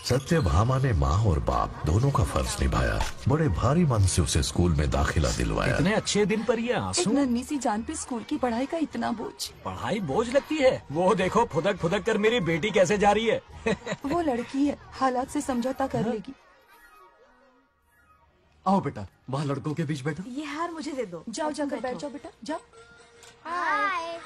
सत्यभामा ने माँ और बाप दोनों का फर्ज निभाया। बड़े भारी मन से उसे स्कूल में दाखिला दिलवाया। इतने अच्छे दिन पर ये आंसू। एक नन्ही सी जान पे स्कूल की पढ़ाई का इतना बोझ। पढ़ाई बोझ लगती है? वो देखो फुदक फुदक कर मेरी बेटी कैसे जा रही है। वो लड़की है, हालात से समझौता कर लेगी। आओ बेटा, वहाँ लड़कों के बीच बैठो। ये हार मुझे दे दो। जाओ जाकर बैठ जाओ बेटा, जाओ। हाय।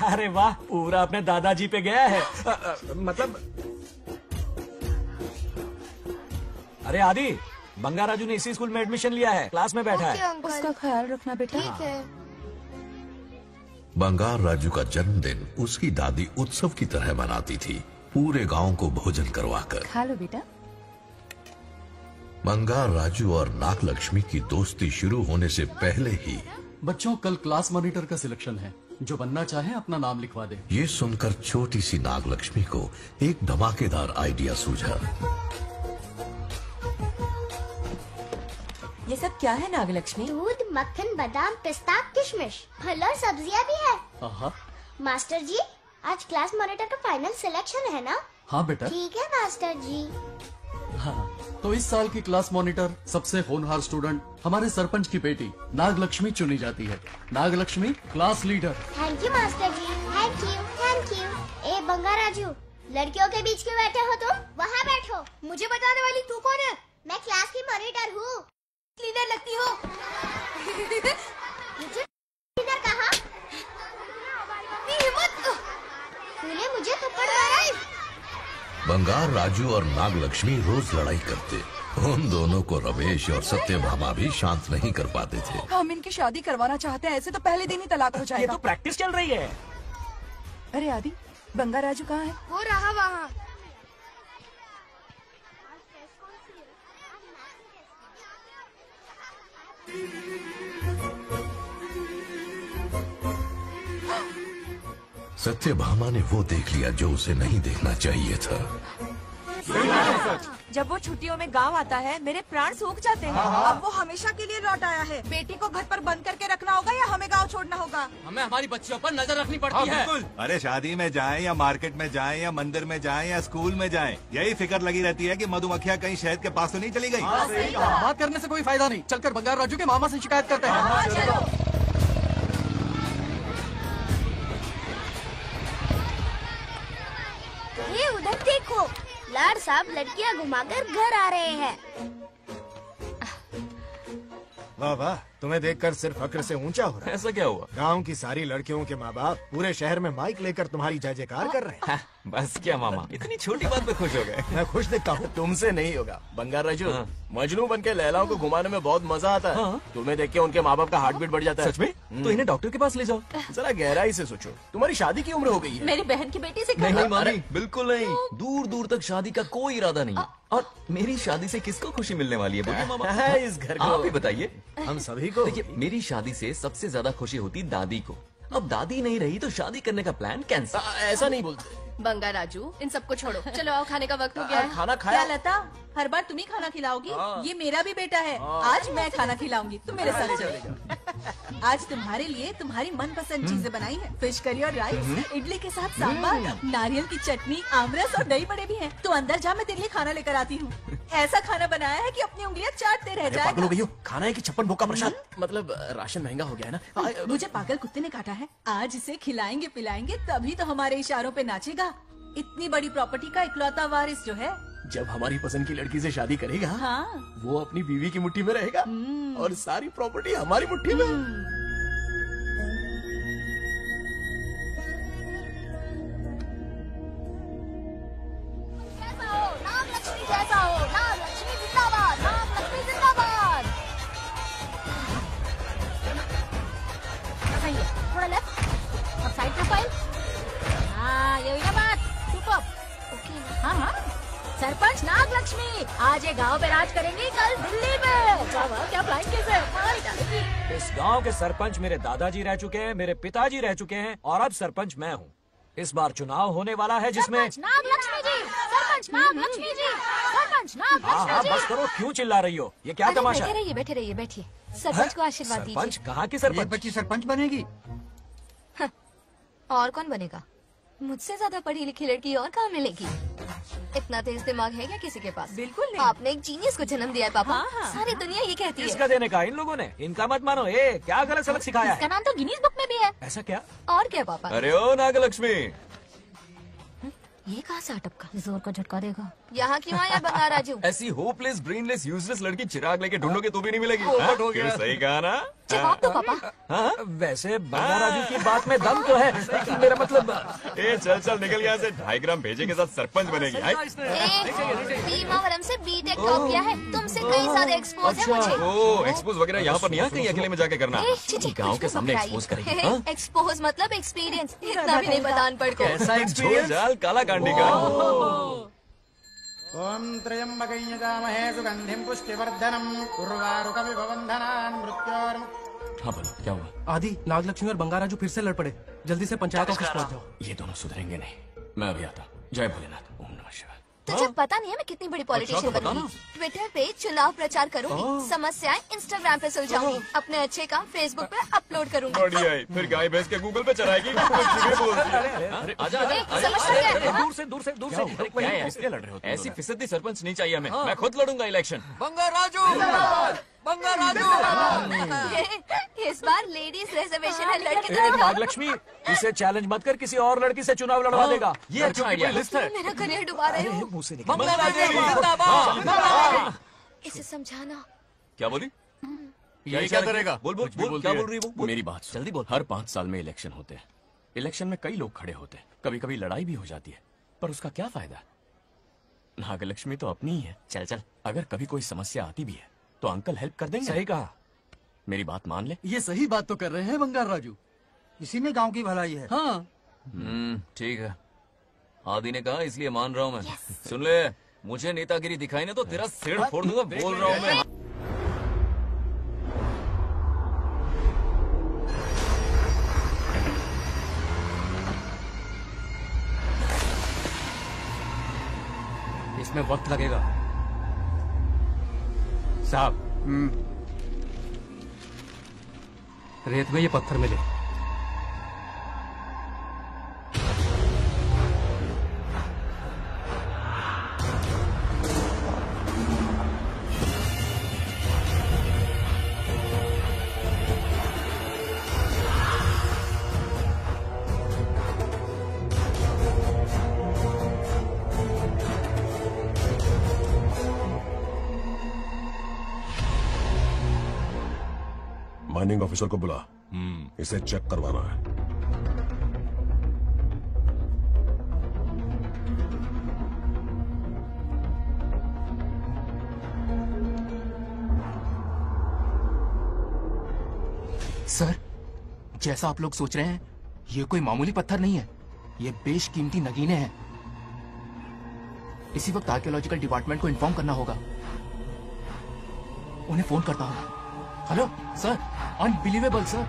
अरे वाह, पूरा अपने दादाजी पे गया है। मतलब अरे आदि, बंगाराजू ने इसी स्कूल में एडमिशन लिया है, क्लास में बैठा है। उसका ख्याल रखना बेटा। ठीक है। बंगार राजू का जन्मदिन उसकी दादी उत्सव की तरह मनाती थी, पूरे गांव को भोजन करवाकर। खा लो बेटा। बंगार राजू और नागलक्ष्मी की दोस्ती शुरू होने से पहले ही बच्चों, कल क्लास मॉनिटर का सिलेक्शन है। जो बनना चाहे अपना नाम लिखवा दे। ये सुनकर छोटी सी नागलक्ष्मी को एक धमाकेदार आइडिया सूझा। ये सब क्या है नागलक्ष्मी? दूध, मक्खन, बादाम, पिस्ता, किशमिश, फल और सब्जियां भी है। आहा। मास्टर जी, आज क्लास मॉनिटर का फाइनल सिलेक्शन है ना? हाँ बेटा। ठीक है मास्टर जी। हाँ, तो इस साल की क्लास मॉनिटर सबसे होनहार स्टूडेंट हमारे सरपंच की बेटी नागलक्ष्मी चुनी जाती है। Nagalakshmi class leader. Thank you master ji, thank you thank you. ए बंगाराजू, लड़कियों के बीच क्यों बैठे हो तुम? वहाँ बैठो। मुझे बताने वाली तू कौन है? मैं क्लास की मॉनिटर हूँ। लीडर लगती हो। मुझे लीडर कहा? तूने मुझे थप्पड़ मारा। बंगार राजू और नागलक्ष्मी रोज लड़ाई करते। उन दोनों को रमेश और सत्यभामा भी शांत नहीं कर पाते थे। हम इनकी शादी करवाना चाहते हैं, ऐसे तो पहले दिन ही तलाक हो ये जाएगा। तो प्रैक्टिस चल रही है। अरे आदि, बंगाराजू कहाँ है? वो रहा वहाँ। सत्यभामा ने वो देख लिया जो उसे नहीं देखना चाहिए था। जब वो छुट्टियों में गांव आता है, मेरे प्राण सूख जाते हैं। अब वो हमेशा के लिए लौट आया है। बेटी को घर पर बंद करके रखना होगा या हमें गांव छोड़ना होगा? हमें हमारी बच्चियों पर नजर रखनी पड़ती है। अरे शादी में जाएं या मार्केट में जाएं या मंदिर में जाएं या स्कूल में जाएं, यही फिक्र लगी रहती है कि मधुमक्खियाँ कहीं शहद के पास तो नहीं चली गई। बात करने से कोई फायदा नहीं, चलकर बंगार राजू के मामा से शिकायत करते हैं। ये उधर देखो, लाड साहब लड़कियां घुमाकर घर आ रहे हैं। वाह वाह, तुम्हें देखकर सिर्फ फक्र से ऊंचा हो रहा है। ऐसा क्या हुआ? गांव की सारी लड़कियों के माँ बाप पूरे शहर में माइक लेकर तुम्हारी जय जयकार कर रहे हैं। बस क्या मामा, इतनी छोटी बात पे खुश हो गए। मैं खुश दिखता हूँ। तुमसे नहीं होगा बंगार राजू। मजनू बन के लैलाओं को घुमाने में बहुत मजा आता है। तुम्हें देख के उनके माँ बाप का हार्ट बीट बढ़ जाता है। सच में? तो इन्हें डॉक्टर के पास ले जाओ। जरा गहराई से सोचो, तुम्हारी शादी की उम्र हो गई है। मेरी बहन की बेटी से नहीं मामी, बिल्कुल नहीं। दूर दूर तक शादी का कोई इरादा नहीं है। और मेरी शादी से किसको खुशी मिलने वाली है बोलिए मामा? इस घर को आप ही बताइए। हम सभी को। देखिए, मेरी शादी से सबसे ज्यादा खुशी होती दादी को। अब दादी नहीं रही तो शादी करने का प्लान कैंसिल। ऐसा नहीं बोलते। बंगा राजू, इन सबको छोड़ो, चलो आओ, खाने का वक्त हो गया है। खाना खाया? क्या लता, हर बार तुम ही खाना खिलाओगी? ये मेरा भी बेटा है। आज मैं खाना खिलाऊंगी, तुम मेरे साथ चलो। आज तुम्हारे लिए तुम्हारी मनपसंद चीजें बनाई है। फिश करी और राइस, इडली के साथ सांभर, नारियल की चटनी, आमरस और दही बड़े भी हैं। तो अंदर जा, मैं तेरे लिए खाना लेकर आती हूँ। ऐसा खाना बनाया है कि अपनी उंगलियां चाटते रह पागल हो जाएगा। गई हो, खाना है कि 56 भोग का प्रसाद? मतलब राशन महंगा हो गया है ना। मुझे पागल कुत्ते ने काटा है। आज इसे खिलाएंगे पिलाएंगे तभी तो हमारे इशारों पे नाचेगा। इतनी बड़ी प्रॉपर्टी का इकलौता वारिस जो है। जब हमारी पसंद की लड़की से शादी करेगा, हाँ। वो अपनी बीवी की मुट्ठी में रहेगा और सारी प्रॉपर्टी हमारी मुट्ठी में। नागलक्ष्मी जैसा हो, नागलक्ष्मी जिंदाबाद, नागलक्ष्मी जिंदाबाद। सही है, थोड़ा लेफ्ट, अब साइड प्रोफाइल। हाँ, ये हुई ना बात। सुपर। ओके। हाँ हाँ। सरपंच नागलक्ष्मी आज ये गांव पे राज करेंगी, कल दिल्ली में। क्या फ्लाइट केस है? इस गांव के सरपंच मेरे दादाजी रह चुके हैं, मेरे पिताजी रह चुके हैं और अब सरपंच मैं हूँ। इस बार चुनाव होने वाला है जिसमें नागलक्ष्मी जी, सरपंच नागलक्ष्मी जी, सरपंच सरपंच नाग हाँ हाँ लक्ष्मी बस करो, क्यों चिल्ला रही हो? ये क्या अरे तमाशा है? बैठे रहिए बैठिए। सरपंच को आशीर्वाद सरपंच दीजिए। कहाँ की सरपंच? बच्ची सरपंच बनेगी। और कौन बनेगा? मुझसे ज्यादा पढ़ी लिखी लड़की और कहाँ मिलेगी? इतना तेज दिमाग है क्या किसी के पास? बिल्कुल नहीं। आपने एक जीनियस को जन्म दिया है पापा। हाँ, हाँ। सारी दुनिया ये कहती किसका है। देने का इन लोगों ने? इनका मत मानो। क्या गलत सलत सिखाया इसका है? नाम तो गिनीज बुक में भी है। ऐसा क्या? और क्या पापा? अरे ओ नागलक्ष्मी, ये कहाँ से अटपका? जोर का झटका देगा। यहाँ क्यों आया बंगार राजू? ऐसी होपलेस ब्रेनलेस यूजलेस लड़की चिराग लेके ढूंढोगे तो भी नहीं मिलेगी। हाँ? क्यों, सही कहा ना? जवाब दो पापा। हाँ? वैसे बंगा राजू की बात में दम तो है, मेरा मतलब। चल निकल यहाँ से। 2.5 ग्राम भेजे के साथ सरपंच बनेगी। भीमावरम से बीटेक टॉप किया है। तुमसे कई सारे एक्सपोज है मुझे। ओ एक्सपोज वगैरह यहाँ पर नहीं है, कहीं अकेले में जाके करना। गाँव के सामने एक्सपोज करेगी। हाँ? एक्सपोज मतलब एक्सपीरियंस। इतना भी नहीं पता अनपढ़ को। ऐसा एक्सपीरियंस? जाल काला कांडी का। ओम त्र्यंबकं यजामहे सुगंधिं पुष्टिवर्धनम् उर्वारुकमिव बन्धनान् मृत्योर्मुक्तिः। हाँ बोलो, क्या हुआ? आदि, नागलक्ष्मी और बंगाराजू फिर से लड़ पड़े। जल्दी से पंचायत ऑफिस पहुंच जाओ। ये दोनों सुधरेंगे नहीं। मैं अभी आता हूँ। जय भोलेनाथ। ओम नमः शिवाय। तुझे पता नहीं है मैं कितनी बड़ी पॉलिटिशियन बनूंगी। ट्विटर पे चुनाव प्रचार करूंगी, समस्याएं इंस्टाग्राम पे सुलझाऊंगी, अपने अच्छे काम फेसबुक पे अपलोड करूंगी। बढ़िया है। फिर गाय भैंस के गूगल पे चराएगी। आजा दूर से। क्या है, इसलिए लड़ रहे हो? ऐसी फिसदी सरपंच नहीं चाहिए हमें। मैं खुद लड़ूंगा इलेक्शन। इस बार लेडीज रिजर्वेशन है, लड़के तो नागलक्ष्मी, इसे चैलेंज मत कर, किसी और लड़की से चुनाव लड़वा देगा। ये अच्छा आइडिया है। मेरा करियर डुबा रहे हो। मुंह से इसे समझाना। क्या बोली? ये क्या करेगा? बोल क्या बोल रही है वो? मेरी बात जल्दी बोल। हर 5 साल में इलेक्शन होते हैं। इलेक्शन में कई लोग खड़े होते हैं, कभी कभी लड़ाई भी हो जाती है, पर उसका क्या फायदा? नागलक्ष्मी तो अपनी ही है। चल अगर कभी कोई समस्या आती भी है तो अंकल हेल्प कर देंगे। सही कहा। मेरी बात मान ले। ये सही बात तो कर रहे हैं बंगार राजू। इसी में गांव की भलाई है। हाँ ठीक है। आदि ने कहा इसलिए मान रहा हूँ मैं। सुन ले, मुझे नेतागिरी दिखाई ना तो तेरा सिर फोड़ दूंगा। बोल रहा हूँ मैं। इसमें वक्त लगेगा साहब। रेत में ये पत्थर मिले। माइनिंग ऑफिसर को बुला, इसे चेक करवाना है। सर, जैसा आप लोग सोच रहे हैं, ये कोई मामूली पत्थर नहीं है। ये बेशकीमती नगीने हैं। इसी वक्त आर्कियोलॉजिकल डिपार्टमेंट को इन्फॉर्म करना होगा। उन्हें फोन करता हूँ। Hello sir, unbelievable sir.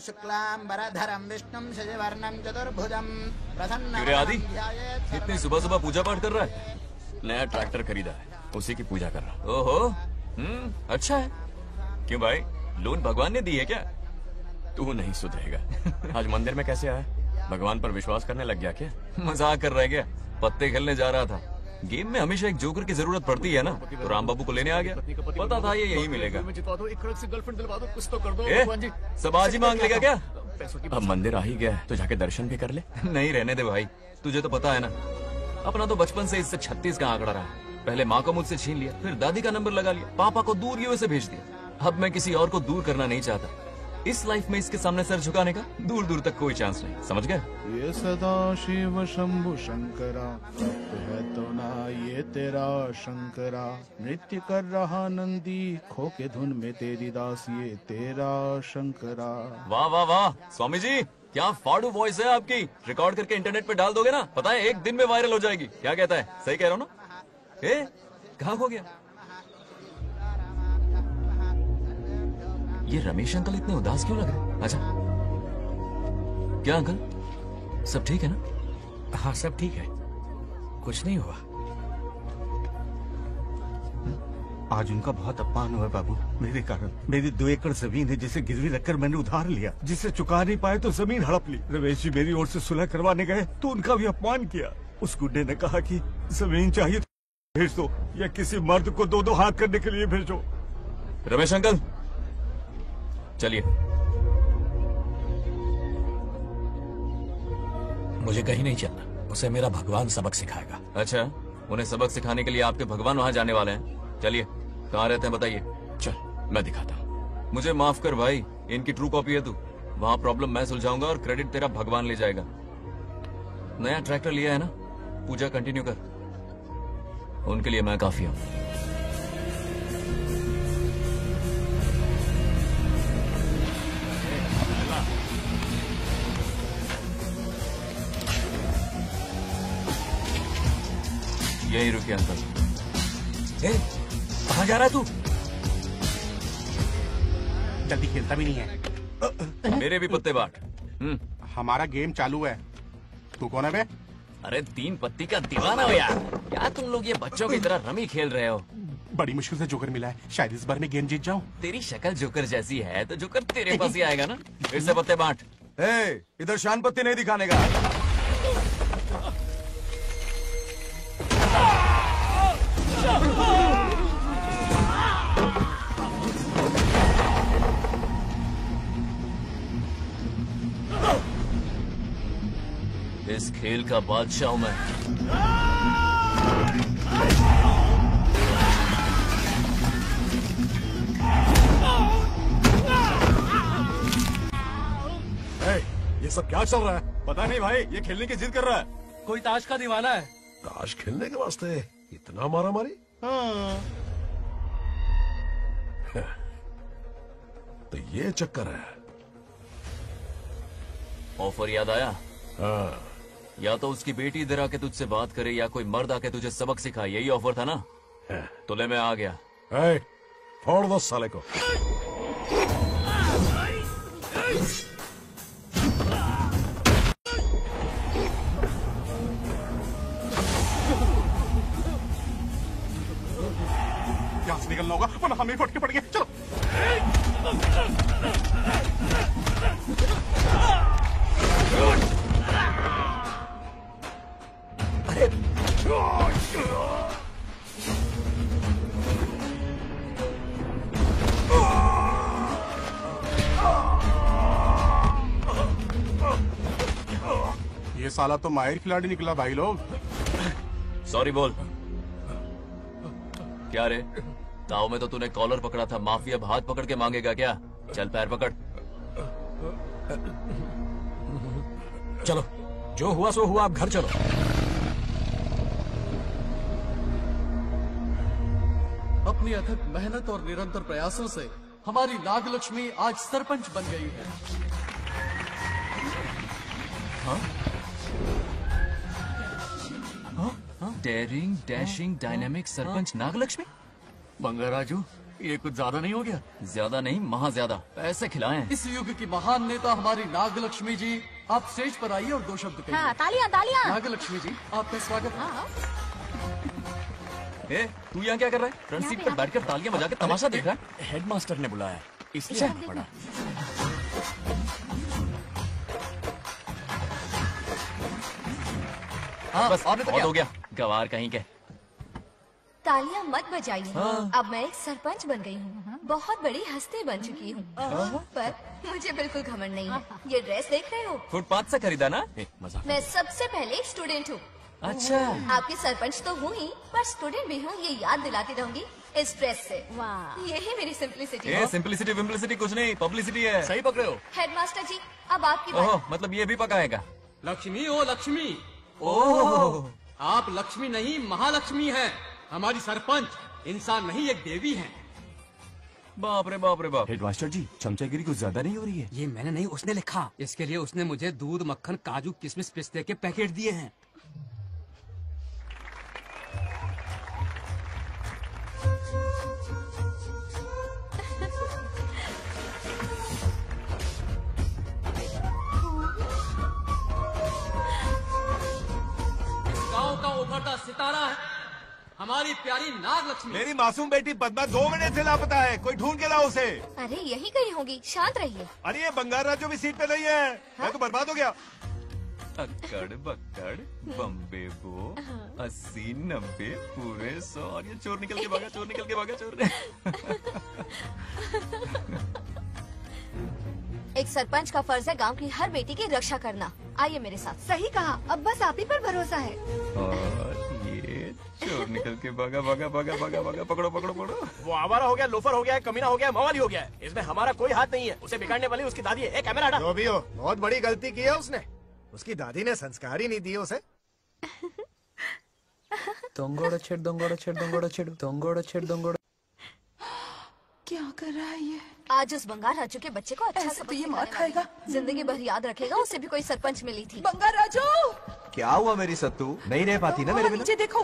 शुक्लांबरधरं विष्णुं शशिवर्णं चतुर्भुजं क्यों रे आदि, इतनी सुबह सुबह पूजा पाठ कर रहा है? नया ट्रैक्टर खरीदा है, उसी की पूजा कर रहा। ओहो, अच्छा है। क्यों भाई, लोन भगवान ने दी है क्या? तू नहीं सुधरेगा। आज मंदिर में कैसे आया? भगवान पर विश्वास करने लग गया क्या? मजाक कर रहा है क्या? पत्ते खेलने जा रहा था। गेम में हमेशा एक जोकर की जरूरत पड़ती है ना, तो राम बाबू को लेने आ गया। पता था ये यही मिलेगा। सब आज ही मांग लेगा क्या? अब मंदिर आ ही गया तो जाके दर्शन भी कर ले। नहीं रहने दे भाई, तुझे तो पता है ना, अपना तो बचपन से इससे 36 का आंकड़ा रहा। पहले माँ को मुझसे छीन लिया, फिर दादी का नंबर लगा लिया, पापा को दूर यूएसए भेज दिया। अब मैं किसी और को दूर करना नहीं चाहता। इस लाइफ में इसके सामने सर झुकाने का दूर दूर तक कोई चांस नहीं, समझ गए? ये सदा शिव शंभु शंकरा, है तो ना ये तेरा शंकरा। नृत्य कर रहा नंदी, खो के धुन में तेरी दास, ये तेरा शंकरा। वाह वाह वाह स्वामी जी, क्या फाड़ू वॉइस है आपकी। रिकॉर्ड करके इंटरनेट पे डाल दोगे ना, पता है एक दिन में वायरल हो जाएगी। क्या कहता है, सही कह रहा हूँ ना? ए, कहाँ खो गया ये रमेश अंकल? इतने उदास क्यों लग रहे? अच्छा, क्या अंकल सब ठीक है ना? हाँ सब ठीक है, कुछ नहीं हुआ। आज उनका बहुत अपमान हुआ बाबू, मेरे कारण। मेरी 2 एकड़ जमीन है जिसे गिरवी रखकर मैंने उधार लिया, जिसे चुका नहीं पाए तो जमीन हड़प ली। रमेश जी मेरी ओर से सुलह करवाने गए तो उनका भी अपमान किया। उस गुड्डे ने कहा कि जमीन चाहिए तो भेज दो, या किसी मर्द को 2-2 हाथ करने के लिए भेजो। रमेश अंकल चलिए। मुझे कहीं नहीं चलना, उसे मेरा भगवान सबक सिखाएगा। अच्छा, उन्हें सबक सिखाने के लिए आपके भगवान वहाँ जाने वाले हैं? चलिए, कहाँ रहते हैं बताइए। चल मैं दिखाता हूँ। मुझे माफ कर भाई, इनकी ट्रू कॉपी है तू। वहाँ प्रॉब्लम मैं सुलझाऊंगा और क्रेडिट तेरा भगवान ले जाएगा। नया ट्रैक्टर लिया है ना, पूजा कंटिन्यू कर। उनके लिए मैं काफी हूँ। यही रुकिए अंकल। कहाँ जा रहा है तू? जल्दी खेलता भी नहीं है। मेरे भी पत्ते बांट। हमारा गेम चालू है, तू कौन है बे? अरे 3 पत्ती का दीवाना हो यार। क्या तुम लोग ये बच्चों की तरह रमी खेल रहे हो? बड़ी मुश्किल से जोकर मिला है, शायद इस बार में गेम जीत जाऊं। तेरी शक्ल जोकर जैसी है तो जोकर तेरे पास ही आएगा ना। फिर से पत्ते बांट। इधर शान पत्ती नहीं दिखाने का। इस खेल का बादशाह हूं मैं। ये सब क्या चल रहा है? पता नहीं भाई, ये खेलने की जिद कर रहा है। कोई ताश का दीवाना है। ताश खेलने के वास्ते इतना मारा मारी? हाँ। तो ये चक्कर है। ऑफर याद आया? हाँ। या तो उसकी बेटी इधर आके तुझसे बात करे, या कोई मर्द आके तुझे सबक सिखाए। यही ऑफर था ना? तो ले, मैं आ गया। फोड़ दो साले को। यहाँ से निकलना होगा वरना हमें फटके पड़ गए। चलो। अरे ये साला तो माहिर खिलाड़ी निकला भाई लोग। सॉरी बोल। क्या रे, ताऊ में तो तूने कॉलर पकड़ा था, माफी अब हाथ पकड़ के मांगेगा क्या? चल पैर पकड़। चलो, जो हुआ सो हुआ, अब घर चलो। अपनी अथक मेहनत और निरंतर प्रयासों से हमारी नागलक्ष्मी आज सरपंच बन गई है। Daring, dashing, dynamic sarpanch Nagalakshmi. Bangaraju, ये कुछ ज्यादा नहीं हो गया? ज्यादा नहीं, महा ज्यादा। पैसे खिलाएं। इस युग की महान नेता हमारी नागलक्ष्मी जी, आप स्टेज पर आइए और 2 शब्द कहिए। हाँ, तालियां तालियां। नागलक्ष्मी जी, आपका स्वागत है। तू यहाँ क्या कर रहा है? फ्रंट सीट पर बैठकर तालियां बजा के तमाशा देख रहा है? हेडमास्टर ने बुलाया, इसलिए आना पड़ा। हाँ, बस और हो गया। गवार कहीं के। तालियां मत बजाइए। अब मैं एक सरपंच बन गई हूँ, बहुत बड़ी हस्ती बन चुकी हूँ। पर मुझे बिल्कुल घमंड नहीं है। ये ड्रेस देख रहे हो? फुटपाथ से खरीदा ना? मजाक। मैं सबसे पहले स्टूडेंट हूँ। अच्छा। आपकी सरपंच तो हूँ ही, पर स्टूडेंट भी हूँ, ये याद दिलाती रहूंगी इस ड्रेस से। वाह, यही मेरी सिंपलिसिटी ये है। सिंपलिसिटी विम्पलिसिटी कुछ नहीं, पब्लिसिटी है। सही पकड़े हो। हेडमास्टर जी, अब आपकी बारी। ओह, मतलब ये भी पकाएगा। लक्ष्मी ओ लक्ष्मी, ओह, आप लक्ष्मी नहीं महालक्ष्मी हैं। हमारी सरपंच इंसान नहीं एक देवी हैं। बाप रे बाप रे बाप। हेडमास्टर जी, चमचागिरी कुछ ज्यादा नहीं हो रही है? ये मैंने नहीं, उसने लिखा। इसके लिए उसने मुझे दूध, मक्खन, काजू, किशमिश, पिस्ते के पैकेट दिए हैं। गांव का उभरता सितारा है हमारी प्यारी नाग लक्ष्मी। मेरी मासूम बेटी पद्मा 2 महीने से लापता है, कोई ढूंढ के लाओ उसे। अरे यही कहीं होगी, शांत रहिए। अरे ये बंगार राजू भी सीट पे नहीं है, मैं तो बर्बाद हो गया। अक्कड़ बक्कड़ बम्बे बो 80 90 पूरे 100 और ये चोर निकल के भागा, चोर निकल के भागा, चोर। एक सरपंच का फर्ज है गांव की हर बेटी की रक्षा करना। आइए मेरे साथ। सही कहा, अब बस आप ही पर भरोसा है। और ये चोर निकल के भागा भागा भागा भागा भागा, पकड़ो पकड़ो पकड़ो। वो आवारा हो गया, लोफर हो गया, कमीना हो गया, मवाली हो गया है। इसमें हमारा कोई हाथ नहीं है। उसे बिगाड़ने वाली उसकी दादी है। कैमरा हटा। जो भी हो, बहुत बड़ी गलती की है उसने। उसकी दादी ने संस्कार ही नहीं दिए उसे। दोंगोड़ो छेड़ दोंगोड़ो छेड़ दोंगोड़ो छेड़ दोंगोड़ो छेड़ दोंगोड़ो। क्या कर रहा है ये? आज उस बंगार राजू के बच्चे को अच्छा सबक ये मार खाएगा। जिंदगी भर याद रखेगा, उसे भी कोई सरपंच मिली थी। बंगार राजू, क्या हुआ मेरी सत्तू? नहीं रह पाती ना मेरे बिना? नीचे देखो।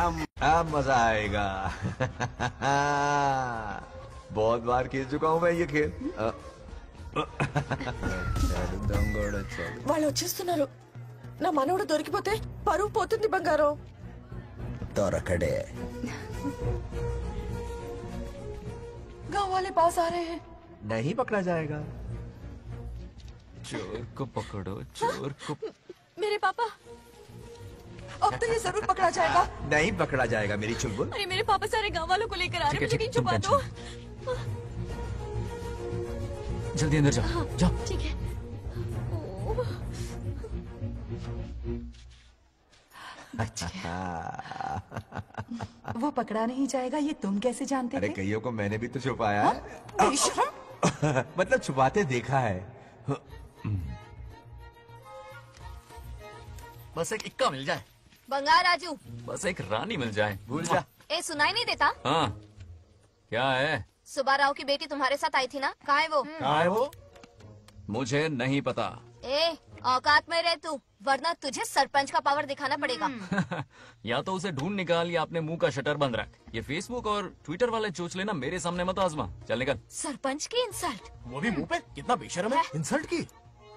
अब मजा आएगा। बहुत बार खेल चुका हूँ मैं ये खेल। వాళ్ళు వచ్చేస్తున్నారు. నా మనవడు దొరికిపోతే పరువు పోతుంది బంగారం. दौरकड़े गांव वाले पास आ रहे हैं। नहीं पकड़ा जाएगा। चोर को पकड़ो, चोर को। मेरे पापा, अब तो ये जरूर पकड़ा जाएगा। नहीं पकड़ा जाएगा मेरी चुलबुल। अरे मेरे पापा सारे गांव वालों को लेकर आ रहे हैं, मुझे कहीं छुपा दो। जल्दी अंदर जाओ, जाओ। ठीक है। वो पकड़ा नहीं जाएगा, ये तुम कैसे जानते अरे थे? कईयों को मैंने भी तो छुपाया है। मतलब छुपाते देखा है। बस एक इक्का मिल जाए। बंगार राजू, बस एक रानी मिल जाए। भूल जा। ए सुनाई नहीं देता? हाँ, क्या है? सुबह राव की बेटी तुम्हारे साथ आई थी ना, कहाँ है वो? कहाँ है वो? मुझे नहीं पता। ए औकात में रह तू, वरना तुझे सरपंच का पावर दिखाना पड़ेगा। या तो उसे ढूंढ निकाल या अपने मुंह का शटर बंद रख। ये फेसबुक और ट्विटर वाले चोच लेना मेरे सामने मत आजमा। चल निकल। सरपंच की इंसल्ट। वो भी मुंह पे, कितना बेशर्म है। इंसल्ट की?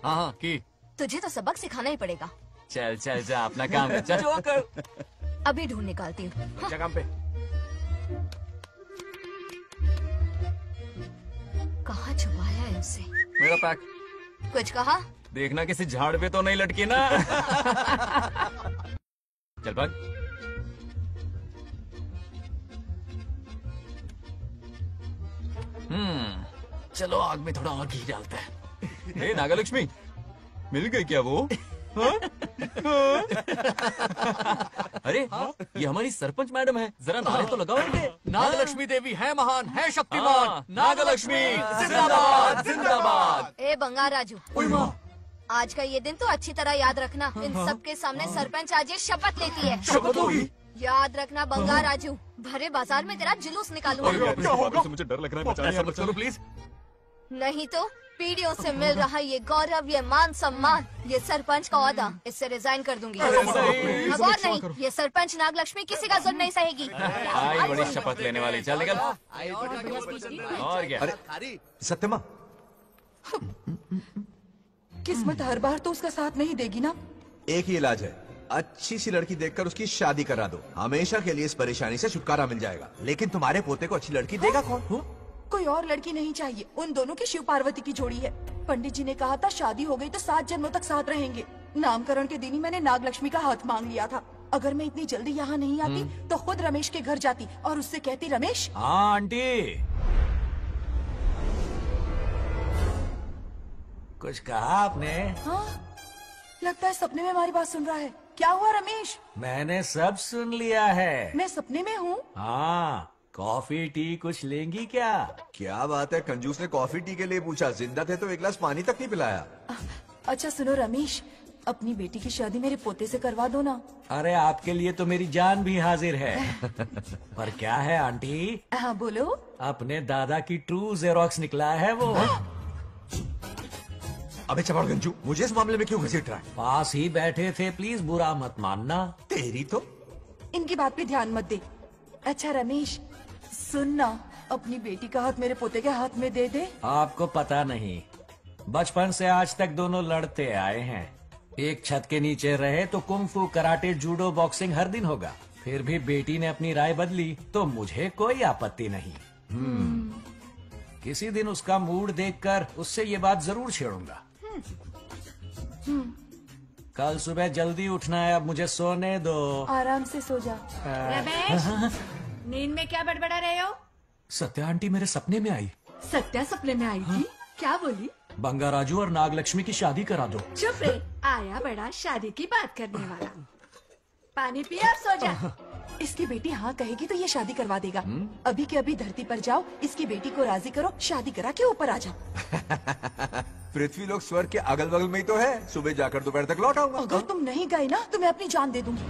हाँ हाँ की। तुझे तो सबक सिखाना ही पड़ेगा। चल चल जा, अपना काम कर। चल। अभी ढूंढ निकालती हूँ। अच्छा काम पे। कहाँ छुपाया है उसे? मेरा पैक। कुछ कहा? देखना किसी झाड़ पे तो नहीं लटकी ना। चल भाग। चलो आग में थोड़ा और घी डालते हैं। हे नागलक्ष्मी, मिल गई क्या वो? हाँ? अरे ये हमारी सरपंच मैडम है, जरा नारे तो लगाओ इनके। नागलक्ष्मी देवी है महान, है शक्तिमान। नागलक्ष्मी जिंदाबाद जिंदाबाद। ए बंगार राजू, आज का ये दिन तो अच्छी तरह याद रखना। इन सबके सामने सरपंच आज ये शपथ लेती है। शपथ होगी? याद रखना बंगार राजू, भरे बाजार में तेरा जुलूस निकालूंगा। क्या होगा? मुझे डर लग रहा है। समझ करो प्लीज। नहीं तो पीढ़ियों से मिल रहा ये गौरव, ये मान सम्मान, ये सरपंच का ओहदा, इससे रिजाइन कर दूंगी। अब और नहीं, ये सरपंच नागलक्ष्मी किसी का जुल्म नहीं सहेगी। आई बड़ी शपथ लेने वाली। चल निकल। और क्या? अरे सत्यमा, किस्मत हर बार तो उसका साथ नहीं देगी ना। एक ही इलाज है, अच्छी सी लड़की देखकर उसकी शादी करा दो। हमेशा के लिए इस परेशानी से छुटकारा मिल जाएगा। लेकिन तुम्हारे पोते को अच्छी लड़की देगा कौन? कोई और लड़की नहीं चाहिए, उन दोनों की शिव पार्वती की जोड़ी है। पंडित जी ने कहा था शादी हो गई तो 7 जन्मों तक साथ रहेंगे। नामकरण के दिन ही मैंने नागलक्ष्मी का हाथ मांग लिया था। अगर मैं इतनी जल्दी यहाँ नहीं आती तो खुद रमेश के घर जाती और उससे कहती, रमेश। हाँ आंटी। कुछ कहा आपने? हाँ? लगता है सपने में हमारी बात सुन रहा है। क्या हुआ रमेश? मैंने सब सुन लिया है। मैं सपने में हूँ? हाँ, कॉफी टी कुछ लेंगी क्या? क्या बात है, कंजूस ने कॉफी टी के लिए पूछा, जिंदा थे तो एक गिलास पानी तक नहीं पिलाया। अच्छा सुनो रमेश, अपनी बेटी की शादी मेरे पोते से करवा दो ना। अरे आपके लिए तो मेरी जान भी हाजिर है। पर क्या है आंटी? हाँ बोलो। अपने दादा की ट्रू जेरोक्स निकला है वो। अबे चपड़गंजू, मुझे इस मामले में क्यों घसीट रहा है? पास ही बैठे थे, प्लीज बुरा मत मानना। तेरी तो इनकी बात पे ध्यान मत दे। अच्छा रमेश सुन ना, अपनी बेटी का हाथ मेरे पोते के हाथ में दे दे। आपको पता नहीं, बचपन से आज तक दोनों लड़ते आए हैं। एक छत के नीचे रहे तो कुंफू, कराटे, जूडो, बॉक्सिंग हर दिन होगा। फिर भी बेटी ने अपनी राय बदली तो मुझे कोई आपत्ति नहीं। किसी दिन उसका मूड देखकर उससे ये बात जरूर छेड़ूंगा। कल सुबह जल्दी उठना है, अब मुझे सोने दो। आराम से सो जा। रमेश, नींद में क्या बड़बड़ा रहे हो? सत्या आंटी मेरे सपने में आई। सत्या सपने में आई थी? क्या बोली? बंगाराजू और नागलक्ष्मी की शादी करा दो। चुप रे, आया बड़ा शादी की बात करने वाला। पानी पिया, सो जा। इसकी बेटी हाँ कहेगी तो ये शादी करवा देगा। अभी के अभी धरती पर जाओ, इसकी बेटी को राजी करो, शादी करा के ऊपर आ जाओ। पृथ्वी लोग स्वर्ग के अगल बगल में ही तो है, सुबह जाकर दोपहर तक लौट आऊंगा। अगर तुम नहीं गए ना तो मैं अपनी जान दे दूंगी।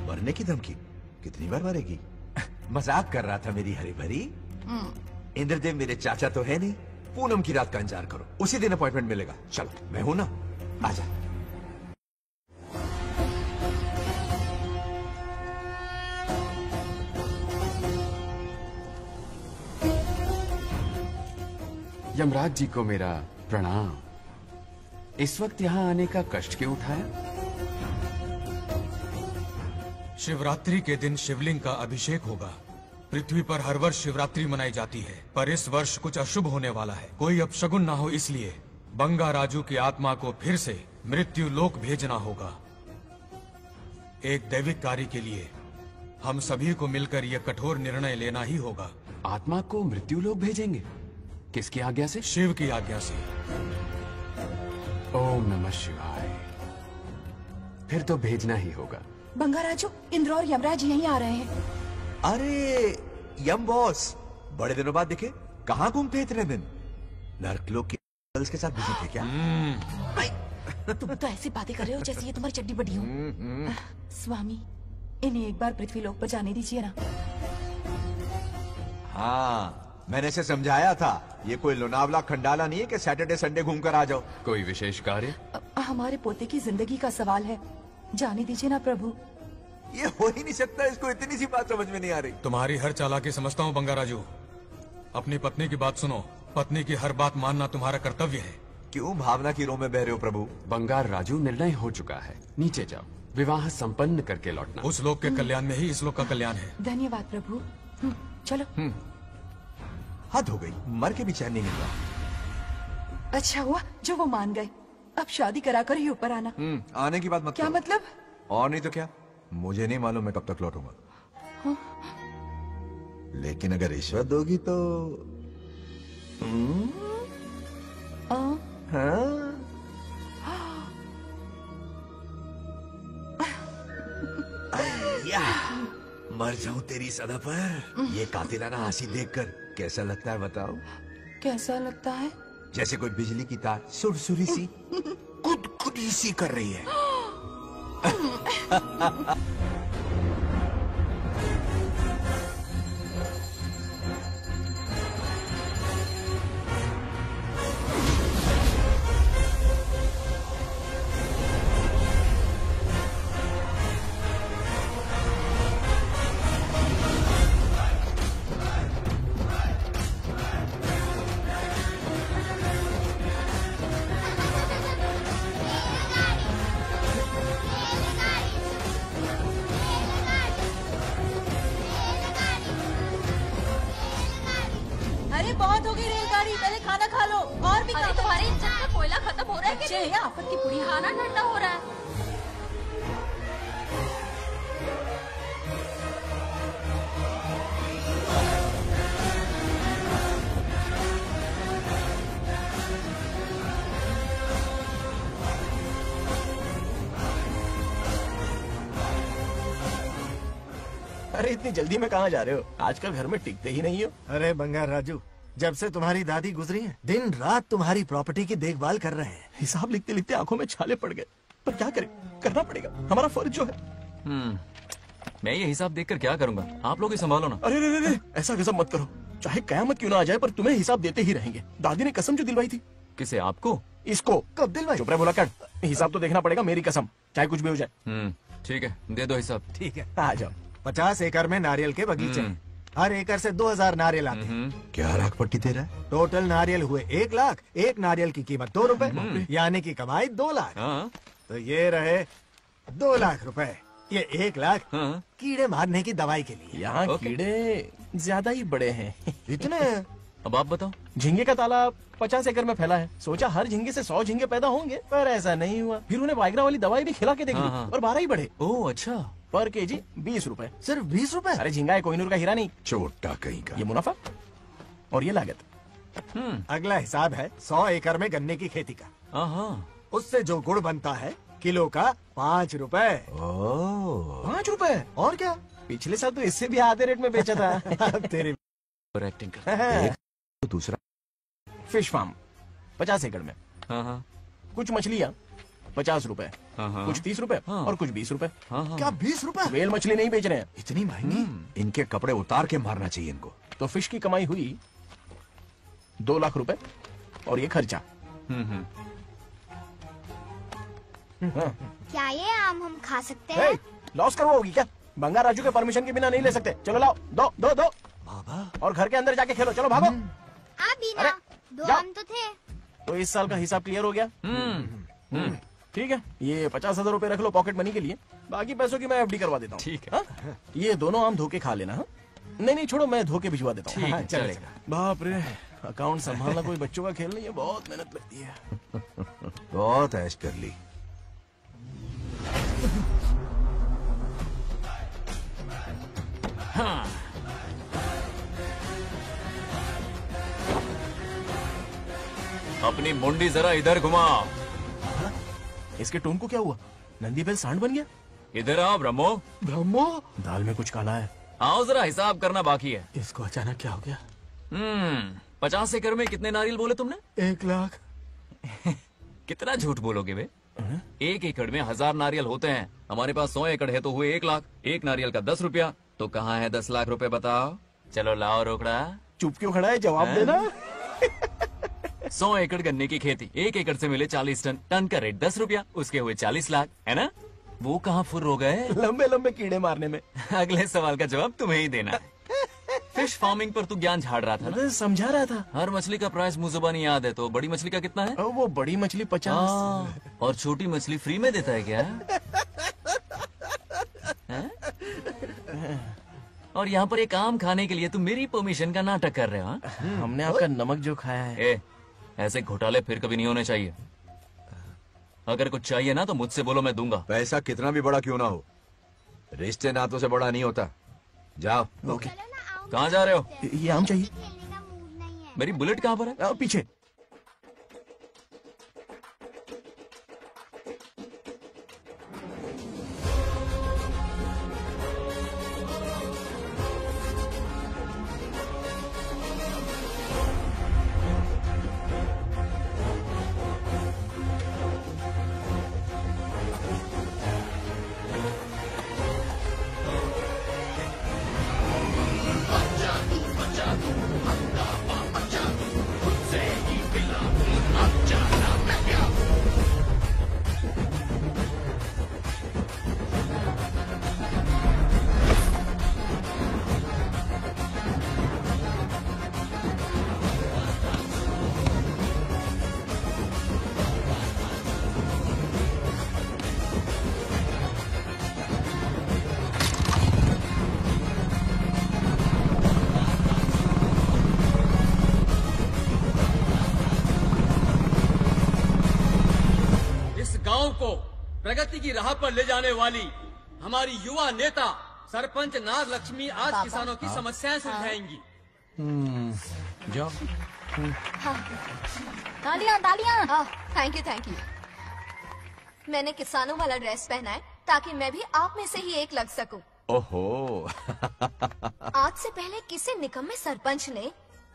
मरने की धमकी? कितनी बार मरेगी? मजाक कर रहा था मेरी हरी भरी। इंद्रदेव मेरे चाचा तो है नहीं। पूनम की रात का इंतजार करो, उसी दिन अपॉइंटमेंट मिलेगा। चलो मैं हूं ना, आजा। यमराज जी को मेरा प्रणाम। इस वक्त यहाँ आने का कष्ट क्यों उठाया? शिवरात्रि के दिन शिवलिंग का अभिषेक होगा। पृथ्वी पर हर वर्ष शिवरात्रि मनाई जाती है, पर इस वर्ष कुछ अशुभ होने वाला है। कोई अपशगुन ना हो, इसलिए बंगाराजू की आत्मा को फिर से मृत्यु लोक भेजना होगा। एक दैविक कार्य के लिए हम सभी को मिलकर यह कठोर निर्णय लेना ही होगा। आत्मा को मृत्यु लोक भेजेंगे? किसकी आज्ञा से? शिव की आज्ञा से। ओम नमः शिवाय। फिर तो भेजना ही होगा। बंगाराजू, इंद्र और यमराज यहीं आ रहे हैं। अरे यम बॉस, बड़े दिनों बाद दिखे। कहाँ घूमते इतने दिन? नर्कलोक के गर्ल्स के साथ बिजी थे क्या? तुम तो ऐसी बातें कर रहे हो जैसे ये तुम्हारी चड्डी बड़ी हो। स्वामी, इन्हें एक बार पृथ्वी लोक पर जाने दीजिए ना। हाँ, मैंने इसे समझाया था, ये कोई लोनावला खंडाला नहीं है कि सैटरडे संडे घूम कर आ जाओ। कोई विशेष कार्य? हमारे पोते की जिंदगी का सवाल है, जाने दीजिए ना प्रभु। ये हो ही नहीं सकता, इसको इतनी सी बात समझ में नहीं आ रही। तुम्हारी हर चालाकी समझता हूँ बंगाराजू। अपनी पत्नी की बात सुनो, पत्नी की हर बात मानना तुम्हारा कर्तव्य है। क्यों भावना की रो में बह रहे हो प्रभु? बंगार राजू, निर्णय हो चुका है, नीचे जाओ, विवाह संपन्न करके लौटना। उस लोक के कल्याण में ही इस लोक का कल्याण है। धन्यवाद प्रभु। चलो। हद हो गई, मर के भी चैन नहीं मिल रहा। अच्छा हुआ जो वो मान गए। अब शादी कराकर ही ऊपर आना। आने की बात मत क्या करो। मतलब? और नहीं तो क्या, मुझे नहीं मालूम मैं कब तक लौटूंगा। हाँ? लेकिन अगर रिश्वत दोगी तो हाँ? मर जाऊं तेरी सदा पर। ये कातिलाना हंसी देखकर कैसा लगता है बताओ? कैसा लगता है? जैसे कोई बिजली की तार सुरसुरी सी गुदगुदी सी कर रही है। अरे बहुत हो गई रेलगाड़ी, पहले खाना खा लो। और भी अरे तुम्हारे इंजन का कोयला खत्म हो रहा है कि नहीं? आफत की पूरी खाना ठंडा हो रहा है। अरे इतनी जल्दी में कहाँ जा रहे हो? आजकल घर में टिकते ही नहीं हो। अरे बंगार राजू, जब से तुम्हारी दादी गुजरी है, दिन रात तुम्हारी प्रॉपर्टी की देखभाल कर रहे हैं। हिसाब लिखते लिखते आंखों में छाले पड़ गए, पर क्या करें, करना पड़ेगा, हमारा फर्ज जो है। मैं ये हिसाब देखकर क्या करूंगा? आप लोग ही संभालो ना। अरे रे रे, ऐसा गजब मत करो, चाहे कयामत क्यों ना आ जाए, पर तुम्हें हिसाब देते ही रहेंगे। दादी ने कसम जो दिलवाई थी। किसे? आपको? इसको कब दिलवाई? चुप रहे बोला कर, हिसाब तो देखना पड़ेगा, मेरी कसम, चाहे कुछ भी हो जाए। ठीक है, दे दो हिसाब। ठीक है, आ जाओ। 50 एकड़ में नारियल के बगीचे, हर एकड़ से 2000 नारियल आते हैं। क्या लाख पट्टी दे रहा है? टोटल नारियल हुए 1 लाख, एक नारियल की कीमत 2 रुपए, यानी कि कमाई 2 लाख। तो ये रहे 2 लाख रुपए, ये 1 लाख कीड़े मारने की दवाई के लिए। यहाँ कीड़े ज्यादा ही बड़े हैं। इतने? अब आप बताओ। झींगे का तालाब 50 एकड़ में फैला है, सोचा हर झींगे से 100 झींगे पैदा होंगे, पर ऐसा नहीं हुआ। फिर उन्हें वाइग्रा वाली दवाई भी खिला के देख ली और 12 ही बढ़े। ओह अच्छा। पर केजी 20 रुपए। सिर्फ 20 रुपए? अरे झींगा है, कोहिनूर का हीरा नहीं। छोटा कहीं का। ये मुनाफा और ये लागत। अगला हिसाब है 100 एकड़ में गन्ने की खेती का। उससे जो गुड़ बनता है किलो का 5 रुपए। 5 रुपए? और क्या, पिछले साल तो इससे भी आधे रेट में बेचा था। तेरी एक्टिंग कर। तो दूसरा फिश फार्म 50 एकड़ में। कुछ मछलियाँ 50 रुपए, कुछ 30 रुपए और कुछ 20 रुपए। क्या 20 रुपए? वेल मछली नहीं बेच रहे हैं। इतनी महंगी? इनके कपड़े उतार के मारना चाहिए इनको। तो फिश की कमाई हुई 2 लाख रुपए और ये खर्चा। क्या ये आम हम खा सकते हैं? लॉस करवाओगी क्या? बंगार राजू के परमिशन के बिना नहीं ले सकते। चलो लाओ, दो दो दो बाबा, और घर के अंदर जाके खेलो। चलो भागो। अरे 2 आम तो थे। तो इस साल का हिसाब क्लियर हो गया? ठीक है, ये 50,000 रुपए रख लो पॉकेट मनी के लिए, बाकी पैसों की मैं एफडी करवा देता हूँ। ठीक है। ये दोनों आम धोके खा लेना। नहीं नहीं छोड़ो, मैं धोके भिजवा देता हूँ। ठीक है, चलेगा। बाप रे, अकाउंट संभालना कोई बच्चों का खेल नहीं है, बहुत मेहनत लगती है। बहुत ऐश कर ली। हाँ। अपनी मुंडी जरा इधर घुमाओ। इसके टोन को क्या हुआ? नंदी बैल सांड बन गया? इधर आओ ब्रह्मो। ब्रह्मो? दाल में कुछ काला है। आओ जरा, हिसाब करना बाकी है। इसको अचानक क्या हो गया? 50 एकड़ में कितने नारियल बोले तुमने? 1 लाख। कितना झूठ बोलोगे बे? 1 एकड़ में 1000 नारियल होते हैं, हमारे पास 100 एकड़ है तो हुए 1 लाख। एक नारियल का 10 रुपया, तो कहाँ है 10 लाख रुपए बताओ? चलो लाओ रोकड़ा। चुप क्यों खड़ा है, जवाब देना। 100 एकड़ गन्ने की खेती, 1 एकड़ से मिले 40 टन, टन का रेट 10 रुपया, उसके हुए 40 लाख, है ना? वो कहाँ फुर हो गए? लंबे लंबे कीड़े मारने में। अगले सवाल का जवाब तुम्हें ही देना है। फिश फार्मिंग पर तू ज्ञान झाड़ रहा था ना? समझा रहा था। हर मछली का प्राइस मुंह जुबानी याद है, तो बड़ी मछली का कितना है? वो बड़ी मछली 50 और छोटी मछली फ्री में देता है क्या? और यहाँ पर एक आम खाने के लिए तुम मेरी परमिशन का नाटक कर रहे हो? हमने आपका नमक जो खाया है। ऐसे घोटाले फिर कभी नहीं होने चाहिए। अगर कुछ चाहिए ना तो मुझसे बोलो, मैं दूंगा। पैसा कितना भी बड़ा क्यों ना हो, रिश्ते नातों से बड़ा नहीं होता। जाओ। ओके। कहाँ जा रहे हो? ये आम चाहिए। मेरी बुलेट कहाँ पर है? पीछे। गांव को प्रगति की राह पर ले जाने वाली हमारी युवा नेता सरपंच नाग लक्ष्मी आज किसानों की समस्याएं सुलझाएंगी। जाओ। तालियां तालियां। Thank you. मैंने किसानों वाला ड्रेस पहना है ताकि मैं भी आप में से ही एक लग सकूं। ओहो। आज से पहले किसी निकम्मे सरपंच ने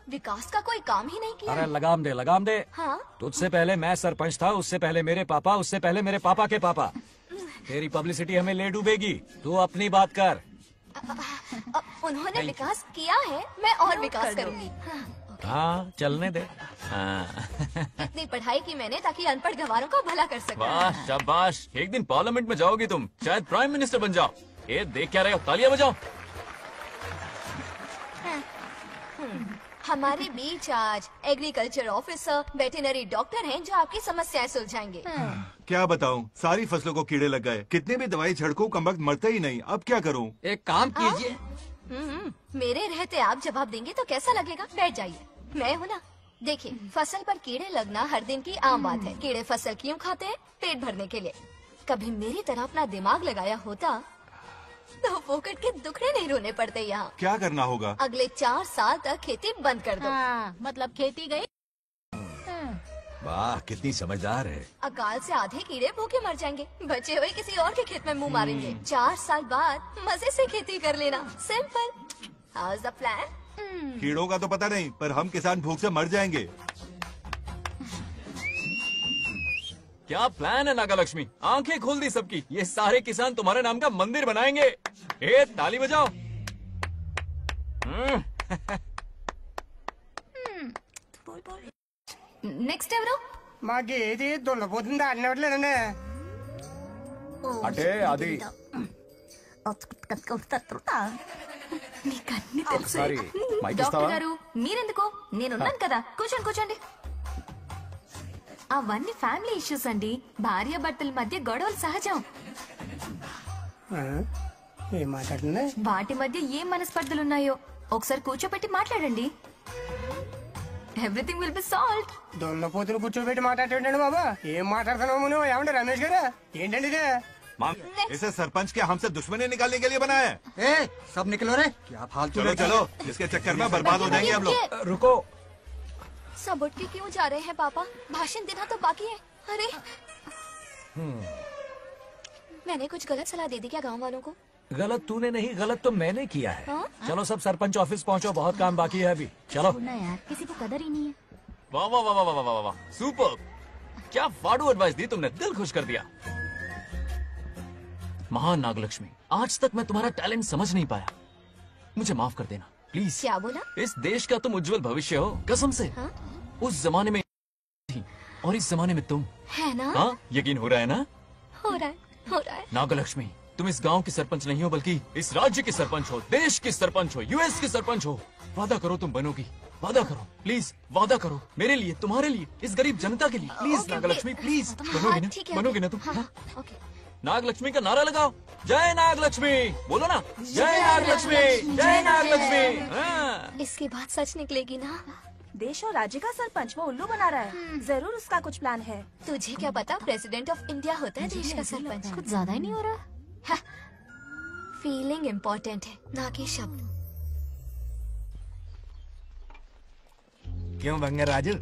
विकास का कोई काम ही नहीं किया। अरे लगाम दे लगाम दे। हाँ? तुझसे पहले मैं सरपंच था, उससे पहले मेरे पापा, उससे पहले मेरे पापा के पापा। तेरी पब्लिसिटी हमें ले डूबेगी। तू अपनी बात कर। उन्होंने विकास किया है, मैं और विकास करूंगी। हाँ चलने दे। हाँ। इतनी पढ़ाई की मैंने ताकि अनपढ़ गंवारों का भला कर सकूं। वाह शाबाश, एक दिन पार्लियामेंट में जाओगी तुम, शायद प्राइम मिनिस्टर बन जाओ। ये देख क्या रहे हो, तालियां बजाओ। हमारे बीच आज एग्रीकल्चर ऑफिसर, वेटरनरी डॉक्टर हैं जो आपकी समस्याएं सुलझाएंगे। क्या बताऊं, सारी फसलों को कीड़े लग गए। कितने भी दवाई छिड़कूं कम वक्त मरते ही नहीं। अब क्या करूं? एक काम कीजिए। मेरे रहते आप जवाब देंगे तो कैसा लगेगा? बैठ जाइए, मैं हूँ ना। देखिए, फसल पर कीड़े लगना हर दिन की आम बात है। कीड़े फसल क्यों खाते हैं? पेट भरने के लिए। कभी मेरी तरह अपना दिमाग लगाया होता तो फोकट के दुखड़े नहीं रोने पड़ते यहाँ। क्या करना होगा? अगले 4 साल तक खेती बंद कर दो। हाँ, मतलब खेती गई। वाह कितनी समझदार है। अकाल से आधे कीड़े भूखे मर जाएंगे, बचे हुए किसी और के खेत में मुंह मारेंगे। 4 साल बाद मजे से खेती कर लेना। Simple. How is the plan? कीड़ों का तो पता नहीं, पर हम किसान भूख से मर जाएंगे। क्या प्लान है नागा लक्ष्मी? आंखें खोल दी सबकी। ये सारे किसान तुम्हारे नाम का मंदिर बनाएंगे। ए ताली बजाओ। నెక్స్ట్ ఎవరు? మాకు ఏది దొల్లపోతుంది ఆడినట్లేదండి. అంటే అది నీకన్నీ తెలుసు. సారీ, మైక్ డాక్టర్ ఇస్తావా? గారు మీరెందుకు? నేనున్నాను కదా. కూర్చోండి కూర్చోండి. అవన్నీ ఫ్యామిలీ ఇష్యూస్ అండి. భార్య భర్తల మధ్య గొడవలు సహజం. ఏం మాట్లాడుతుంది? వాటి మధ్య ఏం మనస్పర్ధలున్నాయో ఒకసారి కూర్చోబెట్టి మాట్లాడండి. Everything will be solved. దొల్లపోతులు కూర్చోబెట్టి మాట్లాడేటండి బాబా. ఏం మాట్లాడుతున్నావు నువ్వు? ఏమండి రమేష్ గారు? ఏంటండి ఇదే? इसे सरपंच के हमसे दुश्मनी निकालने के लिए बनाया है। सब निकलो रे। क्या फालतू? चलो चलो, इसके चक्कर में बर्बाद हो जाएंगे हम लोग। रुको। सब उठ के क्यों जा रहे हैं पापा? भाषण देना तो बाकी है। अरे मैंने कुछ गलत सलाह दे दी क्या गांव वालों को? गलत तूने नहीं, गलत तो मैंने किया है। हाँ? चलो सब सरपंच ऑफिस पहुंचो, बहुत काम बाकी है अभी। चलो यार, किसी को कदर ही नहीं है। वाह वाह वाह वाह वाह वाह, सुपर। क्या फाड़ू एडवाइस दी तुमने, दिल खुश कर दिया। महान नागलक्ष्मी, आज तक मैं तुम्हारा टैलेंट समझ नहीं पाया। मुझे माफ कर देना प्लीज। क्या बोला? इस देश का तुम उज्जवल भविष्य हो, कसम से। हाँ? उस जमाने में थी और इस जमाने में तुम। है ना? हाँ, यकीन हो रहा है ना? हो रहा है। नागलक्ष्मी, तुम इस गांव की सरपंच नहीं हो, बल्कि इस राज्य की सरपंच हो, देश की सरपंच हो, यूएस की सरपंच हो। वादा करो तुम बनोगी, वादा करो प्लीज, वादा करो मेरे लिए, तुम्हारे लिए, इस गरीब जनता के लिए। प्लीज नागलक्ष्मी प्लीज, बनोगी ना? बनोगी ना तुम? नागलक्ष्मी का नारा लगाओ। जय नागलक्ष्मी बोलो ना। जय नागलक्ष्मी, जय नागलक्ष्मी। इसकी बात सच निकलेगी ना? देश और राज्य का सरपंच वो उल्लू बना रहा है। जरूर उसका कुछ प्लान है। तुझे क्या पता, प्रेसिडेंट ऑफ इंडिया होता है देश का सरपंच। कुछ ज्यादा ही नहीं हो रहा? फीलिंग इम्पोर्टेंट है, ना कि शब्द। क्यों बंगर राजू,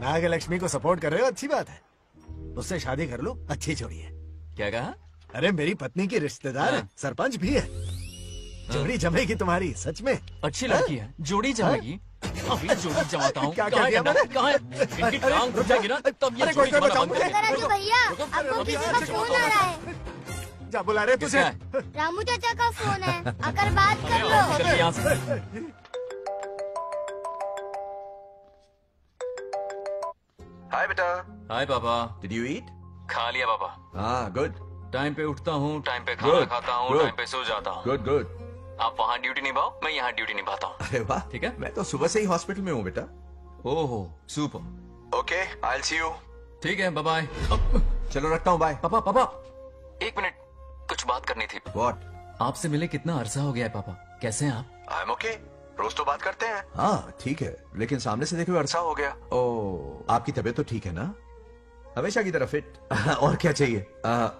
नागलक्ष्मी को सपोर्ट कर रहे हो? अच्छी बात है। उससे शादी कर लो, अच्छी जोड़ी है। क्या कहा? अरे मेरी पत्नी की रिश्तेदार है, सरपंच भी है। जोड़ी जमेगी तुम्हारी, सच में। अच्छी लड़की है, जोड़ी जमेगी। अभी जोड़ी जमाता हूँ। क्या कह दिया मैंने? कहाँ है? इनकी टांग घुट जाएगी ना, तब ये जोड़ी जमाना बंद करेंगे। राजू भैया, आपको किसी का फोन आ रहा है। जा बुला रहे तुझे। रामू चाचा का फोन है, आकर बात कर लो। हाय बेटा। हाय पापा। Did you eat? खा लिया पापा। हाँ गुड। टाइम पे उठता हूँ, टाइम पे खाना खाता हूँ, टाइम पे सो जाता हूँ। Good good. आप वहाँ ड्यूटी निभाओ, मैं यहाँ ड्यूटी निभाता हूँ। अरे वाह, ठीक है। मैं तो सुबह से ही हॉस्पिटल में हूँ बेटा। ओहो super. Okay, I will see you. ठीक है, बाय बाय। चलो रखता हूँ, बाय। पापा पापा, एक मिनट, कुछ बात करनी थी। व्हाट? आपसे मिले कितना अरसा हो गया है पापा, कैसे हैं आप? आई एम ओके, रोज तो बात करते हैं। हाँ ठीक है, लेकिन सामने से देखे हुए अरसा हो गया। ओ, आपकी तबीयत तो ठीक है ना? हमेशा की तरह फिट। और क्या चाहिए?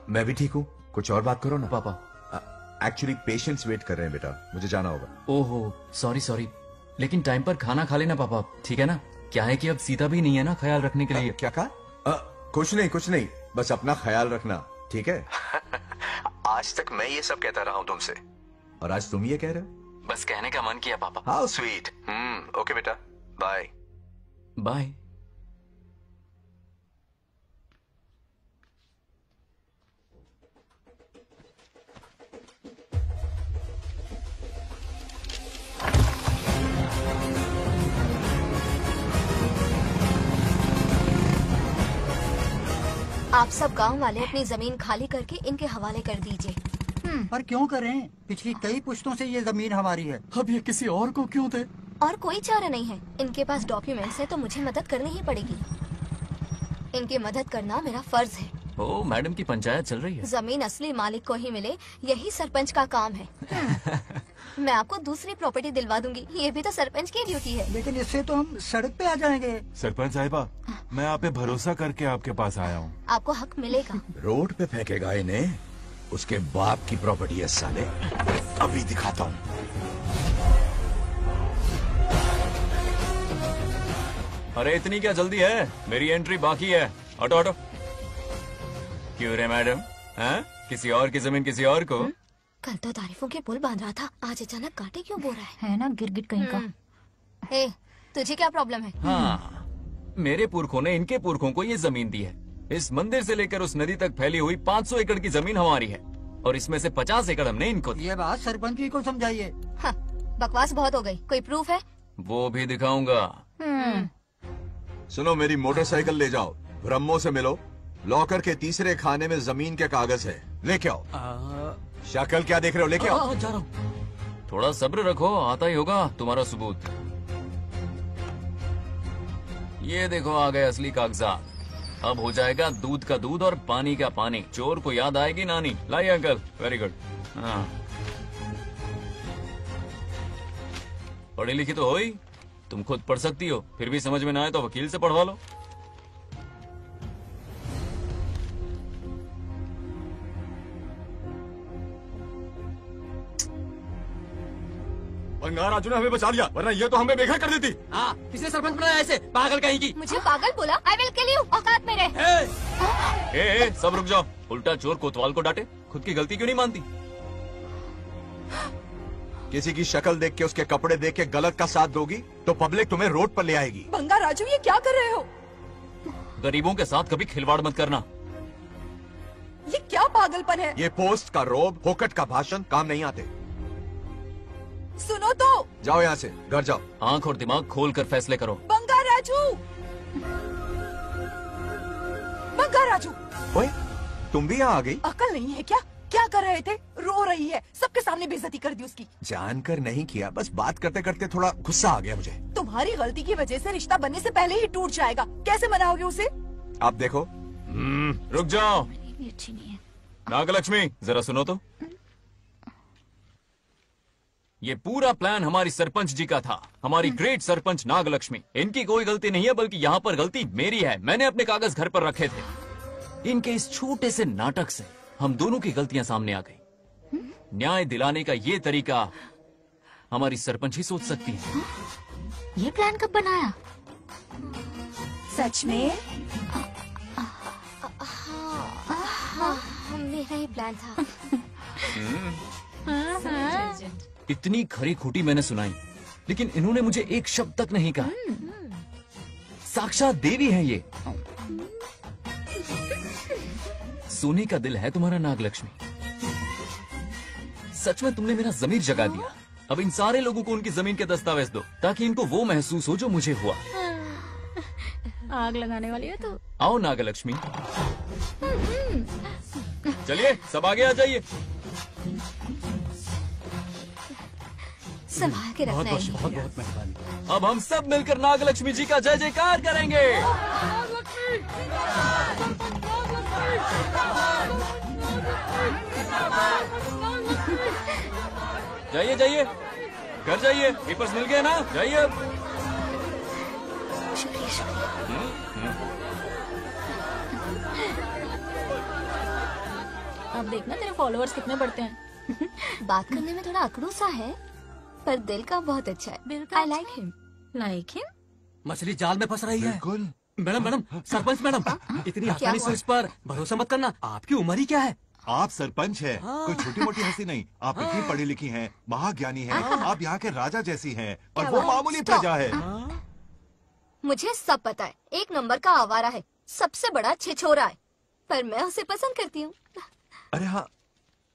मैं भी ठीक हूँ। कुछ और बात करो ना पापा। एक्चुअली पेशेंट्स वेट कर रहे हैं बेटा, मुझे जाना होगा। ओहो सॉरी सॉरी, लेकिन टाइम पर खाना खा लेना पापा, ठीक है ना? क्या है कि अब सीता भी नहीं है ना ख्याल रखने के लिए। क्या कहा? कुछ नहीं, बस अपना ख्याल रखना, ठीक है? आज तक मैं ये सब कहता रहा हूँ तुमसे, और आज तुम ये कह रहे हो? बस कहने का मन किया पापा। How sweet. ओके बेटा, बाय बाय। आप सब गांव वाले अपनी जमीन खाली करके इनके हवाले कर दीजिए। पर क्यों करें? पिछली कई पुश्तों से ये जमीन हमारी है। अब ये किसी और को क्यों दे? और कोई चारा नहीं है। इनके पास डॉक्यूमेंट्स है तो मुझे मदद करनी ही पड़ेगी। इनकी मदद करना मेरा फर्ज है। ओ, मैडम की पंचायत चल रही है। जमीन असली मालिक को ही मिले, यही सरपंच का काम है। मैं आपको दूसरी प्रॉपर्टी दिलवा दूंगी, ये भी तो सरपंच की ड्यूटी है। लेकिन इससे तो हम सड़क पे आ जाएंगे। सरपंच साहिबा, मैं आप पे भरोसा करके आपके पास आया हूँ। आपको हक मिलेगा। रोड पे फेंकेगा इन्हें, उसके बाप की प्रॉपर्टी है साले। अभी दिखाता हूँ। अरे इतनी क्या जल्दी है? मेरी एंट्री बाकी है। हटो हटो। क्यों रे मैडम? हैं? किसी और की जमीन किसी और को? कल तो तारीफों के पुल बांध रहा था, आज अचानक कांटे क्यों बो रहा है ना गिरगिट कहीं का। ए, तुझे क्या प्रॉब्लम है? हाँ, मेरे पुरखों ने इनके पुरखों को ये जमीन दी है। इस मंदिर से लेकर उस नदी तक फैली हुई 500 एकड़ की जमीन हमारी है और इसमें से 50 एकड़ हमने इनको दी। ये बात सरपंच जी को समझाइए। हाँ, बकवास बहुत हो गई। कोई प्रूफ है? वो भी दिखाऊंगा। सुनो, मेरी मोटरसाइकिल ले जाओ, ब्रह्मो से मिलो, लॉकर के तीसरे खाने में जमीन के कागज है, लेके आओ। शक्ल क्या देख रहे हो, लेके आओ। जा रहा हूँ। थोड़ा सब्र रखो, आता ही होगा तुम्हारा सबूत। ये देखो आ गए असली कागजात। अब हो जाएगा दूध का दूध और पानी का पानी। चोर को याद आएगी नानी। लाइए अंकल, वेरी गुड। हाँ, पढ़ी लिखी तो हो ही, तुम खुद पढ़ सकती हो। फिर भी समझ में ना आए तो वकील से पढ़वा लो। बंगार राजू ने हमें बचा लिया, वरना ये तो हमें बेघर कर देती। हाँ, किसने सरपंच बनाया ऐसे पागल कहीं की? मुझे पागल बोला? I will kill you. औकात में रहे। ए, सब रुक जाओ। उल्टा चोर कोतवाल को डांटे, खुद की गलती क्यों नहीं मानती? किसी की शक्ल देख के, उसके कपड़े देख के गलत का साथ दोगी तो पब्लिक तुम्हें रोड पर ले आएगी। बंगा राजू, ये क्या कर रहे हो? गरीबों के साथ कभी खिलवाड़ मत करना। ये क्या पागलपन है? ये पोस्ट का रोब, फोकट का भाषण काम नहीं आते। सुनो तो। जाओ यहाँ से, घर जाओ। आंख और दिमाग खोल कर फैसले करो। बंगा राजू, बंगा राजू। ओए, तुम भी यहाँ आ गई? अकल नहीं है क्या? क्या कर रहे थे? रो रही है, सबके सामने बेइज्जती कर दी उसकी। जानकर नहीं किया, बस बात करते करते थोड़ा गुस्सा आ गया मुझे। तुम्हारी गलती की वजह से रिश्ता बनने से पहले ही टूट जाएगा। कैसे मनाओगे उसे? आप देखो। रुक जाओ। अच्छी नहीं है। नागलक्ष्मी, जरा सुनो तो। ये पूरा प्लान हमारी सरपंच जी का था, हमारी ग्रेट सरपंच नागलक्ष्मी। इनकी कोई गलती नहीं है, बल्कि यहाँ पर गलती मेरी है। मैंने अपने कागज घर पर रखे थे। इनके इस छोटे से नाटक से हम दोनों की गलतियां सामने आ गई। न्याय दिलाने का ये तरीका हमारी सरपंच ही सोच सकती है। ये प्लान कब बनाया? सच में? हाँ, मेरा ही प्लान था। इतनी खरी खोटी मैंने सुनाई, लेकिन इन्होंने मुझे एक शब्द तक नहीं कहा। साक्षात देवी है ये। सोने का दिल है तुम्हारा नागलक्ष्मी। सच में तुमने मेरा जमीर जगा दिया। अब इन सारे लोगों को उनकी जमीन के दस्तावेज दो, ताकि इनको वो महसूस हो जो मुझे हुआ। आग लगाने वाली है तो। आओ नागलक्ष्मी, चलिए सब आगे आ जाइए। संभाल के रखना है। बहुत बहुत मेहरबानी। अब हम सब मिलकर नागलक्ष्मी जी का जय जयकार करेंगे। जाइए जाइए, घर जाइए। पेपर्स मिल गए ना? जाइए अब। अब देखना तेरे फॉलोअर्स कितने बढ़ते हैं। बात करने में थोड़ा अकड़ू सा है, पर दिल का बहुत अच्छा है। I like him. Like him? मछली जाल में फंस रही है। बिल्कुल। मैडम मैडम, सरपंच मैडम, इतनी आसानी से हुआ? उस पर भरोसा मत करना। आपकी उम्र ही क्या है? आप सरपंच हैं, कोई छोटी मोटी हंसी नहीं। आप इतनी पढ़ी लिखी हैं, महाज्ञानी हैं, आप यहाँ के राजा जैसी हैं, और वो मामूली प्रजा है। मुझे सब पता है, एक नंबर का आवारा है, सबसे बड़ा छिछोरा है, पर मैं उसे पसंद करती हूँ। अरे हाँ,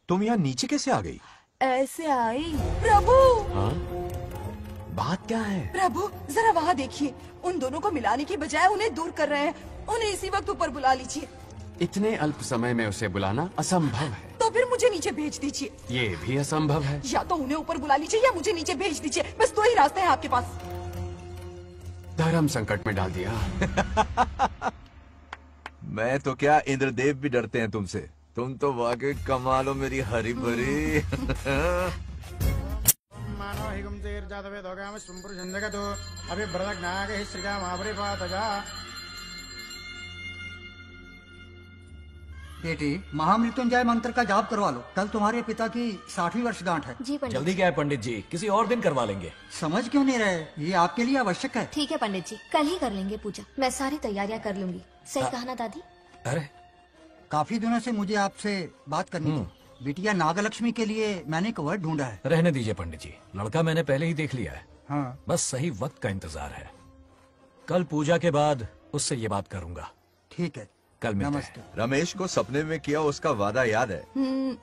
तुम यहाँ नीचे कैसे आ गई? ऐसे आई। प्रभु, हाँ? बात क्या है? प्रभु जरा वहाँ देखिए, उन दोनों को मिलाने की बजाय उन्हें दूर कर रहे हैं। उन्हें इसी वक्त ऊपर बुला लीजिए। इतने अल्प समय में उसे बुलाना असंभव है। तो फिर मुझे नीचे भेज दीजिए। ये भी असंभव है। या तो उन्हें ऊपर बुला लीजिए या मुझे नीचे भेज दीजिए, बस 2 ही रास्ते हैं आपके पास। धर्म संकट में डाल दिया। मैं तो क्या, इंद्रदेव भी डरते हैं तुमसे। तुम तो वाकई कमाल हो मेरी हरी भरी। मानव हिगम तेर जातवे दोगाम सुंपुर जंदगतो अभी ब्रदक नागे श्रीगा महाबरी पातजा। बेटी, महामृत्युंजय मंत्र का जाप करवा लो, कल तुम्हारे पिता की 60वीं वर्षगांठ है। जी पंडित। जल्दी क्या है पंडित जी, किसी और दिन करवा लेंगे। समझ क्यों नहीं रहे, ये आपके लिए आवश्यक है। ठीक है पंडित जी, कल ही कर लेंगे पूजा। मैं सारी तैयारियां कर लूंगी। सही कहा ना दादी? अरे काफी दिनों से मुझे आपसे बात करनी थी। बिटिया नागलक्ष्मी के लिए मैंने एक वर्ड ढूंढा है। रहने दीजिए पंडित जी, लड़का मैंने पहले ही देख लिया है। हाँ। बस सही वक्त का इंतजार है। कल पूजा के बाद उससे ये बात करूंगा। ठीक है, कल मिलते हैं। रमेश को सपने में किया उसका वादा याद है?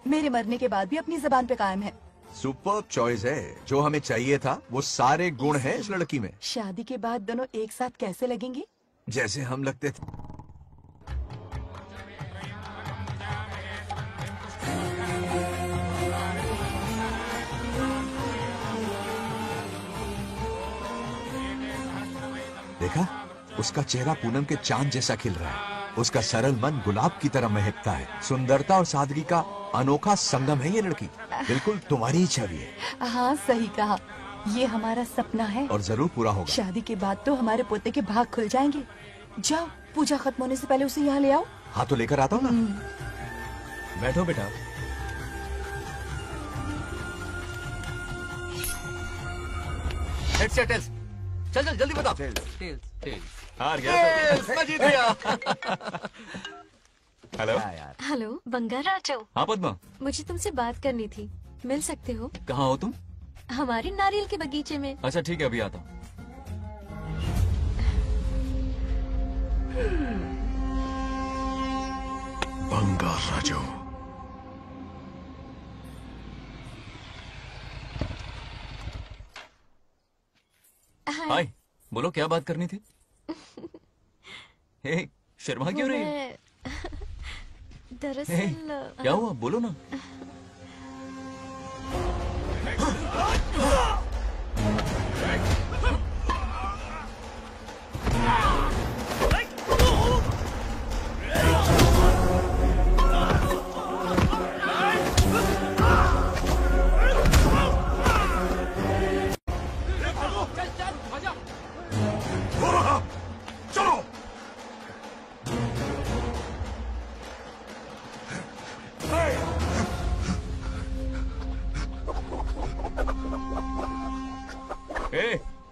मेरे मरने के बाद भी अपनी जबान पे कायम है। सुपर्ब चॉइस है, जो हमें चाहिए था वो सारे गुण हैं इस लड़की में। शादी के बाद दोनों एक साथ कैसे लगेंगे? जैसे हम लगते थे। देखा, उसका चेहरा पूनम के चांद जैसा खिल रहा है। उसका सरल मन गुलाब की तरह महकता है। सुंदरता और सादगी का अनोखा संगम है ये लड़की। बिल्कुल तुम्हारी ही छवि है। हाँ सही कहा, ये हमारा सपना है और जरूर पूरा होगा। शादी के बाद तो हमारे पोते के भाग खुल जाएंगे। जाओ, पूजा खत्म होने से पहले उसे यहाँ ले आओ। हाँ तो लेकर आता हूँ ना। बैठो बेटा। चल चल जल्दी बता। हार गया। मैं जीत गया। Hello hello Bangaraju. हाँ पद्मा, मुझे तुमसे बात करनी थी, मिल सकते हो? कहाँ हो तुम? हमारे नारियल के बगीचे में। अच्छा ठीक है, अभी आता हूँ। बंगाराजो। हाय, बोलो क्या बात करनी थी? हे, शर्मा क्यों रही है? दरअसल क्या हुआ, बोलो ना।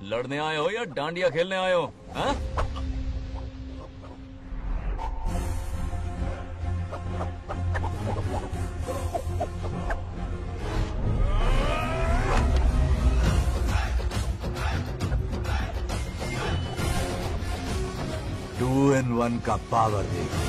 लड़ने आए हो या डांडिया खेलने आए हो? हाँ? टू इन वन का पावर देखो।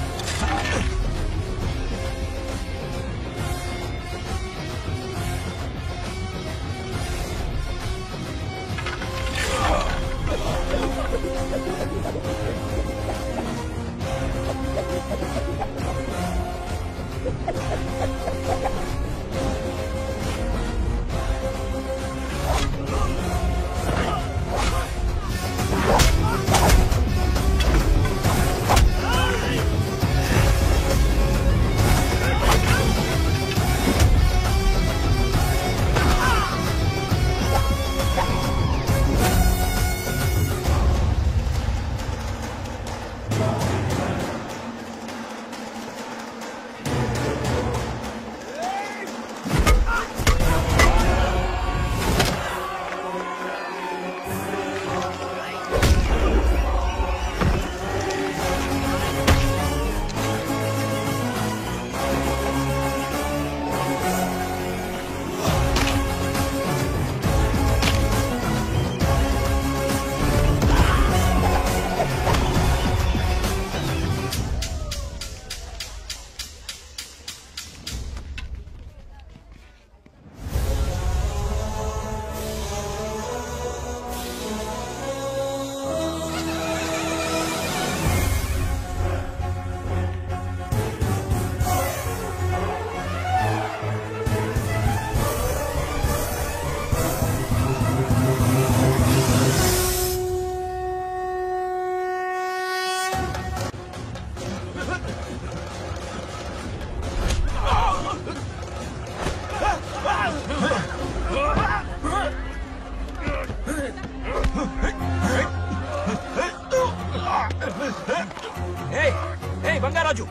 बंगा राजू,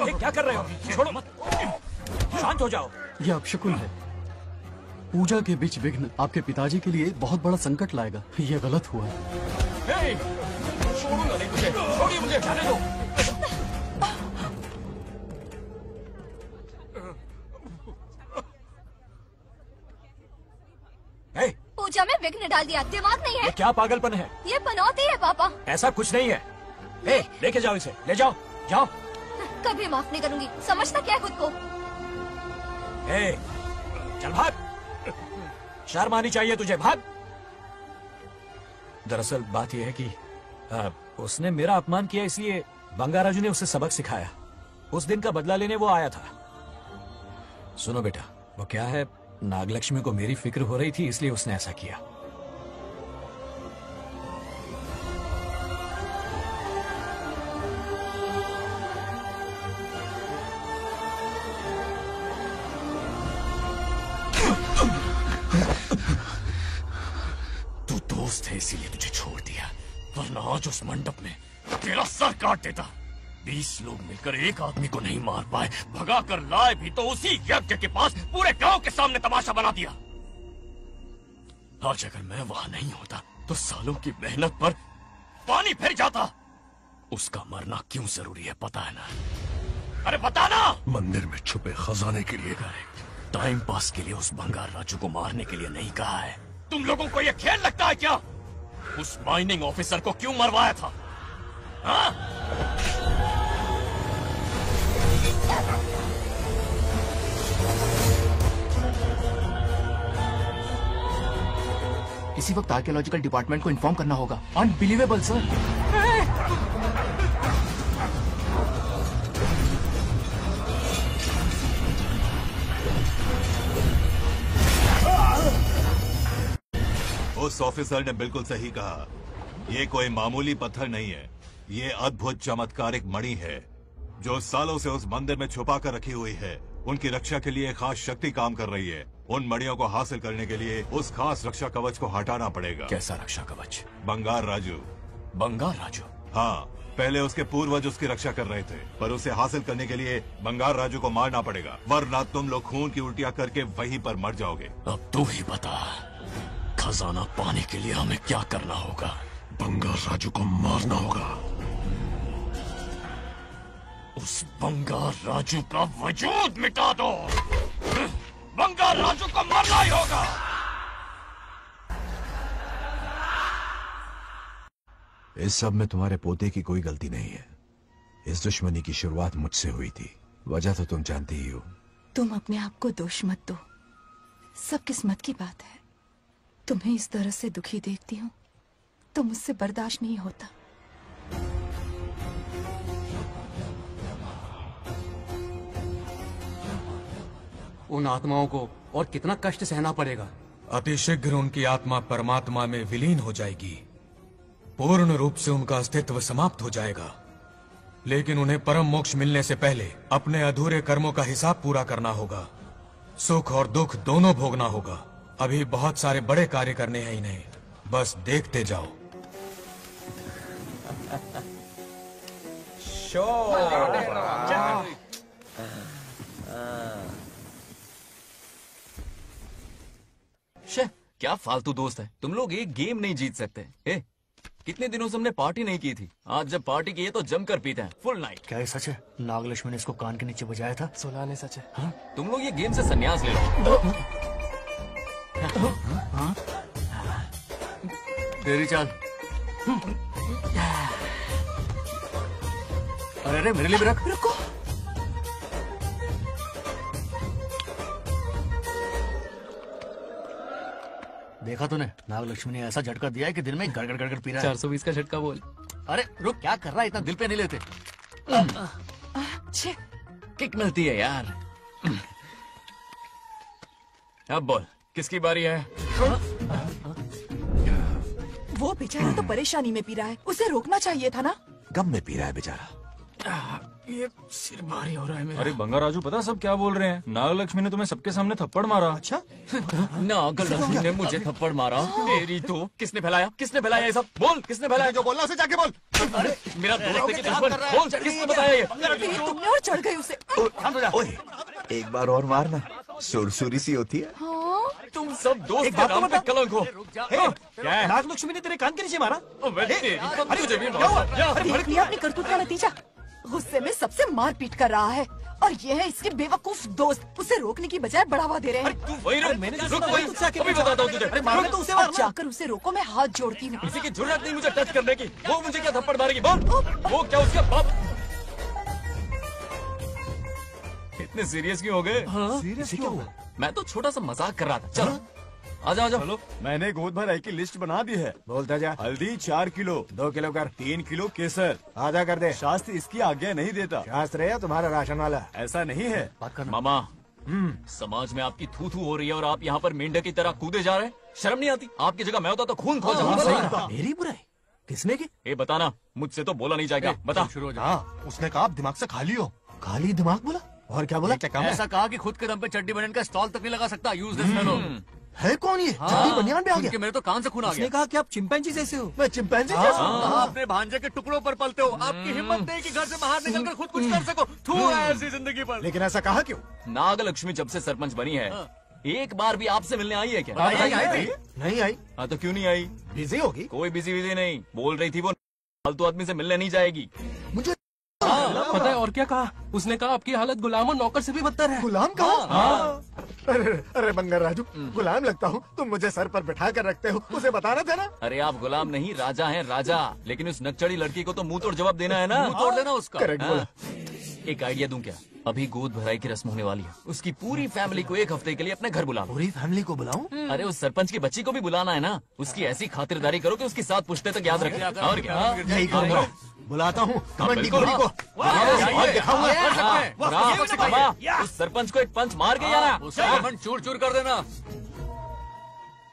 क्या कर रहे हो? छोड़ो मत, शांत हो जाओ। ये अपशकुन है। पूजा के बीच विघ्न आपके पिताजी के लिए बहुत बड़ा संकट लाएगा। ये गलत हुआ। छोड़ूंगा नहीं तुझे, छोड़िए मुझे, जाने दो। पूजा में विघ्न डाल दिया, दिमाग नहीं है? ये क्या पागलपन है? ये पनौती है पापा। ऐसा कुछ नहीं है। लेके जाओ इसे, ले जाओ, जाओ। कभी माफ नहीं करूंगी, समझता क्या है खुद को? चल भाग, शर्म आनी चाहिए तुझे, भाग। दरअसल बात यह है कि उसने मेरा अपमान किया, इसलिए बंगाराजू ने उसे सबक सिखाया। उस दिन का बदला लेने वो आया था। सुनो बेटा, वो क्या है, नागलक्ष्मी को मेरी फिक्र हो रही थी, इसलिए उसने ऐसा किया। तू दोस्त है इसीलिए तुझे छोड़ दिया, वरना आज उस मंडप में तेरा सर काट देता। 20 लोग मिलकर एक आदमी को नहीं मार पाए, भगा कर लाए भी तो उसी यज्ञ के पास पूरे गांव के सामने तमाशा बना दिया। आज अगर मैं वहां नहीं होता तो सालों की मेहनत पर पानी फिर जाता। उसका मरना क्यों जरूरी है पता है ना? अरे बता ना। मंदिर में छुपे खजाने के लिए। टाइम पास के लिए उस बंगार राजू को मारने के लिए नहीं कहा है। तुम लोगों को यह खेल लगता है क्या? उस माइनिंग ऑफिसर को क्यों मरवाया था? हाँ? इसी वक्त आर्कियोलॉजिकल डिपार्टमेंट को इन्फॉर्म करना होगा। Unbelievable sir. उस ऑफिसर ने बिल्कुल सही कहा। ये कोई मामूली पत्थर नहीं है, ये अद्भुत चमत्कारिक मणि है जो सालों से उस मंदिर में छुपा कर रखी हुई है। उनकी रक्षा के लिए खास शक्ति काम कर रही है। उन मणियों को हासिल करने के लिए उस खास रक्षा कवच को हटाना पड़ेगा। कैसा रक्षा कवच? बंगार राजू। बंगार राजू? हाँ, पहले उसके पूर्वज उसकी रक्षा कर रहे थे, पर उसे हासिल करने के लिए बंगार राजू को मारना पड़ेगा, वरना तुम लोग खून की उल्टियां करके वहीं पर मर जाओगे। अब तू ही बता, खजाना पाने के लिए हमें क्या करना होगा? बंगार राजू को मारना होगा। उस बंगार राजू का वजूद मिटा दो। बंगार राजू को मारना ही होगा। इस सब में तुम्हारे पोते की कोई गलती नहीं है। इस दुश्मनी की शुरुआत मुझसे हुई थी, वजह तो तुम जानती ही हो। तुम अपने आप को दोष मत दो, सब किस्मत की बात है। तुम्हें इस तरह से दुखी देखती हूँ तो मुझसे बर्दाश्त नहीं होता। उन आत्माओं को और कितना कष्ट सहना पड़ेगा। अतिशीघ्र उनकी आत्मा परमात्मा में विलीन हो जाएगी, पूर्ण रूप से उनका अस्तित्व समाप्त हो जाएगा। लेकिन उन्हें परम मोक्ष मिलने से पहले अपने अधूरे कर्मों का हिसाब पूरा करना होगा। सुख और दुख दोनों भोगना होगा। अभी बहुत सारे बड़े कार्य करने हैं इन्हें, बस देखते जाओ। क्या फालतू दोस्त है तुम लोग, एक गेम नहीं जीत सकते। कितने दिनों से हमने पार्टी नहीं की थी, आज जब पार्टी की है तो जमकर पीते हैं, फुल नाइट। क्या ये सच है? नागलक्ष्मी ने इसको कान के नीचे बजाया था। सोलह ने सच है। हाँ? तुम लोग ये गेम से संन्यास ले लो। हाँ? तेरी चाल। अरे अरे मेरे लिए भी रख। रुको, देखा तूने, नागलक्ष्मी ने ऐसा झटका दिया है कि दिन में गड़गड़ गड़गड़ पी रहा है। 420 का झटका बोल। अरे रुक, क्या कर रहा है? इतना दिल पे नहीं लेते। किक मिलती है यार। अब बोल, किसकी बारी है? वो बेचारा तो परेशानी में पी रहा है, उसे रोकना चाहिए था ना। गम में पी रहा है बेचारा। ये सिर भारी हो रहा है मेरा। अरे बंगा राजू, पता सब क्या बोल रहे हैं? नागलक्ष्मी ने तुम्हें सबके सामने थप्पड़ मारा। अच्छा? नागलक्ष्मी ने मुझे थप्पड़ मारा? तेरी तो किसने फैलाया? किसने फैलाया ये सब? बोल, किसने फैलाया? जो बोलना उसे जाके बोल। अरे मेरा दोस्त है कि दुश्मन? बोल, किसने बताया ये? तुमने और चढ़ गई उसे। ओए, एक बार और मारना, सुरसुरी सी होती है। तुम सब दोस्त के नाम पे कलंक हो। क्या है? नागलक्ष्मी ने तेरे कान के नीचे मारा? तुझे भी मारा। देख लिया अपनी करतूत का नतीजा। गुस्से में सबसे मारपीट कर रहा है और ये है इसके बेवकूफ दोस्त। उसे रोकने की बजाय बढ़ावा दे रहे हैं। वही रुक, अभी बताता हूँ तुझे। तो उसे अब जाकर उसे रोको, मैं हाथ जोड़ती हूँ। किसी की जरूरत नहीं मुझे टच करने की। वो मुझे क्या थप्पड़ मारेगी? बोल, वो क्या उसका बाप? इतने सीरियस क्यों हो गए? सीरियस क्यों हुआ? मैं तो छोटा सा मजाक कर रहा था। चलो आ जाओ। चलो, मैंने गोद भराई की लिस्ट बना दी है। बोलता जा। हल्दी 4 किलो, 2 किलो कर, 3 किलो केसर, आधा कर दे। शास्त्र इसकी आज्ञा नहीं देता। शास्त्र है या तुम्हारा राशन वाला? ऐसा नहीं है। मामा, समाज में आपकी थू थू हो रही है और आप यहाँ पर मेंढक की तरह कूदे जा रहे हैं। शर्म नहीं आती? आपकी जगह मैं होता तो खून खो जाता। मेरी बुराई किसने की? ए बताना, मुझसे तो बोला नहीं जाएगा। बता। हाँ, उसने कहा आप दिमाग से खाली हो। खाली दिमाग बोला? और क्या बोला? ऐसा कहा कि खुद के दम पे चड्डी बनियान का स्टॉल तक नहीं लगा सकता। Use this fellow. है कौन ये? चड्डी बनियान पे आ गया? मेरे तो कान से खून आ गया। उसने कहा कि आप चिंपैंजी जैसे हो। मैं चिंपैंजी जैसा हूँ? आप अपने भांजे के टुकड़ों पर पलते हो। आपकी हिम्मत नहीं कि घर से बाहर निकलकर खुद कुछ कर सको। थू है ऐसी जिंदगी पर। लेकिन ऐसा कहा क्यों? नागलक्ष्मी जब से सरपंच बनी है, एक बार भी आपसे मिलने आई है क्या? नहीं आई। हाँ तो क्यों नहीं आई? बिजी होगी। कोई बिजी नहीं। बोल रही थी वो फालतू आदमी से मिलने नहीं जाएगी। मुझे पता है और क्या कहा? उसने कहा आपकी हालत गुलाम और नौकर से भी बदतर है। गुलाम कहा? अरे बंगर राजू, गुलाम लगता हूँ? तुम मुझे सर पर बिठा कर रखते हो, उसे बताना था ना। अरे आप गुलाम नहीं, राजा हैं राजा। लेकिन उस नकचड़ी लड़की को तो मुंह तोड़ जवाब देना है ना। मुंह तोड़ देना उसका। करेक्ट बोला। एक आइडिया दूं क्या? अभी गोद भराई की रस्म होने वाली है। उसकी पूरी फैमिली को 1 हफ्ते के लिए अपने घर बुला। पूरी फैमिली को बुलाऊं? अरे उस सरपंच की बच्ची को भी बुलाना है ना। उसकी ऐसी खातिरदारी करो कि उसकी 7 पुश्ते तक याद रखे। और क्या? यही करूंगा। बुलाता हूँ कमंडी घोड़ी को। उस सरपंच को एक पंच मार के जाना। चूर चूर कर देना।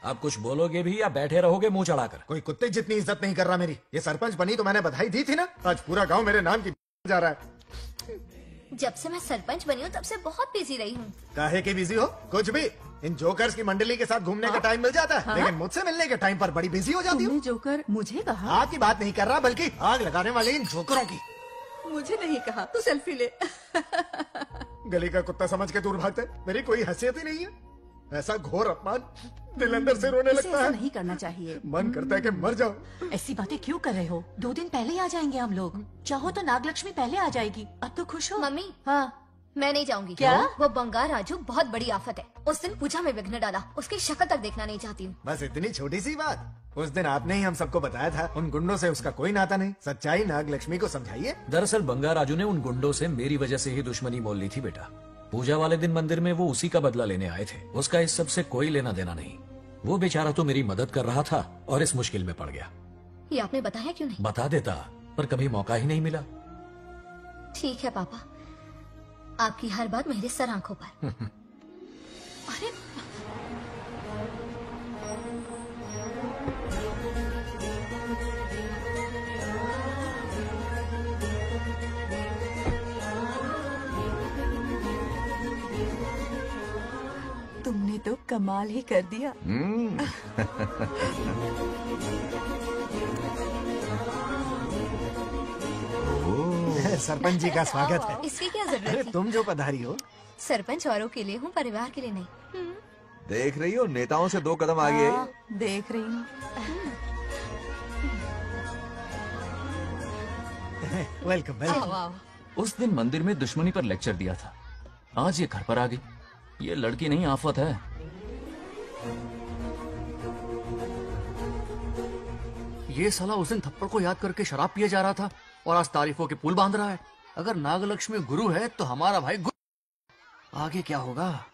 आप कुछ बोलोगे भी या बैठे रहोगे मुंह चढ़ाकर? कोई कुत्ते जितनी इज्जत नहीं कर रहा मेरी। ये सरपंच बनी तो मैंने बधाई दी थी ना। आज पूरा गांव मेरे नाम की जा रहा है। जब से मैं सरपंच बनी हूँ तब से बहुत बिजी रही हूँ। काहे के बिजी हो? कुछ भी। इन जोकर्स की मंडली के साथ घूमने का टाइम मिल जाता है, लेकिन मुझसे मिलने के टाइम पर बड़ी बिजी हो जाती हूँ। जोकर मुझे कहा? आपकी बात नहीं कर रहा, बल्कि आग लगाने वाले इन जोकरों की। मुझे नहीं कहा। तू सेल्फी ले। गली का कुत्ता समझ के दूर भागते। मेरी कोई हैसियत ही नहीं है। ऐसा घोर अपमान, दिल अंदर से रोने लगता है। नहीं करना चाहिए। मन करता है कि मर जाओ। ऐसी बातें क्यों कर रहे हो? 2 दिन पहले ही आ जाएंगे हम लोग। चाहो तो नागलक्ष्मी पहले आ जाएगी। अब तो खुश हो? मम्मी, हाँ मैं नहीं जाऊंगी। क्या? वो बंगार राजू बहुत बड़ी आफत है। उस दिन पूजा में विघ्न डाला। उसकी शक्ल तक देखना नहीं चाहती हूँ। बस इतनी छोटी सी बात। उस दिन आपने ही हम सबको बताया था उन गुंडों से उसका कोई नाता नहीं। सच्चाई नागलक्ष्मी को समझाइए। दरअसल बंगा राजू ने उन गुंडों से मेरी वजह से ही दुश्मनी मोल ली थी बेटा। पूजा वाले दिन मंदिर में वो उसी का बदला लेने आए थे। उसका इस सब से कोई लेना देना नहीं। वो बेचारा तो मेरी मदद कर रहा था और इस मुश्किल में पड़ गया। ये आपने बताया क्यों नहीं? बता देता, पर कभी मौका ही नहीं मिला। ठीक है पापा, आपकी हर बात मेरे सर आंखों पर। अरे तुमने तो कमाल ही कर दिया। सरपंच जी का स्वागत है। इसकी क्या जरूरत अरे थी? तुम जो पधारी हो। सरपंच औरों के लिए हूँ, परिवार के लिए नहीं। देख रही हो, नेताओं से 2 कदम आगे हाँ, देख रही हूँ। Welcome welcome. उस दिन मंदिर में दुश्मनी पर लेक्चर दिया था। आज ये घर पर आ गई। ये लड़की नहीं, आफत है। ये साला उस दिन थप्पड़ को याद करके शराब पिए जा रहा था और आज तारीफों के पुल बांध रहा है। अगर नागलक्ष्मी गुरु है तो हमारा भाई गुरु। आगे क्या होगा?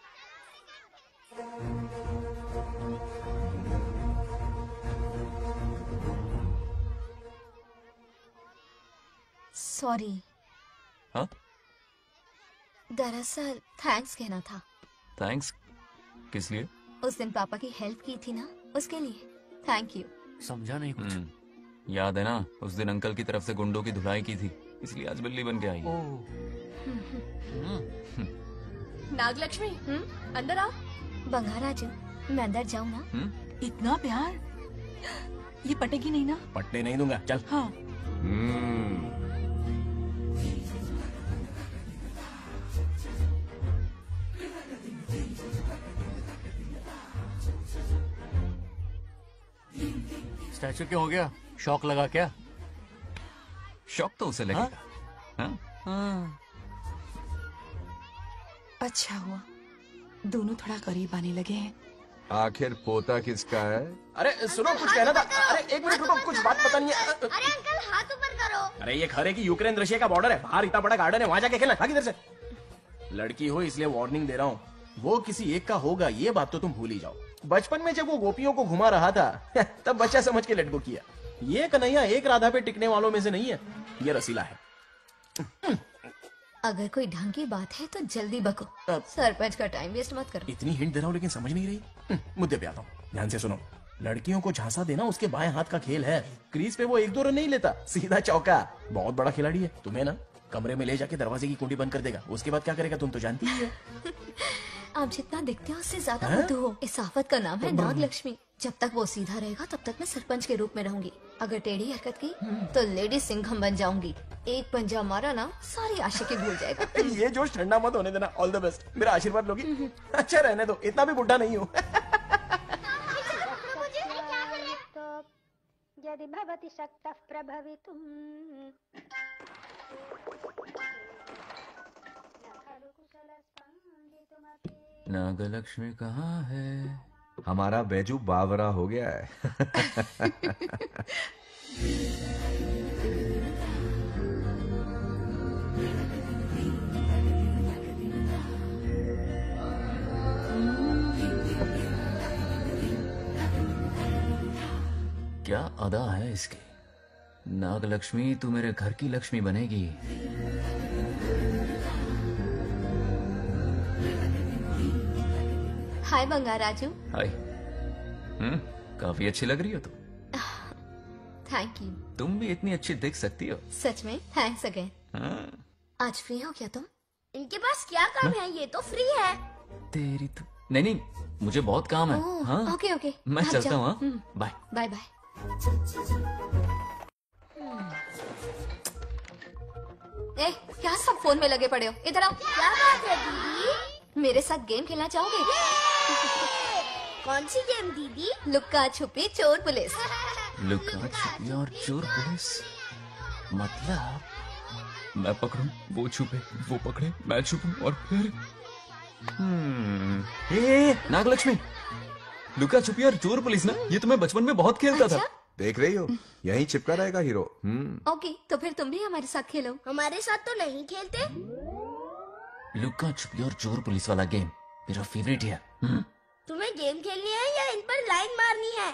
सॉरी। हाँ? दरअसल थैंक्स कहना था। थैंक्स किस लिए? उस दिन पापा की हेल्प की थी ना, उसके लिए थैंक यू। समझा नहीं कुछ। याद है ना, उस दिन अंकल की तरफ से गुंडों की धुलाई की थी। इसलिए आज बिल्ली बन के आई है। नागलक्ष्मी अंदर आओ। बंगाराजू, मैं अंदर जाऊँ ना? इतना प्यार, ये पटेगी नहीं ना? पटने नहीं दूंगा, चल। हाँ। स्टैचू क्यों हो गया? शौक लगा क्या? शौक तो उसे लगेगा। हाँ? अच्छा हुआ दोनों थोड़ा करीब आने लगे हैं। आखिर पोता किसका है? अरे सुनो, कुछ कहना था। अरे एक मिनट रुको, कुछ बात पता नहीं है। अरे अंकल हाथ ऊपर करो। अरे ये खरे की यूक्रेन रशिया का बॉर्डर है, बाहर इतना बड़ा गार्डन है, वहां जाके खेलना। भाग इधर से। लड़की हो इसलिए वार्निंग दे रहा हूँ, वो किसी एक का होगा ये बात तो तुम भूल ही जाओ। बचपन में जब वो गोपियों को घुमा रहा था तब बच्चा समझ के लेट गो किया। ये कन्हैया एक राधा पे टिकने वालों में से नहीं है, ये रसीला है। अगर कोई ढंग की बात है तो जल्दी बको, सरपंच का टाइम वेस्ट मत करो। इतनी हिंट दे रहा हूँ लेकिन समझ नहीं रही। मुद्दे पे आता हूँ, ध्यान से सुनो। लड़कियों को झांसा देना उसके बाएं हाथ का खेल है। क्रीज पे वो 1-2 रन नहीं लेता, सीधा चौका। बहुत बड़ा खिलाड़ी है। तुम्हें ना कमरे में ले जाके दरवाजे की कुंडी बंद कर देगा, उसके बाद क्या करेगा तुम तो जानती ही है। आप जितना दिखते हो उससे ज्यादा मधु हो। इस आफत का नाम है नागलक्ष्मी। जब तक वो सीधा रहेगा तब तक मैं सरपंच के रूप में रहूंगी। अगर टेढ़ी हरकत की तो लेडी सिंघम बन जाऊंगी। एक पंजा मारा ना सारी आशिकी भूल जाएगा। ये जोश ठंडा मत होने देना। ऑल द बेस्ट, मेरा आशीर्वाद लोगी? अच्छा रहने दो, इतना भी बुढ़ा नहीं हूँ। यदि भवति शक्तः प्रभवितुम्। नागलक्ष्मी कहाँ है? हमारा बैजू बावरा हो गया है। क्या अदा है इसकी। नागलक्ष्मी तू मेरे घर की लक्ष्मी बनेगी। हाय बंगाराजू। हाय। काफी अच्छी लग रही हो तुम। Thank you. तुम भी इतनी अच्छी दिख सकती हो। सच में थैंक्स अगेन। हाँ? आज फ्री हो क्या तुम? इनके पास क्या काम है, ये तो फ्री है। तेरी तो नहीं, मुझे बहुत काम है। ओह, हाँ? ओके ओके, मैं आप चलता जाओ। हूँ। हाँ? Bye bye bye. ए, क्या सब फोन में लगे पड़े हो? इधर आओ। क्या बात है दीदी? मेरे साथ गेम खेलना चाहोगे? कौन सी गेम दीदी? लुक्का छुपी चोर पुलिस। लुका छुपी और चोर पुलिस मतलब मैं पकड़ूं, वो छुपे, वो पकड़े, मैं छुपूं और फिर नागलक्ष्मी, लुका छुपी और चोर पुलिस ना, ये तो मैं बचपन में बहुत खेलता था। देख रही हो, यहीं चिपका रहेगा हीरो। ओके, तो फिर तुम भी हमारे साथ खेलो। हमारे साथ तो नहीं खेलते। लुका छुपी और चोर पुलिस वाला गेम मेरा फेवरेट है। तुम्हें गेम खेलनी है या इन पर लाइन मारनी है?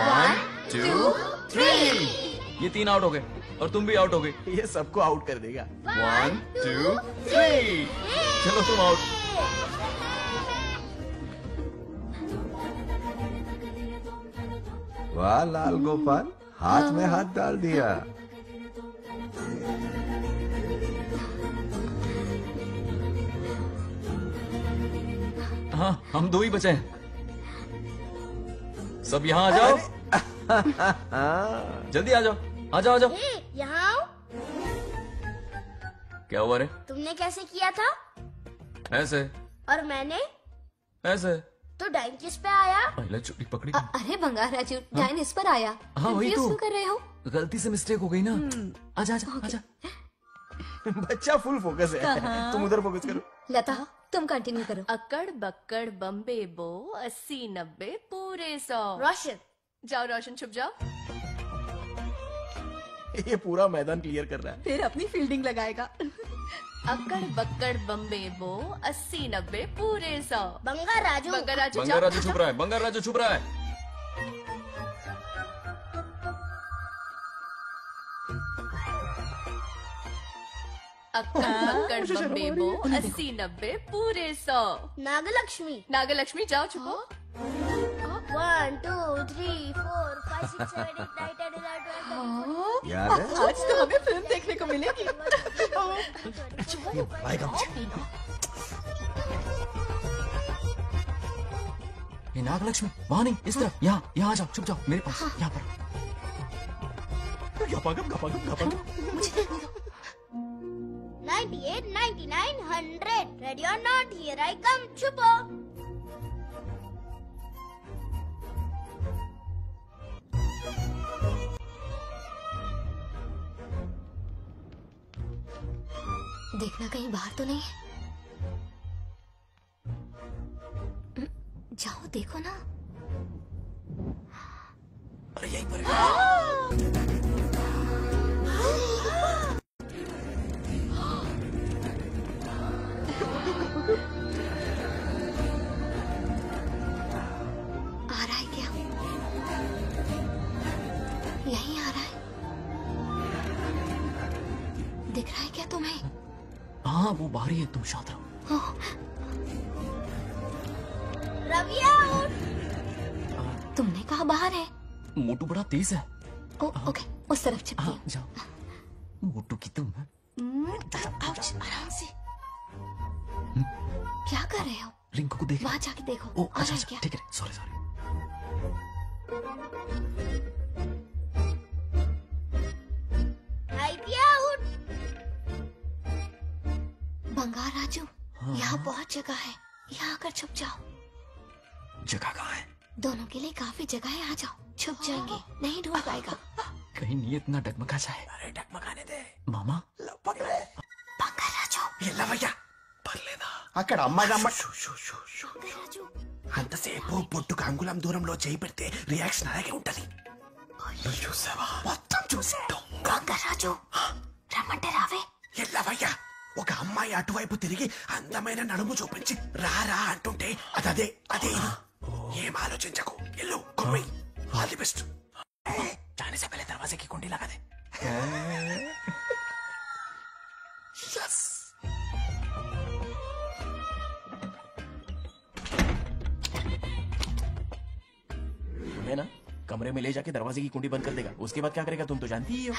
1 2 3 ये 3 आउट हो गए और तुम भी आउट हो गए। ये सबको आउट कर देगा। 1 2 3 चलो तुम आउट। वाह लाल गोपाल, हाथ में हाथ डाल दिया। हाँ, हम 2 ही बचे हैं। सब यहाँ आ जाओ। जल्दी आ जाओ, आ जाओ, आ जाओ। यहाँ आओ। क्या हुआ रे? तुमने कैसे किया था? ऐसे। और मैंने? ऐसे। तो डाइन किस पे आया? पहले चुड़ी पकड़ी। अरे बंगाराजू, डाइन इस पर आया। हाँ वही Confuse तो। क्यों कर रहे हो? गलती से मिस्टेक हो गई ना। आजा आजा आजा। बच्चा फुल फोकस है। कहाँ? तुम उधर फोकस करो। लता, तुम कंटिन्यू करो। अकड़ बक्कड़ बम्बे बो 80 90 पूरे 100। रोशन जाओ, रोशन छुप जाओ। ये पूरा मैदान क्लियर कर रहा है। फिर अपनी फील्डिंग लगाएगा। अकड़ बक्कड़ बम्बे बो 80 90 पूरे 100। बंगाराजू। बंगाराजू बंगार राजू छुप रहा है, बंगार राजू छुप रहा है। अक्कड़ बक्कड़ बम्बे बो 80 90 पूरे 100। नागलक्ष्मी। नागलक्ष्मी जाओ छुपो। 1, 2, 3, 4, 5, 6, 7, 8, 9, 10, 11, 12. याद है? आज तो हमें फिल्म देखने को मिलेगी। ये नागलक्ष्मी वहाँ नहीं, इस तरफ, यहाँ यहाँ आ जाओ, छुप जाओ मेरे पास, यहाँ पर। गपागप गपागप गपागप। 98, 99, 100. Ready or not? Here I come. छुपो। देखना कहीं बाहर तो नहीं है। जाओ देखो ना। अरे यहीं पर आ रहा है क्या? यहीं आ रहा है। दिख रहा है क्या तुम्हें? हाँ वो बाहर ही है, तुम शांत रहो। रवि आउट। तुमने कहा बाहर है? मोटू बड़ा तेज है। ओके, उस तरफ छिपती हूँ। जाओ। मोटू की तुम। आराम से। क्या कर रहे हो? रिंकू को देख। वहाँ जाके देखो। ओ आ रहा अच्छा है अच्छा, क्या? ठीक है, सॉरी सॉरी। आउट। बंगार राजू, यहाँ बहुत जगह है, यहाँ आकर छुप जाओ। जगह कहाँ है? दोनों के लिए काफी जगह है, आ जाओ। छुप जाएंगे, नहीं ढूंढ पाएगा। कहीं नीयत ना डगमगा जाए। अरे डगमगाने दे मामा। बंगार राजू, ये लवయ్య పర్లేదా అక్కడ అమ్మాయి అంతసేపు పొట్టుకు అంగుళం దూరంలో చేయి పెడితే రియాక్షన్ అలాగే ఉంటది. చూసావా? మొత్తం చూసా. బొంగ రాజు రమ్మంటే రావే. ఏ లవయ్య, ఒక అమ్మాయి అటువైపు తిరిగి అందమైన నడుము చూపించి రారా అంటుంటే అదే అదే ఇది. ఏం ఆలోచించకు, ఎల్లు కొమ్మి. All the best. जाने से पहले दरवाजे की कुंडी लगा दे. यस. तुम्हें ना कमरे में ले जाके दरवाजे की कुंडी बंद कर देगा, उसके बाद क्या करेगा तुम तो जानती ही हो.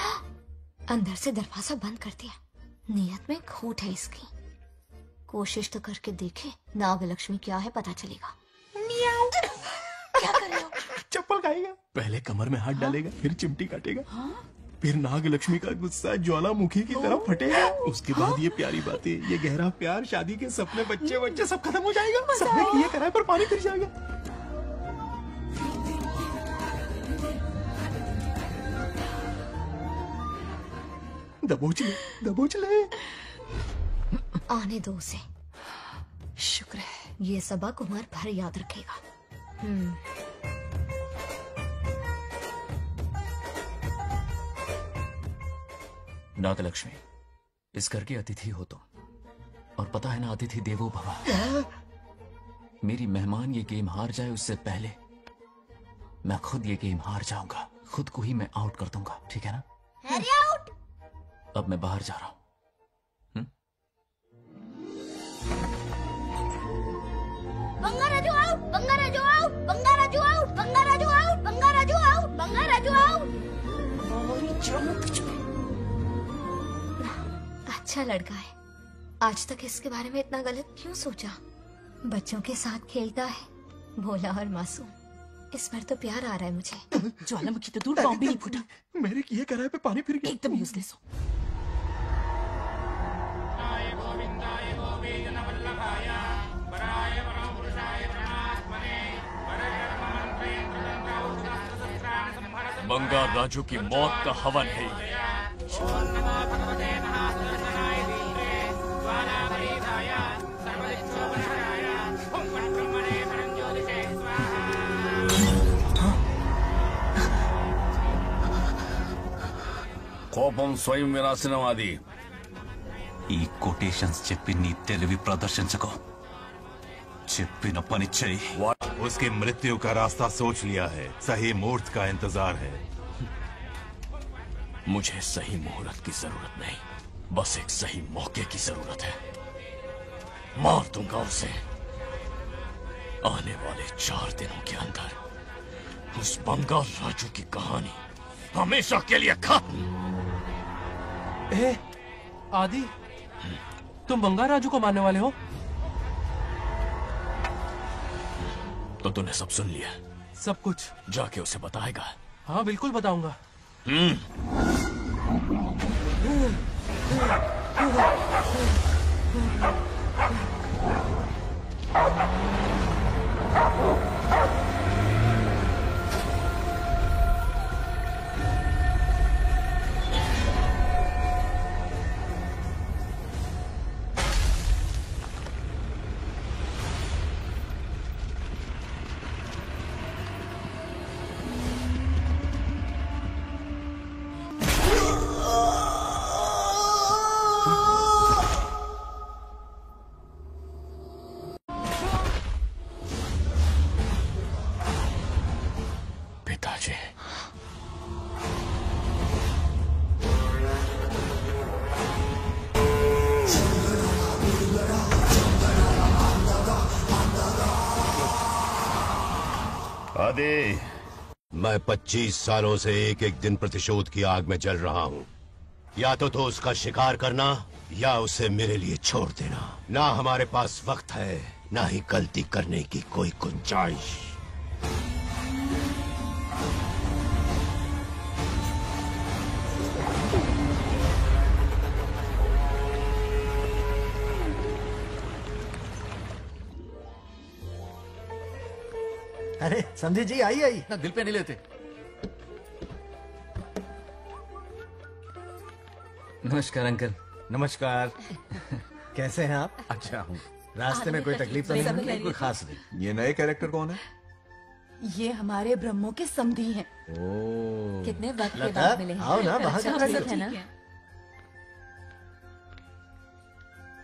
अंदर से दरवाजा बंद कर दिया. नियत में खोट है इसकी. कोशिश तो करके देखे, नागलक्ष्मी क्या है पता चलेगा. क्या कर रहे हो? चप्पल खाएगा. पहले कमर में हाथ डालेगा, फिर चिमटी काटेगा, फिर नागलक्ष्मी का गुस्सा ज्वालामुखी की तरह फटेगा. उसके बाद ये प्यारी बातें, ये गहरा प्यार, शादी के सपने, बच्चे बच्चे सब खत्म हो जाएगा. सबने किए कराए पर पानी फिर जाएगा. दबोच ले, दबोच ले. आने दो उसे. शुक्र है, ये सबक उम्र भर याद रखेगा. नागलक्ष्मी, इस घर के अतिथि हो तुम, और पता है ना, अतिथि देवो भव. मेरी मेहमान ये गेम हार जाए उससे पहले मैं खुद ये गेम हार जाऊंगा. खुद को ही मैं आउट कर दूंगा, ठीक है ना? Harry out. अब मैं बाहर जा रहा हूं. Bangaraju out. Bangaraju out. Bangaraju out. Bangaraju out. Bangaraju out. Bangaraju out. अच्छा लड़का है. आज तक इसके बारे में इतना गलत क्यों सोचा? बच्चों के साथ खेलता है, भोला और मासूम. इस पर तो प्यार आ रहा है मुझे. ज्वालामुखी तो दूर, बॉम्ब भी नहीं फूटा. मेरे किए कराए पे पानी फिर गया. एकदम यूजलेस हो. बंगार राजू की मौत का हवन है. కోపం స్వయం వినాశనవాది. ఈ కొటేషన్స్ చెప్పి నీ తెలివి ప్రదర్శించకు. చెప్పిన పని చెయ్యి. उसकी मृत्यु का रास्ता सोच लिया है, सही मुहूर्त का इंतजार है. मुझे सही मुहूर्त की जरूरत नहीं, बस एक सही मौके की जरूरत है. मार दूंगा उसे आने वाले 4 दिनों के अंदर. उस बंगाल राजू की कहानी हमेशा के लिए खत्म। आदि, तुम बंगाल राजू को मारने वाले हो? तो तूने सब सुन लिया? सब कुछ। जाके उसे बताएगा? हाँ बिल्कुल बताऊंगा। आदि, मैं 25 सालों से एक एक दिन प्रतिशोध की आग में जल रहा हूँ। या तो उसका शिकार करना या उसे मेरे लिए छोड़ देना। ना हमारे पास वक्त है, ना ही गलती करने की कोई गुंजाइश। अरे समझी जी, आई आई ना, दिल पे नहीं लेते। नमस्कार अंकल। नमस्कार। कैसे हैं आप? अच्छा हूँ। रास्ते में कोई तकलीफ तो नहीं? कोई खास नहीं। ये नए कैरेक्टर कौन है? ये हमारे ब्रह्मों के समधी हैं। कितने वक्त के लता, बाद मिले हैं। आओ ना, बाहर अच्छा, खड़ी हो। है ना?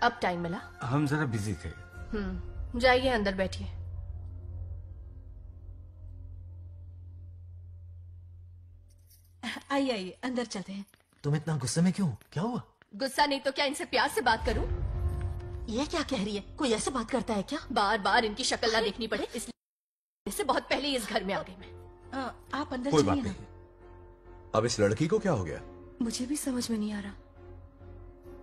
अब टाइम मिला? हम जरा बिजी थे। जाइए अंदर बैठिए। आइए आइए, अंदर चलते हैं। तुम इतना गुस्से में क्यों? क्या हुआ? गुस्सा नहीं तो क्या इनसे प्यार से बात करूं? ये क्या कह रही है? कोई ऐसे बात करता है क्या? बार बार इनकी शक्ल ना देखनी पड़े इसलिए से बहुत पहले इस घर में आ गई मैं। आप अंदर कोई चलिए बात ना। नहीं। अब इस लड़की को क्या हो गया? मुझे भी समझ में नहीं आ रहा।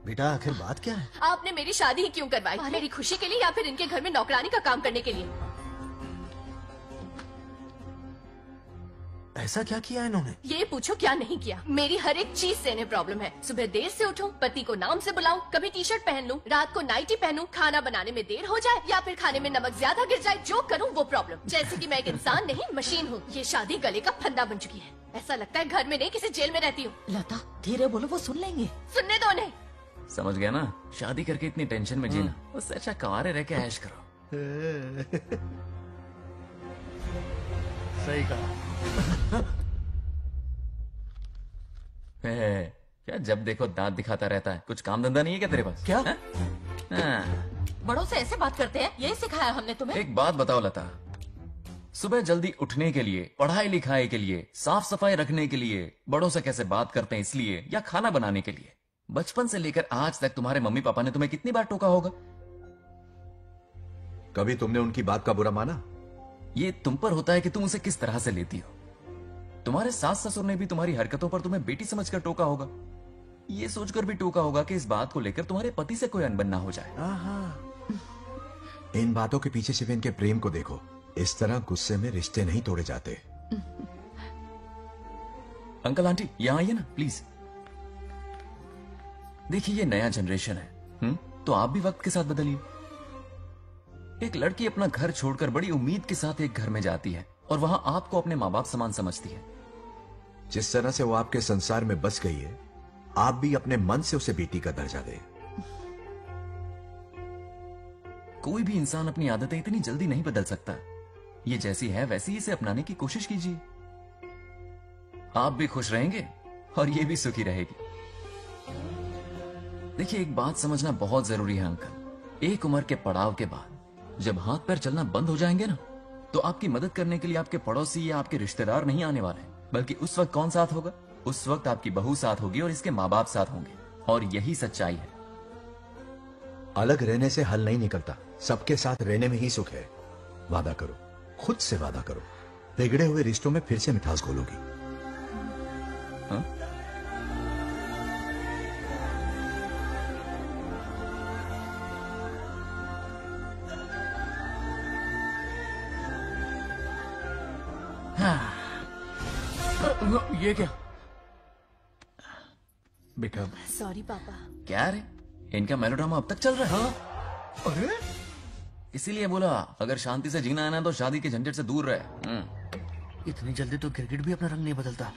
बेटा आखिर बात क्या है? आपने मेरी शादी ही क्यों करवाई? मेरी खुशी के लिए या फिर इनके घर में नौकरानी का काम करने के लिए? ऐसा क्या किया इन्होंने? ये पूछो क्या नहीं किया। मेरी हर एक चीज से इन्हें प्रॉब्लम है। सुबह देर से उठूं, पति को नाम से बुलाऊं, कभी टी शर्ट पहन लूं, रात को नाइटी पहनूं, खाना बनाने में देर हो जाए या फिर खाने में नमक ज्यादा गिर जाए, जो करूं वो प्रॉब्लम। जैसे कि मैं एक इंसान नहीं मशीन हूँ। ये शादी गले का फंदा बन चुकी है। ऐसा लगता है घर में नहीं किसी जेल में रहती हूँ। लता धीरे बोलो, वो सुन लेंगे। सुनने दो उन्हें। समझ गया ना? शादी करके इतनी टेंशन में जीना, उससे अच्छा कुंवारे रह के ऐश करो। सही कहा। क्या जब देखो दांत दिखाता रहता है? कुछ काम धंधा नहीं है क्या तेरे पास? क्या? बड़ों से ऐसे बात करते हैं? यही सिखाया हमने तुम्हें? एक बात बताओ लता, सुबह जल्दी उठने के लिए, पढ़ाई लिखाई के लिए, साफ सफाई रखने के लिए बड़ों से कैसे बात करते हैं इसलिए, या खाना बनाने के लिए? बचपन से लेकर आज तक तुम्हारे मम्मी पापा ने तुम्हें कितनी बार टोका होगा? कभी तुमने उनकी बात का बुरा माना? ये तुम पर होता है कि तुम उसे किस तरह से लेती हो। तुम्हारे सास ससुर ने भी तुम्हारी हरकतों पर तुम्हें बेटी समझकर टोका होगा। ये सोचकर भी टोका होगा कि इस बात को लेकर तुम्हारे पति से कोई अनबन ना हो जाए। इन बातों के पीछे सिर्फ इनके प्रेम को देखो। इस तरह गुस्से में रिश्ते नहीं तोड़े जाते। अंकल आंटी यहाँ आइए ना प्लीज। देखिए ये नया जनरेशन है, तो आप भी वक्त के साथ बदलिए। एक लड़की अपना घर छोड़कर बड़ी उम्मीद के साथ एक घर में जाती है और वहां आपको अपने माँ बाप समान समझती है। जिस तरह से वो आपके संसार में बस गई है, आप भी अपने मन से उसे बेटी का दर्जा दें। कोई भी इंसान अपनी आदतें इतनी जल्दी नहीं बदल सकता। ये जैसी है वैसी इसे अपनाने की कोशिश कीजिए। आप भी खुश रहेंगे और ये भी सुखी रहेगी। देखिए एक बात समझना बहुत जरूरी है अंकल। एक उम्र के पड़ाव के बाद जब हाथ पैर चलना बंद हो जाएंगे ना, तो आपकी मदद करने के लिए आपके पड़ोसी या आपके रिश्तेदार नहीं आने वाले, बल्कि उस वक्त कौन साथ होगा? उस वक्त आपकी बहू साथ होगी और इसके माँ बाप साथ होंगे। और यही सच्चाई है। अलग रहने से हल नहीं निकलता, सबके साथ रहने में ही सुख है। वादा करो, खुद से वादा करो, बिगड़े हुए रिश्तों में फिर से मिठास घोलोगी। हाँ? ये क्या? बेटा सॉरी पापा। क्या रे, इनका मेलोड्रामा अब तक चल रहा है? अरे इसीलिए बोला अगर शांति से जीना है ना तो शादी के झंझट से दूर रहे। इतनी जल्दी तो क्रिकेट भी अपना रंग नहीं बदलता।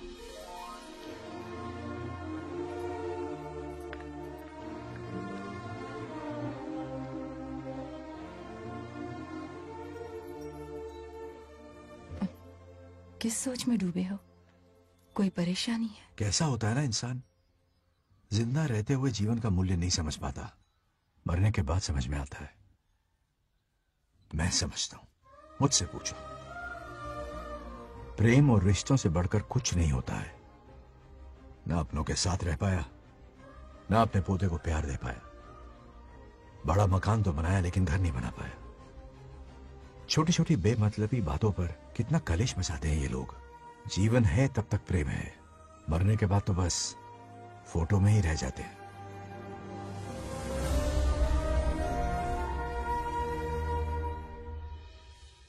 किस सोच में डूबे हो? कोई परेशानी है? कैसा होता है ना इंसान, जिंदा रहते हुए जीवन का मूल्य नहीं समझ पाता, मरने के बाद समझ में आता है। मैं समझता हूं, मुझसे पूछो। प्रेम और रिश्तों से बढ़कर कुछ नहीं होता है। ना अपनों के साथ रह पाया, ना अपने पोते को प्यार दे पाया। बड़ा मकान तो बनाया लेकिन घर नहीं बना पाया। छोटी छोटी बेमतलबी बातों पर कितना कलेश मचाते हैं ये लोग। जीवन है तब तक प्रेम है, मरने के बाद तो बस फोटो में ही रह जाते हैं।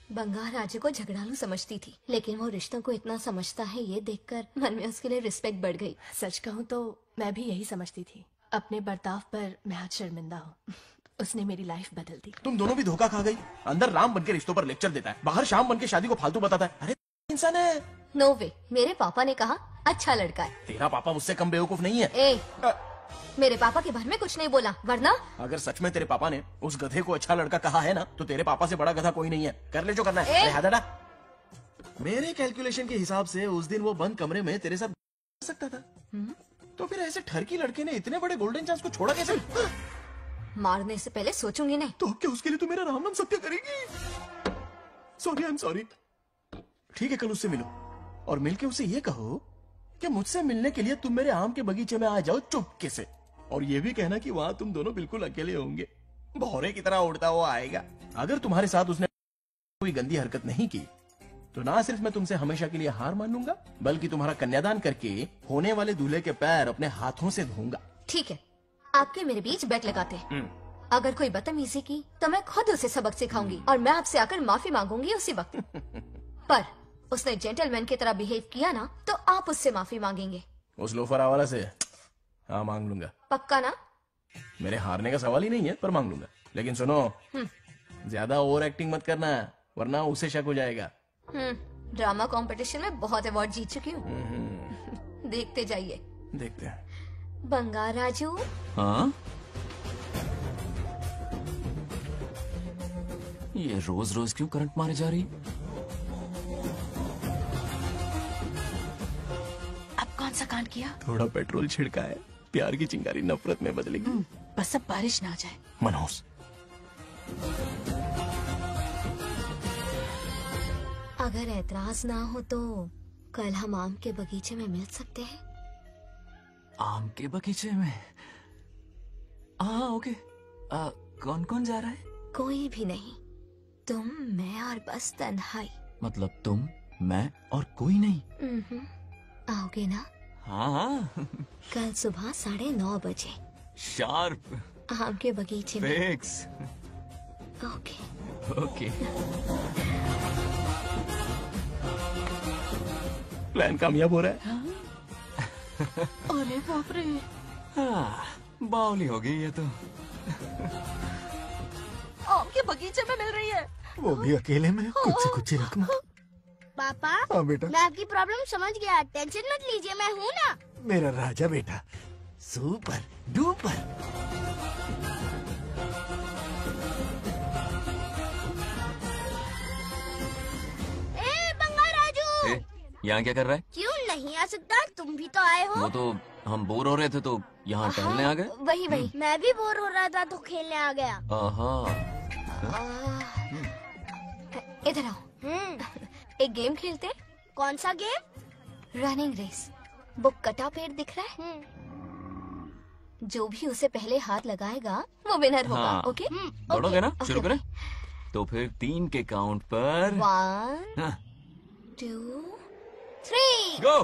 बंगार राजे को झगड़ालू समझती थी, लेकिन वो रिश्तों को इतना समझता है ये देखकर मन में उसके लिए रिस्पेक्ट बढ़ गई। सच कहूँ तो मैं भी यही समझती थी। अपने बर्ताव पर मैं आज शर्मिंदा हूँ। उसने मेरी लाइफ बदल दी। तुम दोनों भी धोखा खा गई। अंदर राम बनके रिश्तों पर लेक्चर देता है, बाहर शाम बनके शादी को फालतू बताता है। अरे इंसान है। नो वे, मेरे पापा ने कहा अच्छा लड़का है। तेरा पापा मुझसे कम बेवकूफ नहीं है। मेरे पापा के बारे में कुछ नहीं बोला, वरना अगर सच में तेरे पापा ने उस गधे को अच्छा लड़का कहा है ना, तो तेरे पापा से बड़ा गधा कोई नहीं है। कर ले जो करना है। हादाड़ा। मेरे कैलकुलेशन के हिसाब से उस दिन वो बंद कमरे में तेरे साथ सकता था। तो फिर ऐसे ठरकी लड़के ने इतने बड़े गोल्डन चांस को छोड़ा कैसे? मारने से पहले सोचूंगी नहीं। तो क्या उसके लिए तो मेरा राम नाम सत्य करेगी? Sorry, I am sorry. ठीक है, कल उससे मिलो और मिलके उसे ये कहो कि मुझसे मिलने के लिए तुम मेरे आम के बगीचे में आ जाओ चुपके से। और ये भी कहना कि वहां तुम दोनों बिल्कुल अकेले होंगे। भौरे की तरह उड़ता हुआ आएगा। अगर तुम्हारे साथ उसने कोई गंदी हरकत नहीं की तो ना सिर्फ मैं तुमसे हमेशा के लिए हार मान लूंगा, बल्कि तुम्हारा कन्यादान करके होने वाले दूल्हे के पैर अपने हाथों से धोऊंगा। ठीक है, आपके मेरे बीच बेट लगाते हैं। अगर कोई बदतमीजी की तो मैं खुद उसे सबक सिखाऊंगी और मैं आपसे आकर माफी मांगूंगी उसी वक्त। पर उसने जेंटलमैन की तरह बिहेव किया ना, तो आप उससे माफी मांगेंगे। उस लोफर वाला से हाँ मांग लूंगा। पक्का ना? मेरे हारने का सवाल ही नहीं है, पर मांग लूंगा। लेकिन सुनो, ज्यादा ओवर एक्टिंग मत करना, वरना उसे शक हो जाएगा। ड्रामा कंपटीशन में बहुत अवार्ड जीत चुकी हूँ। देखते जाइए। देखते हैं। बंगार राजू। हाँ? ये रोज रोज क्यों करंट मारे जा रही? अब कौन सा कांड किया? थोड़ा पेट्रोल छिड़का है। प्यार की चिंगारी नफरत में बदलेगी। बस अब बारिश ना आ जाए। मनोज, अगर ऐतराज ना हो तो कल हम आम के बगीचे में मिल सकते हैं। आम के बगीचे में? हाँ ओके। कौन कौन जा रहा है? कोई भी नहीं, तुम, मैं और बस तन्हाई। मतलब तुम, मैं और कोई नहीं? आओगे ना? हाँ। कल सुबह 9:30 बजे शार्प। आम के बगीचे में। फिक्स। ओके। ओके। प्लान कामयाब हो रहा है। अरे बाप रे। हाँ, बावली हो गई ये तो। आम के बगीचे में मिल रही है। वो भी अकेले में, कुछ से कुछ रकम। पापा, हाँ बेटा। मैं आपकी प्रॉब्लम समझ गया, टेंशन मत लीजिए, मैं हूँ ना। मेरा राजा बेटा, सुपर डुपर। बंगार राजू, यहाँ क्या कर रहा है? क्यों नहीं आ सकता? तुम भी तो आए हो। वो तो हम बोर हो रहे थे तो यहाँ टहलने आ गए। वही मैं भी बोर हो रहा था तो खेलने आ गया। इधर आओ। एक गेम खेलते हैं। कौन सा गेम? Running race. वो कटा पेड़ दिख रहा है? जो भी उसे पहले हाथ लगाएगा वो विनर होगा। हाँ। ओके? दौड़ोगे ना? शुरू करें? तो फिर 3 के काउंट पर 1 2, 3. गो।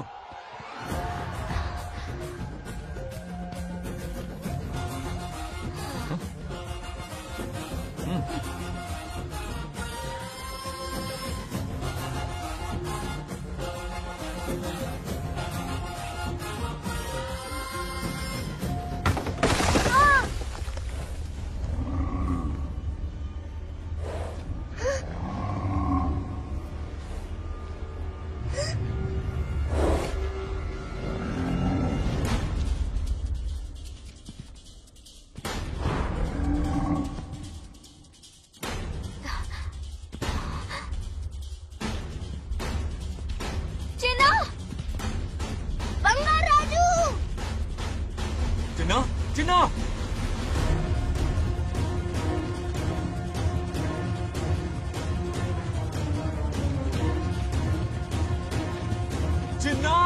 चिन्ना! चिन्ना! चिन्ना!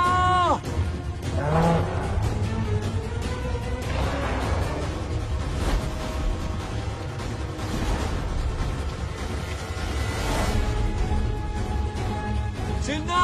चिन्ना!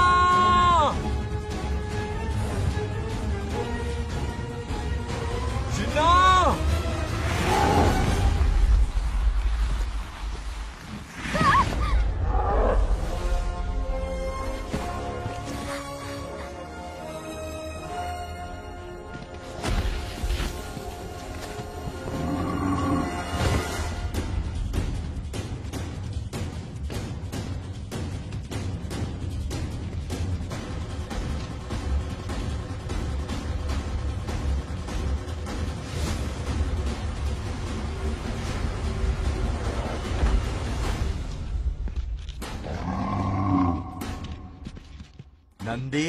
नंदी,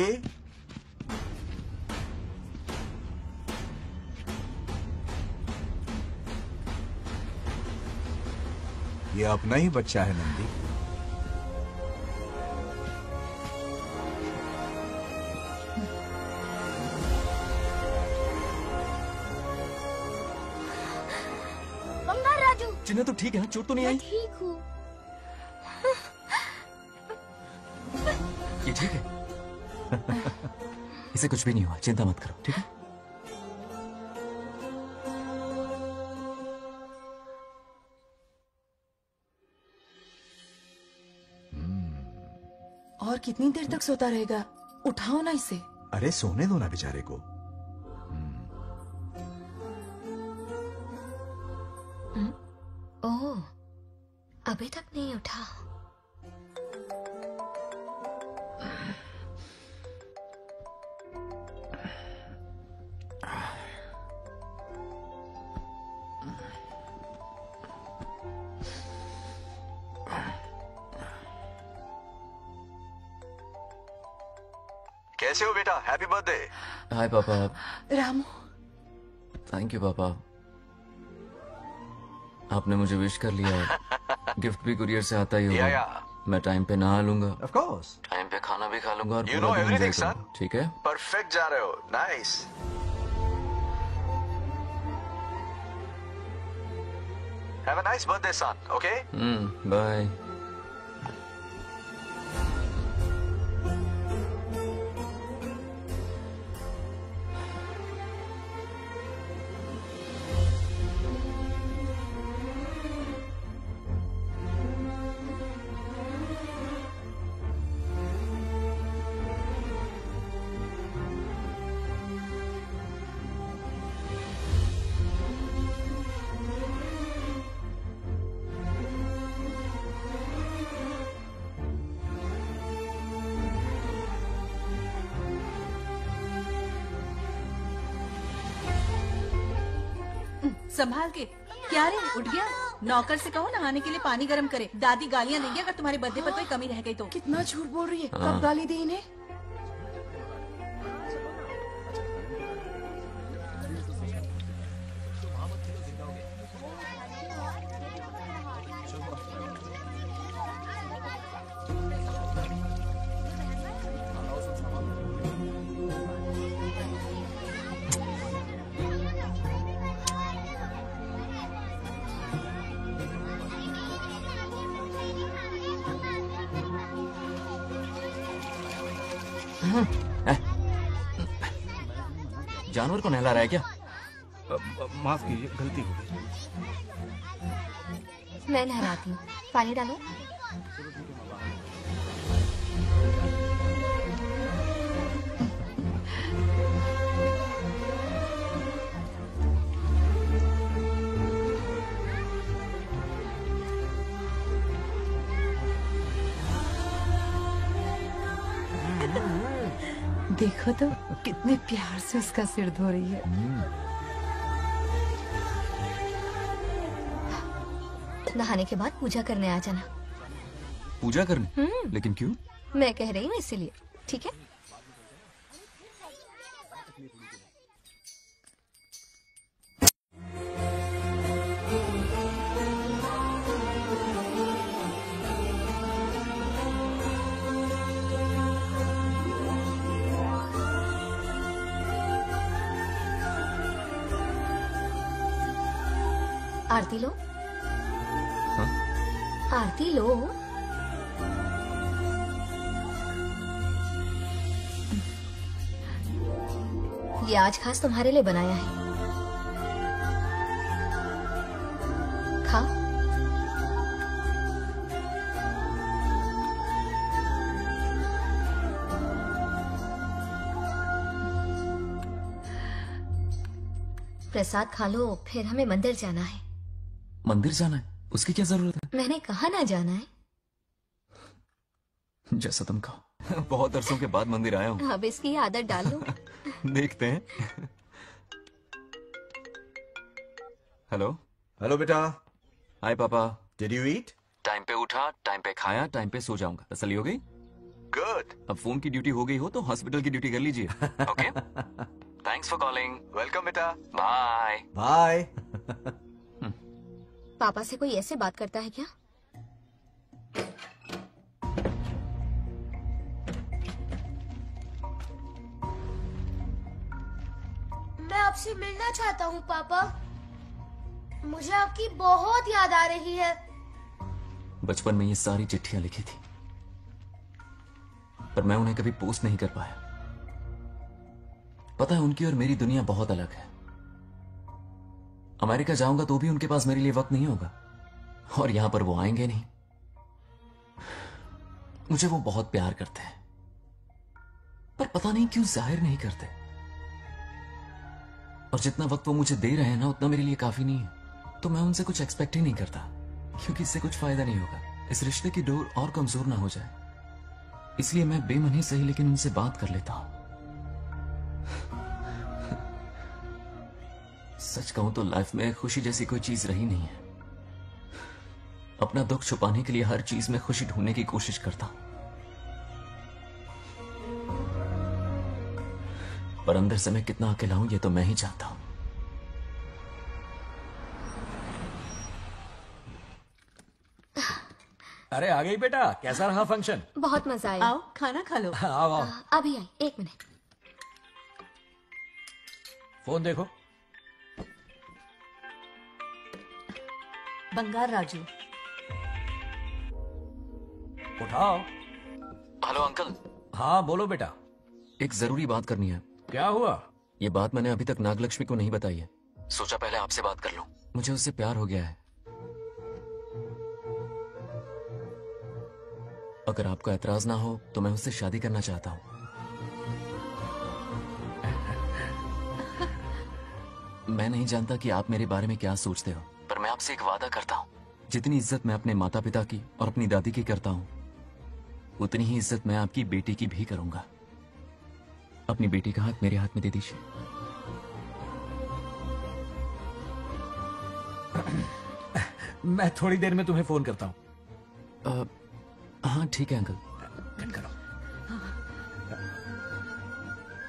ये अपना ही बच्चा है नंदी। बंगार राजू। चिन्ना तो ठीक है ना? चोट तो नहीं आई? ठीक हूँ। ये ठीक है? इसे कुछ भी नहीं हुआ, चिंता मत करो, ठीक है? और कितनी देर तक सोता रहेगा? उठाओ ना इसे। अरे सोने दो ना बेचारे को। ओह, अभी तक नहीं उठा। कैसे हो बेटा? Happy birthday. हाय पापा। रामू। थैंक यू पापा, आपने मुझे विश कर लिया। गिफ्ट भी कुरियर से आता ही होगा। मैं टाइम पे नहा लूंगा, ऑफ कोर्स। टाइम पे खाना भी खा लूंगा और You पूरा know दिन everything, enjoy son. करूंगा, ठीक है? परफेक्ट जा रहे हो। Nice. Have a nice birthday son, okay? Bye. संभाल के। क्या रे, उठ गया? नौकर से कहो नहाने के लिए पानी गर्म करे। दादी गालियाँ देंगे अगर तुम्हारे बर्थडे पर कोई कमी रह गई तो। कितना झूठ बोल रही है। हाँ। कब गाली दी इन्हें? जानवर को नहला रहा है क्या? माफ कीजिए, गलती हो गई। मैं नहलाती हूँ, पानी डालो। देखो तो कितने प्यार से उसका सिर धो रही है। नहाने के बाद पूजा करने आ जाना। पूजा करने? लेकिन क्यों? मैं कह रही हूँ इसीलिए, ठीक है? आरती लो। हाँ? आरती लो। ये आज खास तुम्हारे लिए बनाया है, खा। प्रसाद खा लो, फिर हमें मंदिर जाना है। मंदिर जाना है? उसकी क्या जरूरत है? मैंने कहा ना जाना है। जैसा तुम कहो। बहुत अरसों के बाद मंदिर आया हूँ। अब इसकी आदत डाल लो। देखते हैं। हेलो। हेलो बेटा। हाय पापा। Did you eat? टाइम पे उठा, टाइम पे खाया, टाइम पे सो जाऊंगा। तसल्ली हो गई? गुड। अब फोन की ड्यूटी हो गई हो तो हॉस्पिटल की ड्यूटी कर लीजिए। Okay. Thanks for calling. Welcome बेटा। Bye bye. पापा से कोई ऐसे बात करता है क्या? मैं आपसे मिलना चाहता हूँ पापा। मुझे आपकी बहुत याद आ रही है। बचपन में ये सारी चिट्ठियां लिखी थी, पर मैं उन्हें कभी पोस्ट नहीं कर पाया। पता है, उनकी और मेरी दुनिया बहुत अलग है। अमेरिका जाऊंगा तो भी उनके पास मेरे लिए वक्त नहीं होगा, और यहां पर वो आएंगे नहीं। मुझे वो बहुत प्यार करते हैं, पर पता नहीं क्यों जाहिर नहीं करते। और जितना वक्त वो मुझे दे रहे हैं ना, उतना मेरे लिए काफी नहीं है। तो मैं उनसे कुछ एक्सपेक्ट ही नहीं करता, क्योंकि इससे कुछ फायदा नहीं होगा। इस रिश्ते की डोर और कमजोर ना हो जाए, इसलिए मैं बेमनी सही लेकिन उनसे बात कर लेता हूं। सच कहूं तो लाइफ में खुशी जैसी कोई चीज रही नहीं है। अपना दुख छुपाने के लिए हर चीज में खुशी ढूंढने की कोशिश करता हूं, पर अंदर से मैं कितना अकेला हूं ये तो मैं ही चाहता हूं। अरे आ गई बेटा, कैसा रहा फंक्शन? बहुत मजा आया। आओ खाना खा लो। आओ आओ। अभी आई, एक मिनट। फोन देखो। बंगार राजू। उठाओ। Hello uncle. हाँ बोलो बेटा। एक जरूरी बात करनी है। क्या हुआ? ये बात मैंने अभी तक नागलक्ष्मी को नहीं बताई है। सोचा पहले आपसे बात कर लूं। मुझे उससे प्यार हो गया है। अगर आपको एतराज ना हो तो मैं उससे शादी करना चाहता हूं। मैं नहीं जानता कि आप मेरे बारे में क्या सोचते हो, पर मैं आपसे एक वादा करता हूं। जितनी इज्जत मैं अपने माता पिता की और अपनी दादी की करता हूं, उतनी ही इज्जत मैं आपकी बेटी की भी करूंगा। अपनी बेटी का हाथ मेरे हाथ में दे दीजिए। मैं थोड़ी देर में तुम्हें फोन करता हूं। हाँ ठीक है अंकल। कट करो।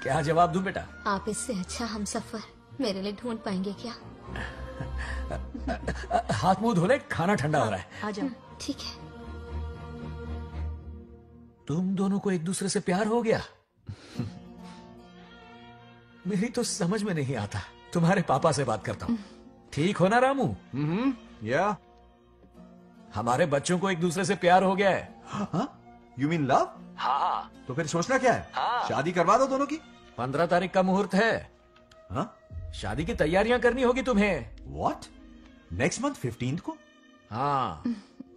क्या जवाब दूं बेटा? आप इससे अच्छा हम सफर मेरे लिए ढूंढ पाएंगे क्या? हाथ मुंह धो ले, खाना ठंडा हो रहा है। आ जाओ। ठीक है। तुम दोनों को एक दूसरे से प्यार हो गया? मेरी तो समझ में नहीं आता। तुम्हारे पापा से बात करता हूँ। ठीक हो ना रामू? या हमारे बच्चों को एक दूसरे से प्यार हो गया है। You mean love? हाँ। तो फिर सोचना क्या है? हाँ शादी करवा दो दोनों की। 15 तारीख का मुहूर्त है। हाँ? शादी की तैयारियां करनी होगी तुम्हें। What? नेक्स्ट मंथ 15 को? हाँ,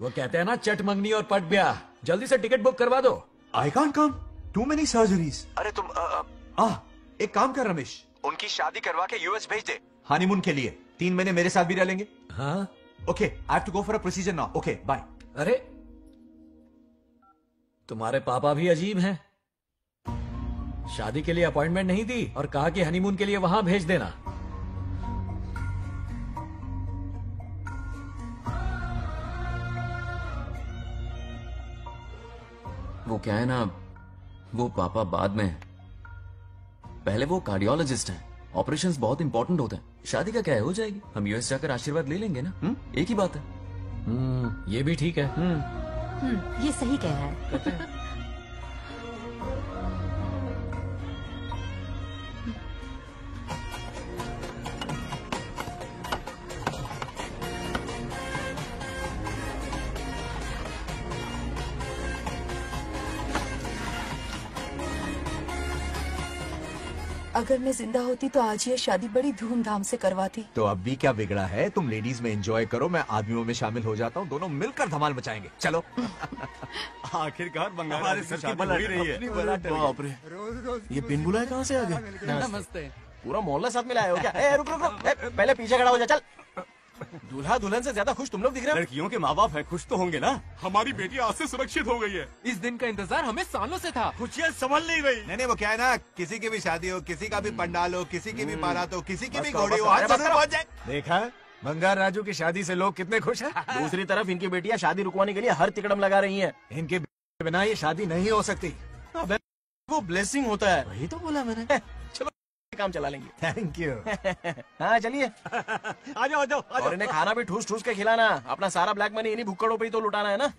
वो कहते हैं ना चट मंगनी और पट ब्याह। जल्दी से टिकट बुक करवा दो। I can't come. Too many surgeries. अरे तुम एक काम कर रमेश, उनकी शादी करवा के यूएस भेज दे हनीमून के लिए। 3 महीने मेरे साथ भी रह लेंगे। हाँ? Okay, I have to go for a procedure now. Okay, bye. अरे तुम्हारे पापा भी अजीब हैं। शादी के लिए अपॉइंटमेंट नहीं दी और कहा कि हनीमून के लिए वहां भेज देना। वो क्या है ना, वो पापा बाद में, पहले वो कार्डियोलॉजिस्ट हैं। ऑपरेशंस बहुत इंपॉर्टेंट होते हैं। शादी का क्या है, हो जाएगी। हम यूएस जाकर आशीर्वाद ले लेंगे ना। एक ही बात है। ये भी ठीक है। ये सही कह रहा है। अगर मैं जिंदा होती तो आज ये शादी बड़ी धूमधाम से करवाती। तो अब भी क्या बिगड़ा है, तुम लेडीज में एंजॉय करो, मैं आदमियों में शामिल हो जाता हूँ, दोनों मिलकर धमाल मचाएंगे। चलो। आखिरकार बंगाल हमारे सर की बल रही है। बाप रे, ये बिन बुलाए कहाँ से आ गए? नमस्ते। पूरा मोहल्ला साथ में लाए हो क्या? रुक रुक रुक, पहले पीछे खड़ा हो जा। चल। दूल्हा दुल्हन से ज्यादा खुश तुम लोग दिख रहे हो। लड़कियों के माँ बाप है, खुश तो होंगे ना। हमारी बेटी आज से सुरक्षित हो गई है। इस दिन का इंतजार हमें सालों से था। खुशियाँ संभल नहीं रही। नहीं, वो क्या है ना, किसी की भी शादी हो, किसी का भी पंडाल हो, किसी की भी बारात हो, किसी की भी बस घोड़ी हो, बस आज जरूर पहुंच जाए। देखा बंगार राजू की शादी से लोग कितने खुश हैं। दूसरी तरफ इनकी बेटियां शादी रुकवाने के लिए हर तिकड़म लगा रही हैं। इनके बिना ये शादी नहीं हो सकती। अबे वो ब्लेसिंग होता है। वही तो बोला मैंने। चलो काम चला लेंगे। Thank you. हाँ चलिए। आ जाओ आ जाओ। और इन्हें खाना भी ठूस ठूस के खिलाना। अपना सारा ब्लैक मनी इन्हीं भुक्कड़ों पे ही तो लुटाना है ना।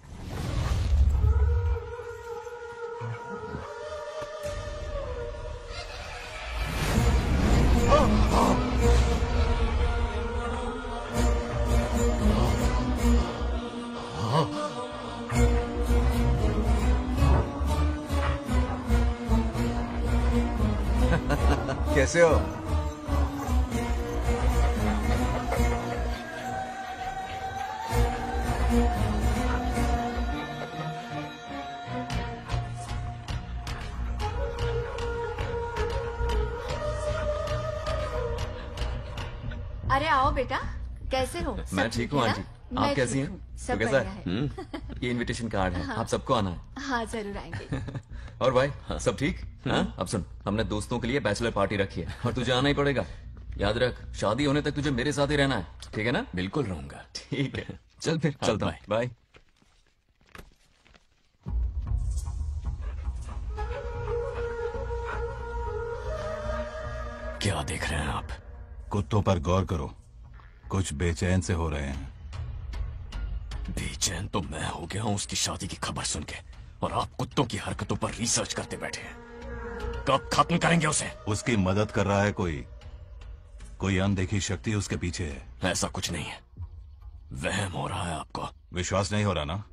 कैसे हो? अरे आओ बेटा, कैसे हो? मैं ठीक हूँ आंटी, आप कैसी हैं? सब तो कैसा बढ़िया है? ये इनविटेशन कार्ड है, हाँ। आप सबको आना है। हाँ जरूर आएंगे। और भाई सब ठीक? हाँ? अब सुन, हमने दोस्तों के लिए बैचलर पार्टी रखी है और तुझे आना ही पड़ेगा। याद रख, शादी होने तक तुझे मेरे साथ ही रहना है, ठीक है ना? बिल्कुल रहूंगा। ठीक है, चल फिर चलता हूँ। बाय। क्या देख रहे हैं आप? कुत्तों पर गौर करो, कुछ बेचैन से हो रहे हैं। बेचैन तो मैं हो गया हूँ उसकी शादी की खबर सुन के, और आप कुत्तों की हरकतों पर रिसर्च करते बैठे हैं। कब खत्म करेंगे उसे? उसकी मदद कर रहा है कोई अनदेखी शक्ति उसके पीछे है। ऐसा कुछ नहीं है, वहम हो रहा है आपको। विश्वास नहीं हो रहा ना?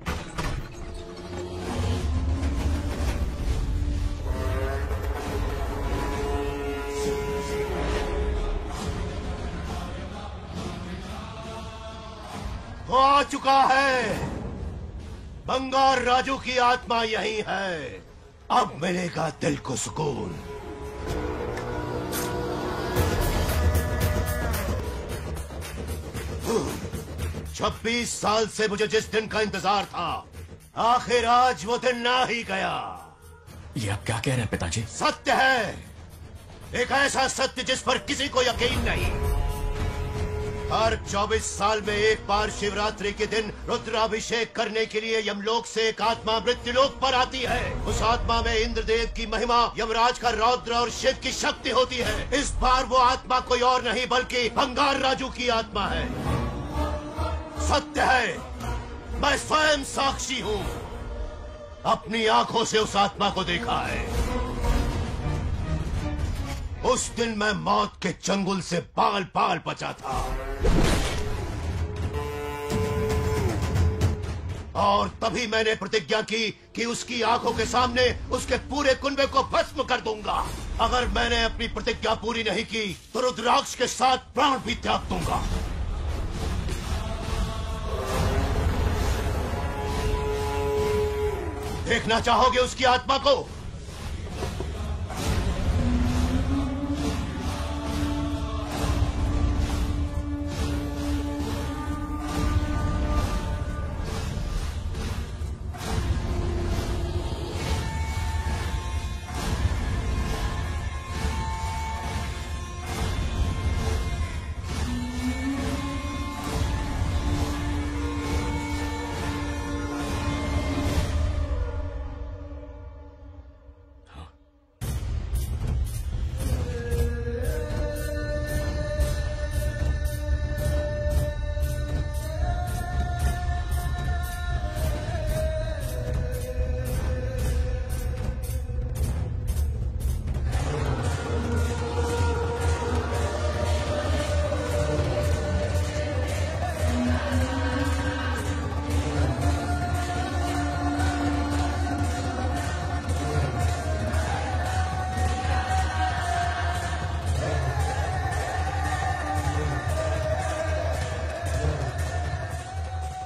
वो आ चुका है। बंगार राजू की आत्मा यही है। अब मिलेगा दिल को सुकून। छब्बीस साल से मुझे जिस दिन का इंतजार था, आखिर आज वो दिन ना ही गया। ये आप क्या कह रहे हैं पिताजी? सत्य है, एक ऐसा सत्य जिस पर किसी को यकीन नहीं। हर 24 साल में एक बार शिवरात्रि के दिन रुद्राभिषेक करने के लिए यमलोक से एक आत्मा मृत्युलोक पर आती है। उस आत्मा में इंद्रदेव की महिमा, यमराज का रौद्र और शिव की शक्ति होती है। इस बार वो आत्मा कोई और नहीं बल्कि बंगार राजू की आत्मा है। सत्य है, मैं स्वयं साक्षी हूँ, अपनी आंखों से उस आत्मा को देखा है। उस दिन मैं मौत के चंगुल से बाल बाल बचा था। और तभी मैंने प्रतिज्ञा की कि उसकी आंखों के सामने उसके पूरे कुनबे को भस्म कर दूंगा। अगर मैंने अपनी प्रतिज्ञा पूरी नहीं की तो रुद्राक्ष के साथ प्राण भी त्याग दूंगा। देखना चाहोगे उसकी आत्मा को?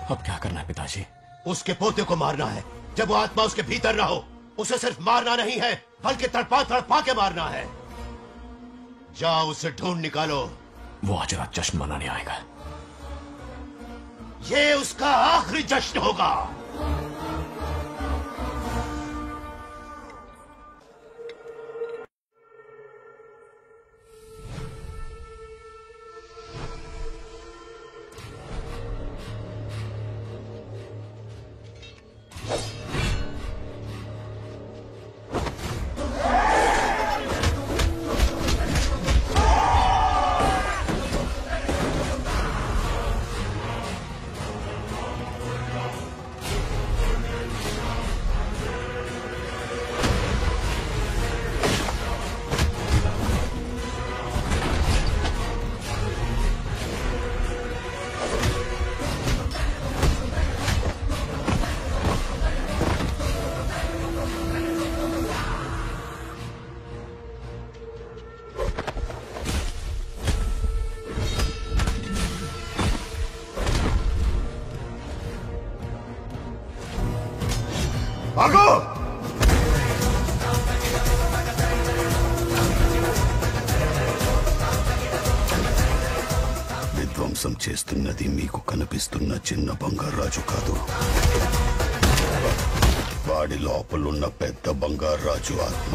अब क्या करना है पिताजी? उसके पोते को मारना है। जब वो आत्मा उसके भीतर ना हो, उसे सिर्फ मारना नहीं है बल्कि तड़पा तड़पा के मारना है। जाओ उसे ढूंढ निकालो। वो आज रात जश्न मनाने आएगा। ये उसका आखिरी जश्न होगा। भागो! విధ్వంసం చేస్తున్నది మీకు కనిపిస్తున్న చిన్న బంగారాజు కాదు, వాడి లోపలున్న పెద్ద బంగారాజు ఆత్మ.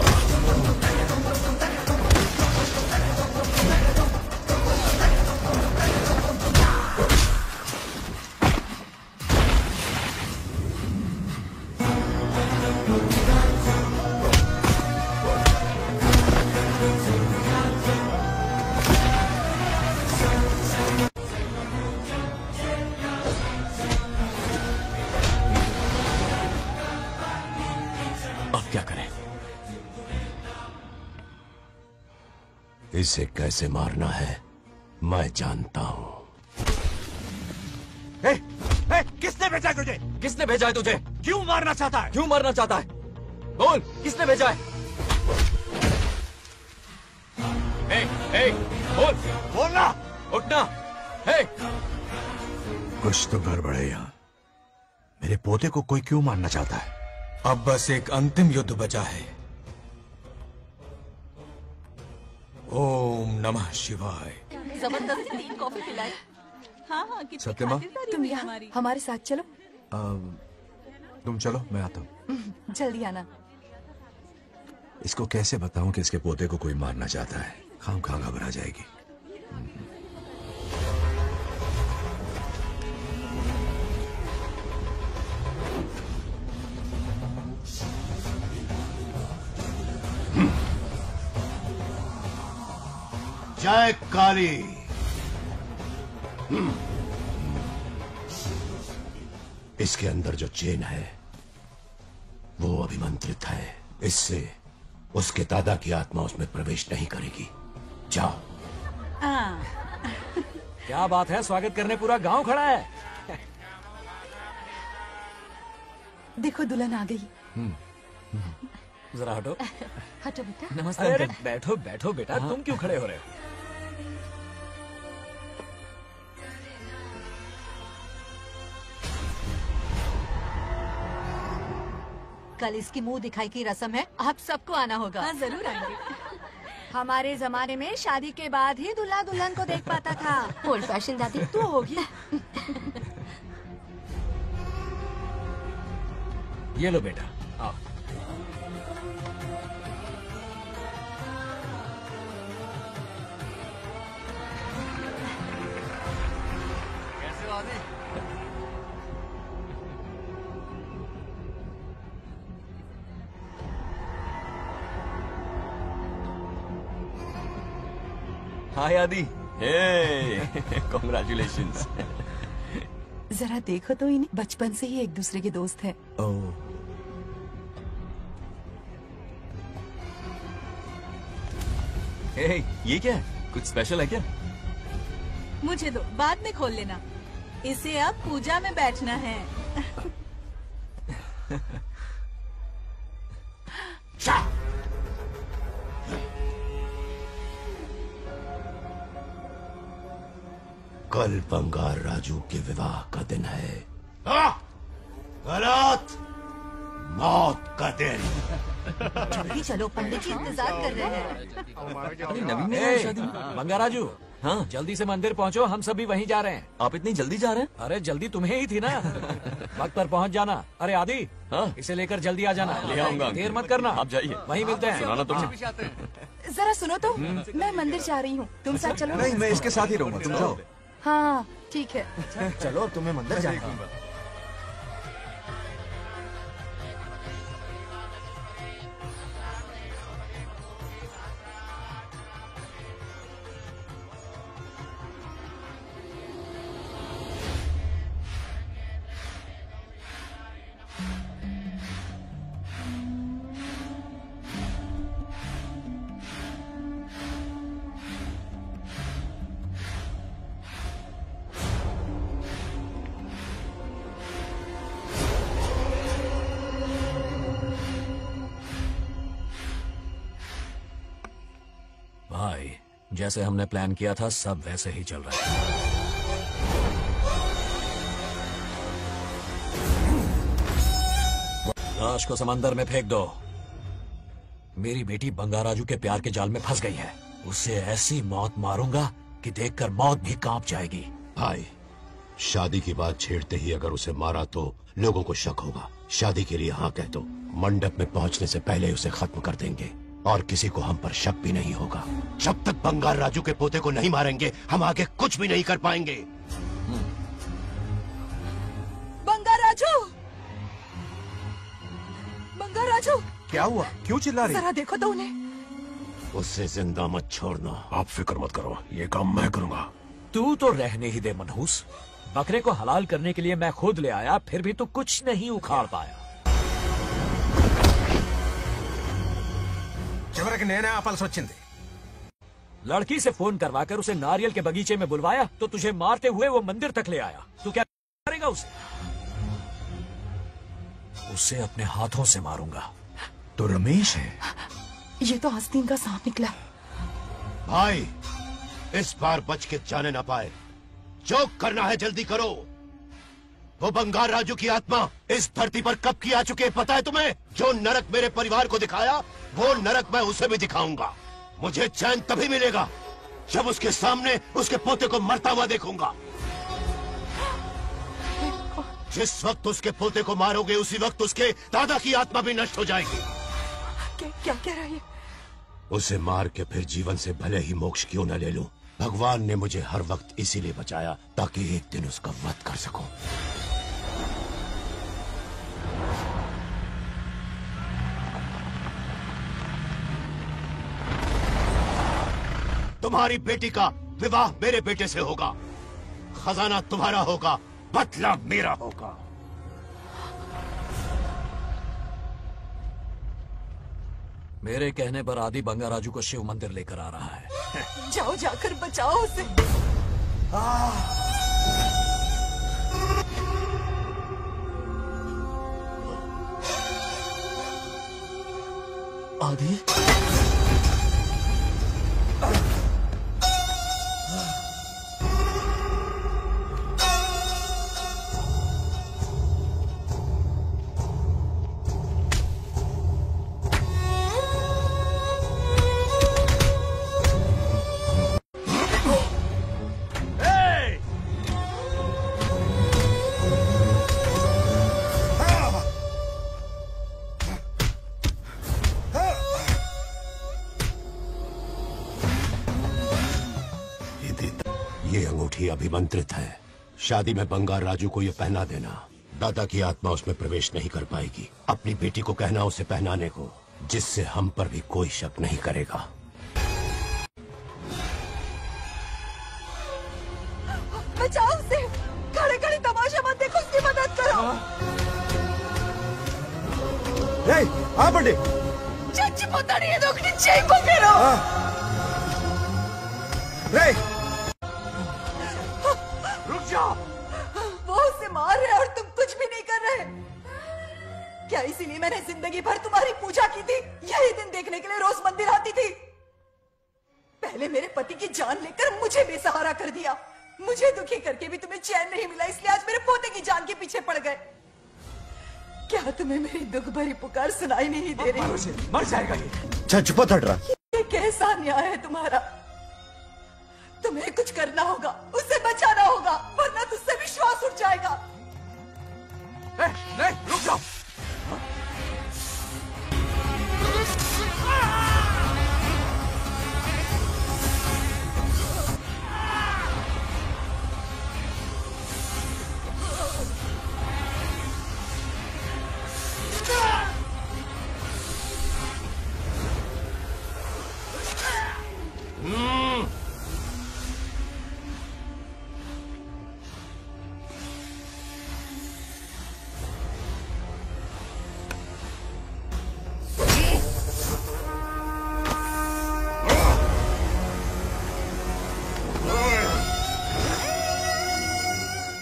इसे कैसे मारना है मैं जानता हूं। किसने भेजा है तुझे? किसने भेजा है तुझे? क्यों मारना चाहता है? क्यों मारना चाहता है? बोल, किसने भेजा है? बोल, बोलना, उठना। कुछ तो गड़बड़ है यहाँ। मेरे पोते को कोई क्यों मारना चाहता है? अब बस एक अंतिम युद्ध बचा है। ओम नमः शिवाय। जबरदस्ती 3 कॉफी पिलाई। हाँ हाँ, कितनी सत्यमा? खातिरदारी तुम हुई यहाँ हमारी। हमारे साथ चलो। तुम चलो, मैं आता हूँ। जल्दी आना। इसको कैसे बताऊं कि इसके पोते को कोई मारना चाहता है? खामखा घबरा जाएगी। जय काली। इसके अंदर जो चेन है वो अभिमंत्रित है। इससे उसके दादा की आत्मा उसमें प्रवेश नहीं करेगी। जाओ। क्या बात है, स्वागत करने पूरा गांव खड़ा है। देखो दुल्हन आ गई। जरा हटो। हटो बेटा। नमस्ते अंकल। बैठो बैठो बेटा, तुम क्यों खड़े हो रहे हो? कल इसकी मुंह दिखाई की रस्म है, आप सबको आना होगा। हाँ जरूर आएंगे। हमारे जमाने में शादी के बाद ही दूल्हा दुल्हन को देख पाता था। ओल्ड फैशन दादी तू होगी। ये लो बेटा, आओ। कैसे हो आदि? हाय आदि। हे कॉन्ग्रेचुलेशंस। जरा देखो तो इन्हें, बचपन से ही एक दूसरे के दोस्त हैं। हे, ये क्या है? कुछ स्पेशल है क्या? मुझे दो, बाद में खोल लेना। इसे अब पूजा में बैठना है। कल बंगार राजू के विवाह का दिन है। गलत, मौत का दिन। जल्दी चलो, पंडित जी इंतजार कर रहे हैं। अरे नवीन ने कहा शादी में। बंगाराजू, हाँ जल्दी से मंदिर पहुँचो, हम सभी वहीं जा रहे हैं। आप इतनी जल्दी जा रहे हैं? अरे जल्दी तुम्हें ही थी ना। वक्त पर पहुँच जाना। अरे आदि, हाँ इसे लेकर जल्दी आ जाना। ले आऊंगा। देर मत करना, आप जाइए, वहीं मिलते हैं। सुनाना तो। जरा सुनो तो, मैं मंदिर जा रही हूँ, तुम साथ चलो। नहीं, मैं इसके साथ ही रहूंगा, तुम जाओ। हाँ ठीक है। चलो, तुम्हें मंदिर जाना है। भाई, जैसे हमने प्लान किया था सब वैसे ही चल रहा है। लाश को समंदर में फेंक दो। मेरी बेटी बंगाराजू के प्यार के जाल में फंस गई है। उसे ऐसी मौत मारूंगा कि देखकर मौत भी कांप जाएगी। भाई, शादी की बात छेड़ते ही अगर उसे मारा तो लोगों को शक होगा। शादी के लिए हाँ कह दो, मंडप में पहुंचने से पहले उसे खत्म कर देंगे और किसी को हम पर शक भी नहीं होगा। जब तक बंगार राजू के पोते को नहीं मारेंगे हम आगे कुछ भी नहीं कर पाएंगे। बंगार राजू, बंगार राजू। क्या हुआ? क्यों चिल्ला रही? जरा देखो तो उन्हें। उससे जिंदा मत छोड़ना। आप फिक्र मत करो, ये काम मैं करूंगा। तू तो रहने ही दे मनहूस। बकरे को हलाल करने के लिए मैं खुद ले आया, फिर भी तू कुछ नहीं उखाड़ पाया। చివరికి నేనే ఆపాల్సి వచ్చింది। लड़की से फोन करवाकर उसे नारियल के बगीचे में बुलवाया तो तुझे मारते हुए वो मंदिर तक ले आया। तू क्या करेगा उसे? उसे अपने हाथों से मारूंगा। तो रमेश है। ये तो आस्तीन का सांप निकला। भाई, इस बार बच के जाने ना पाए। जो करना है जल्दी करो। वो बंगार राजू की आत्मा इस धरती पर कब की आ चुकी है पता है तुम्हें? जो नरक मेरे परिवार को दिखाया वो नरक मैं उसे भी दिखाऊंगा। मुझे चैन तभी मिलेगा जब उसके सामने उसके पोते को मरता हुआ देखूंगा। जिस वक्त उसके पोते को मारोगे उसी वक्त उसके दादा की आत्मा भी नष्ट हो जाएगी। क्या कह रहा है? उसे मार के फिर जीवन से भले ही मोक्ष क्यों न ले लूं, भगवान ने मुझे हर वक्त इसीलिए बचाया ताकि एक दिन उसका वध कर सकूं। तुम्हारी बेटी का विवाह मेरे बेटे से होगा। खजाना तुम्हारा होगा, बदला मेरा होगा। मेरे कहने पर आदि बंगाराजू को शिव मंदिर लेकर आ रहा है। जाओ, जाकर बचाओ उसे। आदि? ये अंगूठी अभिमंत्रित है। शादी में बंगार राजू को ये पहना देना। दादा की आत्मा उसमें प्रवेश नहीं कर पाएगी। अपनी बेटी को कहना उसे पहनाने को, जिससे हम पर भी कोई शक नहीं करेगा। बचाओ उसे। खड़े खड़े तमाशा मत देखो, उसकी मदद करो। पंडित चच्ची पोतानी ये दोगनी चेक को करो। रुक जाओ। वो उसे मार रहे और तुम कुछ भी नहीं कर रहे। क्या इसीलिए मैंने जिंदगी भर तुम्हारी पूजा की थी? यही दिन देखने के लिए रोज मंदिर आती थी। पहले मेरे पति की जान लेकर मुझे बेसहारा कर दिया। मुझे दुखी करके भी तुम्हें चैन नहीं मिला, इसलिए आज मेरे पोते की जान के पीछे पड़ गए। क्या तुम्हें मेरी दुख भरी पुकार सुनाई नहीं दे रही? मर जाएगा ये। चुप हट रहा। ये कैसा न्याय है तुम्हारा? तुम्हें कुछ करना होगा, उसे बचाना होगा, वरना तुझसे विश्वास उठ जाएगा। नहीं, रुक जाओ।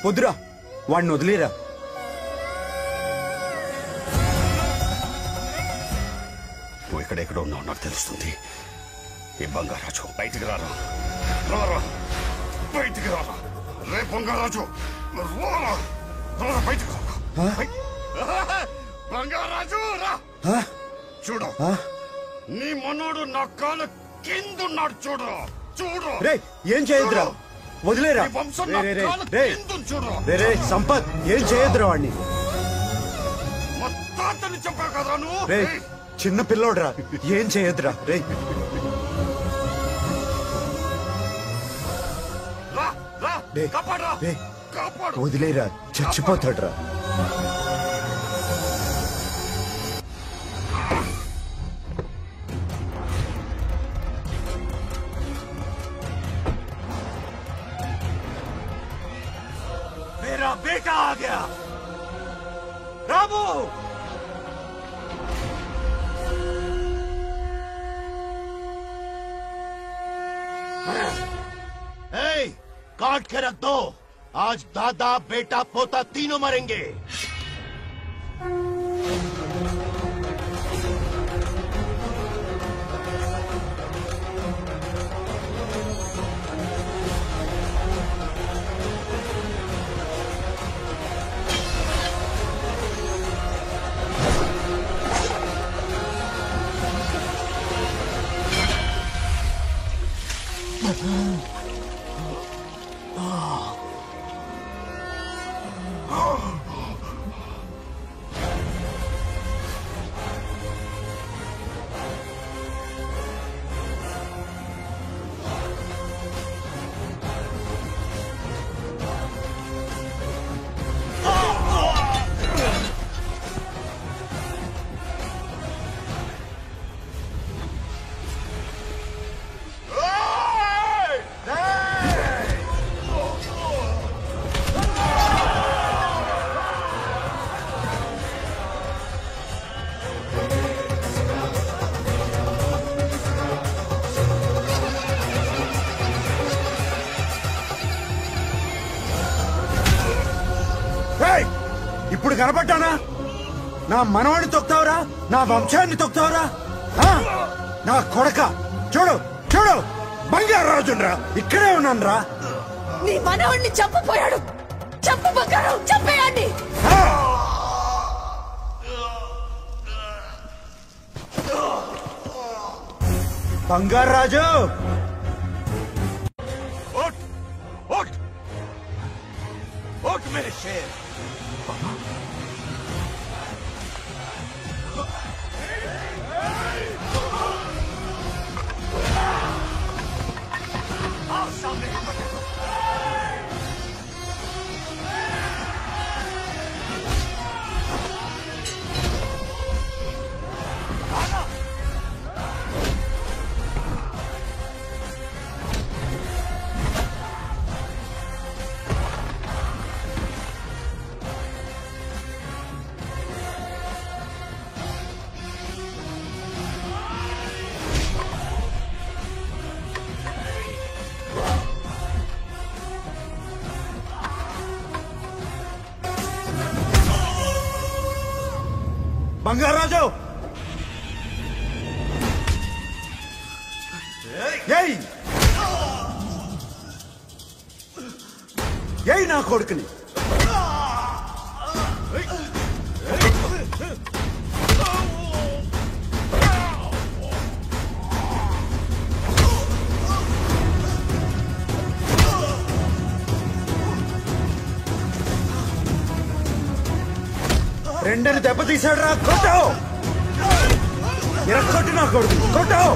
వద్దురా, వాడిని వదిలేరా. నువ్వు ఎక్కడెక్కడో ఉన్నావు నాకు తెలుస్తుంది. ఈ బంగారాజు బయటికి రారా, రారా బయటికి రారా. రే బంగారాజు రారా, రారా బయటికి రారా. బంగారాజు రా. చూడు, నీ మనోడు నా కాళ్ళ కిందున్నాడు. చూడు చూడు. రే ఏం చేయొద్దురా, వదిలేరా. రే సంపత్, ఏం చేయొద్దురా వాడిని. తాతని చెప్పా కదా నువ్వు. రే చిన్న పిల్లోడ్రా, ఏం చేయొద్దురా. రే వదిలేరా, చచ్చిపోతాడ్రా. मेरा बेटा आ गया। रामू, काट के रख दो। आज दादा बेटा पोता तीनों मरेंगे। ఇప్పుడు కనపడ్డానా? నా మనవాడిని తొక్తావురా, నా వంశాన్ని తొక్తావురా. నా కొడక చూడు చూడు బంగారాజురా ఇక్కడే ఉన్నానురా. నీ మనవణ్ణి చంపపోయాడు. చంపు బంగారం, చంపేయండి. బంగారాజు उठ उठ उठ मेरे शेर. आओ सामने. బంగారాజు ఏయ్ ఏయ్ నా కొడుకుని. రెండని దెబ్బతీశాడు రా. కొట్టావు కొట్టి నా కొడుకు కొట్టావు.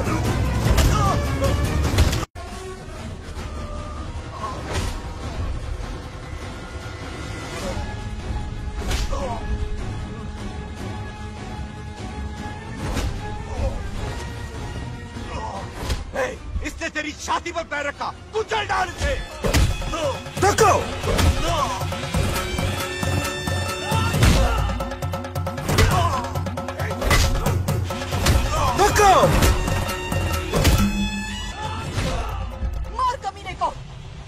इसने तेरी छाती पर पैर रखा. कुचल डाल इसे. देखो मार कमीने को.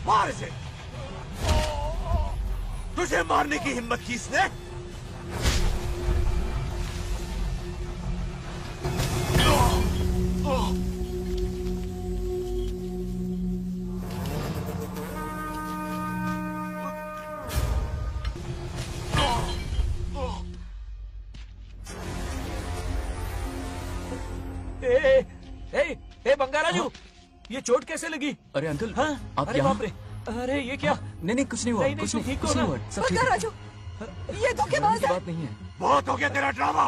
मार इसे. तुझे मारने की हिम्मत की इसने. बंगाराजू, ये चोट कैसे लगी? अरे अंकल, हाँ? आप अरे यहाँ? बाप रे. अरे ये क्या? नहीं कुछ नहीं हुआ. कुछ नहीं, कुछ नहीं हुआ. सब ठीक है. బంగారాజు, ये धोखेबाज है. बात नहीं है. बहुत हो गया तेरा ड्रामा.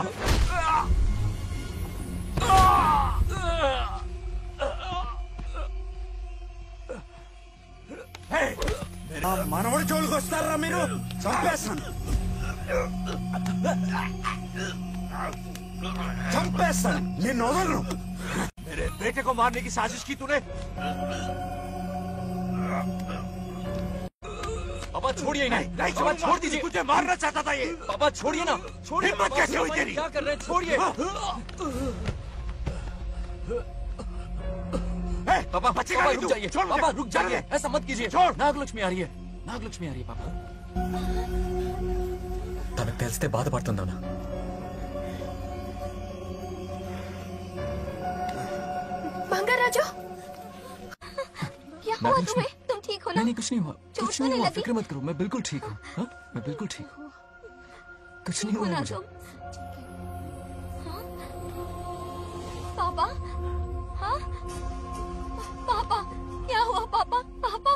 మనవడి జోలికి వస్తారా మీరు? చంపేస్తాను చంపేస్తాను, నిన్ను వదలను. मेरे बेटे को मारने की साजिश की तूने. पापा छोड़िए नहीं, नहीं पापा छोड़ दीजिए. तुझे मारना चाहता था ये. पापा छोड़िए ना. छोड़िए. हिम्मत कैसे हुई तेरी? क्या कर रहे हैं? छोड़िए. पापा बचेगा पापा नहीं रुक तू. जाइए. छोड़ मुझे. पापा रुक जाइए. छोड़. ऐसा मत कीजिए. छोड़. నాగలక్ష్మి आ रही है. నాగలక్ష్మి आ रही है. पापा తనకు తెలిస్తే బాధపడుతుందా? బంగారాజు, क्या हुआ तुम्हें? तुम ठीक हो ना? नहीं कुछ नहीं हुआ. चोट कुछ नहीं तो नहीं हुआ. लगी? फिक्र मत करो. मैं बिल्कुल ठीक हूँ. हाँ? मैं बिल्कुल ठीक हूँ. कुछ नहीं ठीक हो हुआ ना मुझे. तुम? हाँ? पापा, हाँ? पापा, क्या हुआ पापा? पापा,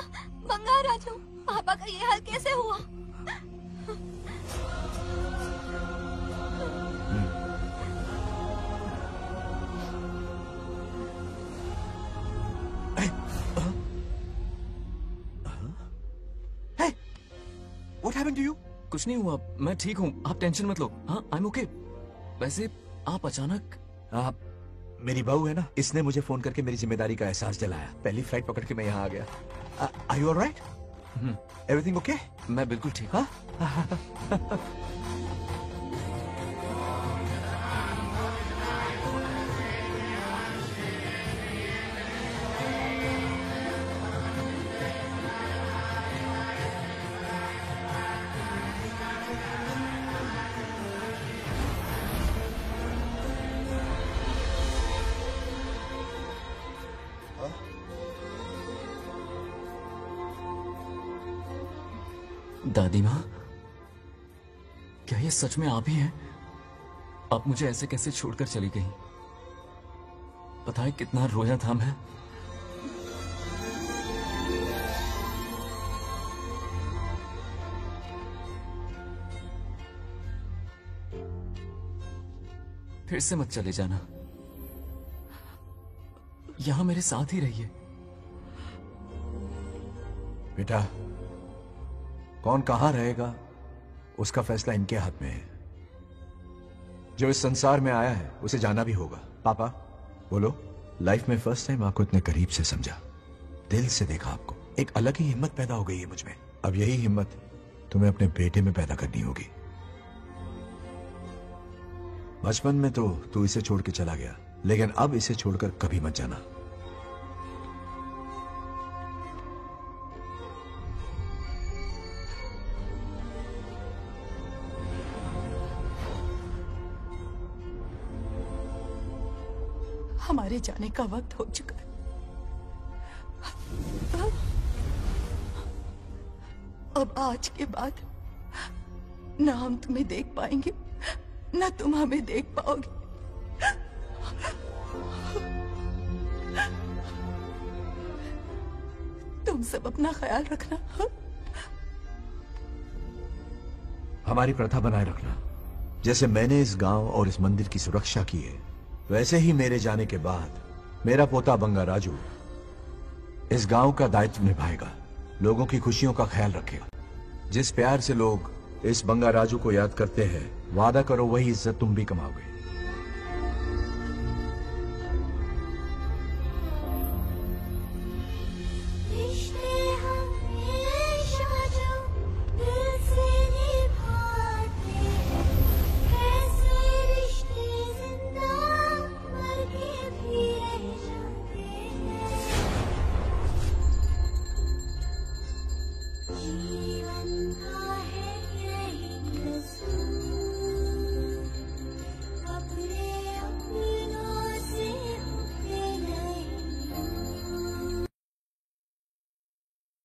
बंगाराजू, पापा का ये हाल कैसे हुआ? What happened to you? कुछ नहीं हुआ. मैं ठीक हूँ. आप टेंशन मत लो. हाँ, I'm okay. वैसे आप अचानक. आप मेरी बहू है ना, इसने मुझे फोन करके मेरी जिम्मेदारी का एहसास दिलाया. पहली फ्लाइट पकड़ के मैं यहाँ आ गया. Are you all right? Everything okay? मैं बिल्कुल ठीक. हाँ? दादी माँ, क्या ये सच में आप ही हैं? आप मुझे ऐसे कैसे छोड़कर चली गई? पता है कितना रोया था मैं। फिर से मत चले जाना, यहां मेरे साथ ही रहिए। बेटा, कौन कहां रहेगा उसका फैसला इनके हाथ में है। जो इस संसार में आया है उसे जाना भी होगा। पापा बोलो, लाइफ में फर्स्ट टाइम आपको इतने करीब से समझा, दिल से देखा आपको, एक अलग ही हिम्मत पैदा हो गई है मुझ में। अब यही हिम्मत तुम्हें अपने बेटे में पैदा करनी होगी। बचपन में तो तू इसे छोड़ के चला गया, लेकिन अब इसे छोड़कर कभी मत जाना। हमारे जाने का वक्त हो चुका है। अब आज के बाद ना हम तुम्हें देख पाएंगे, ना तुम हमें देख पाओगे। तुम सब अपना ख्याल रखना। हमारी प्रथा बनाए रखना। जैसे मैंने इस गांव और इस मंदिर की सुरक्षा की है, वैसे ही मेरे जाने के बाद मेरा पोता बंगा राजू इस गांव का दायित्व निभाएगा, लोगों की खुशियों का ख्याल रखेगा। जिस प्यार से लोग इस बंगा राजू को याद करते हैं, वादा करो वही इज्जत तुम भी कमाओगे।